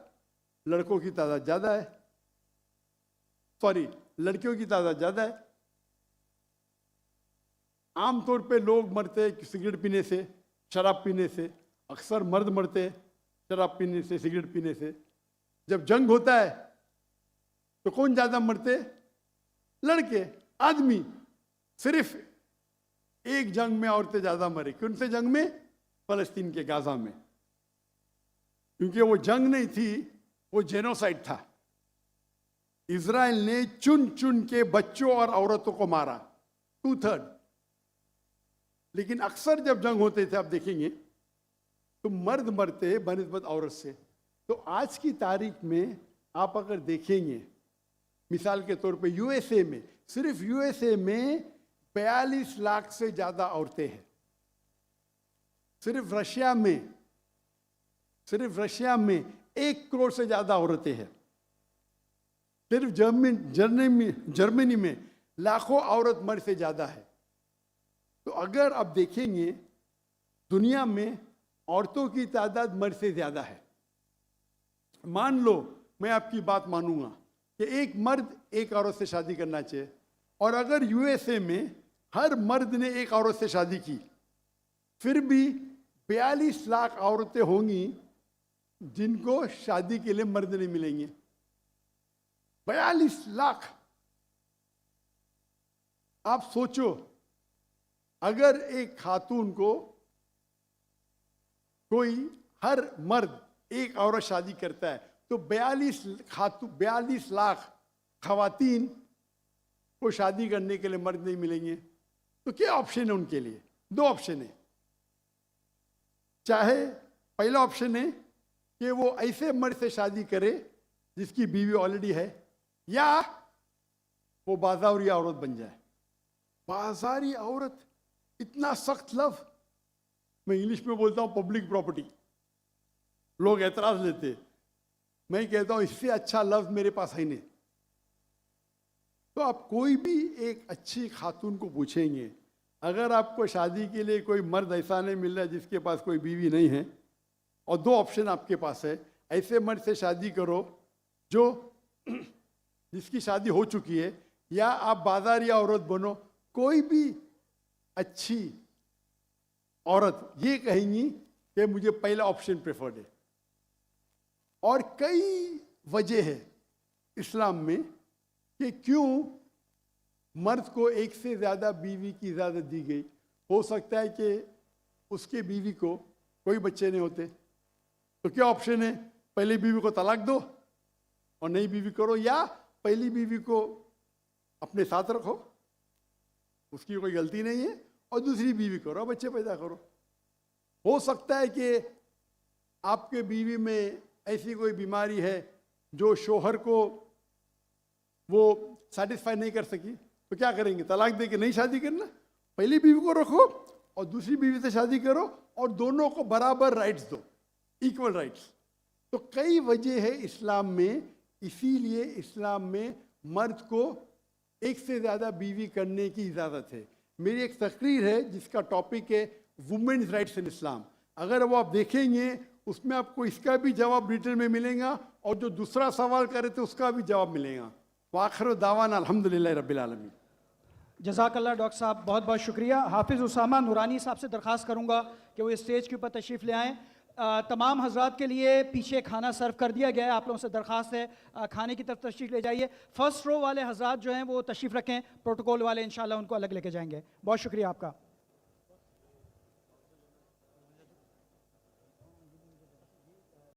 लड़कों की तादाद ज्यादा है, सॉरी लड़कियों की तादाद ज्यादा है। आमतौर पे लोग मरते हैं सिगरेट पीने से, शराब पीने से। अक्सर मर्द मरते हैं शराब पीने से, सिगरेट पीने से। जब जंग होता है तो कौन ज्यादा मरते? लड़के, आदमी। सिर्फ एक जंग में औरतें ज्यादा मरे। कौन से जंग में? फलस्तीन के गाजा में। क्योंकि वो जंग नहीं थी, वो जेनोसाइड था। इजराइल ने चुन चुन के बच्चों और औरतों को मारा, 2/3। लेकिन अक्सर जब जंग होते थे, आप देखेंगे तो मर्द मरते बनिस्बत औरत से। तो आज की तारीख में आप अगर देखेंगे, मिसाल के तौर पे यूएसए में, सिर्फ यूएसए में 42 लाख से ज्यादा औरतें हैं। सिर्फ रशिया में 1 करोड़ से ज्यादा औरतें हैं। सिर्फ जर्मनी में लाखों औरत मर्द से ज्यादा है। तो अगर आप देखेंगे दुनिया में औरतों की तादाद मर्द से ज्यादा है। मान लो मैं आपकी बात मानूंगा कि एक मर्द एक औरत से शादी करना चाहिए, और अगर यूएसए में हर मर्द ने एक औरत से शादी की, फिर भी 42 लाख औरतें होंगी जिनको शादी के लिए मर्द नहीं मिलेंगे। 42 लाख। आप सोचो, अगर एक खातून को कोई हर मर्द एक औरत शादी करता है तो 42 लाख खवातीन को शादी करने के लिए मर्द नहीं मिलेंगे। तो क्या ऑप्शन है उनके लिए? 2 ऑप्शन है। चाहे पहला ऑप्शन है कि वो ऐसे मर्द से शादी करे जिसकी बीवी ऑलरेडी है, या वो बाजारी औरत बन जाए। बाजारी औरत, इतना सख्त लफ्ज। मैं इंग्लिश में बोलता हूं पब्लिक प्रॉपर्टी। लोग एतराज लेते, मैं कहता हूं इससे अच्छा लफ्ज मेरे पास है नहीं। तो आप कोई भी एक अच्छी खातून को पूछेंगे, अगर आपको शादी के लिए कोई मर्द ऐसा नहीं मिल रहा है जिसके पास कोई बीवी नहीं है, और 2 ऑप्शन आपके पास है, ऐसे मर्द से शादी करो जो जिसकी शादी हो चुकी है, या आप बाजारी औरत बनो। कोई भी अच्छी औरत ये कहेंगी कि मुझे पहला ऑप्शन प्रेफर्ड है। और कई वजह है इस्लाम में कि क्यों मर्द को एक से ज्यादा बीवी की इजाजत दी गई। हो सकता है कि उसके बीवी को कोई बच्चे नहीं होते, तो क्या ऑप्शन है? पहली बीवी को तलाक दो और नई बीवी करो, या पहली बीवी को अपने साथ रखो, उसकी कोई गलती नहीं है, और दूसरी बीवी करो, बच्चे पैदा करो। हो सकता है कि आपके बीवी में ऐसी कोई बीमारी है जो शोहर को वो सेटिस्फाई नहीं कर सकी, तो क्या करेंगे? तलाक दे के नहीं शादी करना, पहली बीवी को रखो और दूसरी बीवी से शादी करो, और दोनों को बराबर राइट्स दो, इक्वल राइट्स। तो कई वजह है इस्लाम में, इसीलिए इस्लाम में मर्द को एक से ज़्यादा बीवी करने की इजाज़त है। मेरी एक तकरीर है जिसका टॉपिक है वुमेन्स राइट्स इन इस्लाम। अगर वो आप देखेंगे उसमें आपको इसका भी जवाब डिटेल में मिलेगा, और जो दूसरा सवाल करे थे उसका भी जवाब मिलेगा। वाखिर दावाना अल्हम्दुलिल्लाह रब्बिल आलमीन। जज़ाकल्लाह डॉक्टर साहब, बहुत बहुत शुक्रिया। हाफिज़ उसामा नूरानी साहब से दरख्वास्त करूँगा कि वो स्टेज के ऊपर तशरीफ़ ले आएँ। तमाम हजरात के लिए पीछे खाना सर्व कर दिया गया है, आप लोगों से दरख्वास्त है खाने की तरफ तशरीफ़ ले जाइए। फर्स्ट रो वाले हजरात जो हैं वो तशरीफ़ रखें, प्रोटोकॉल वाले इंशाल्लाह उनको अलग लेके जाएंगे। बहुत शुक्रिया आपका।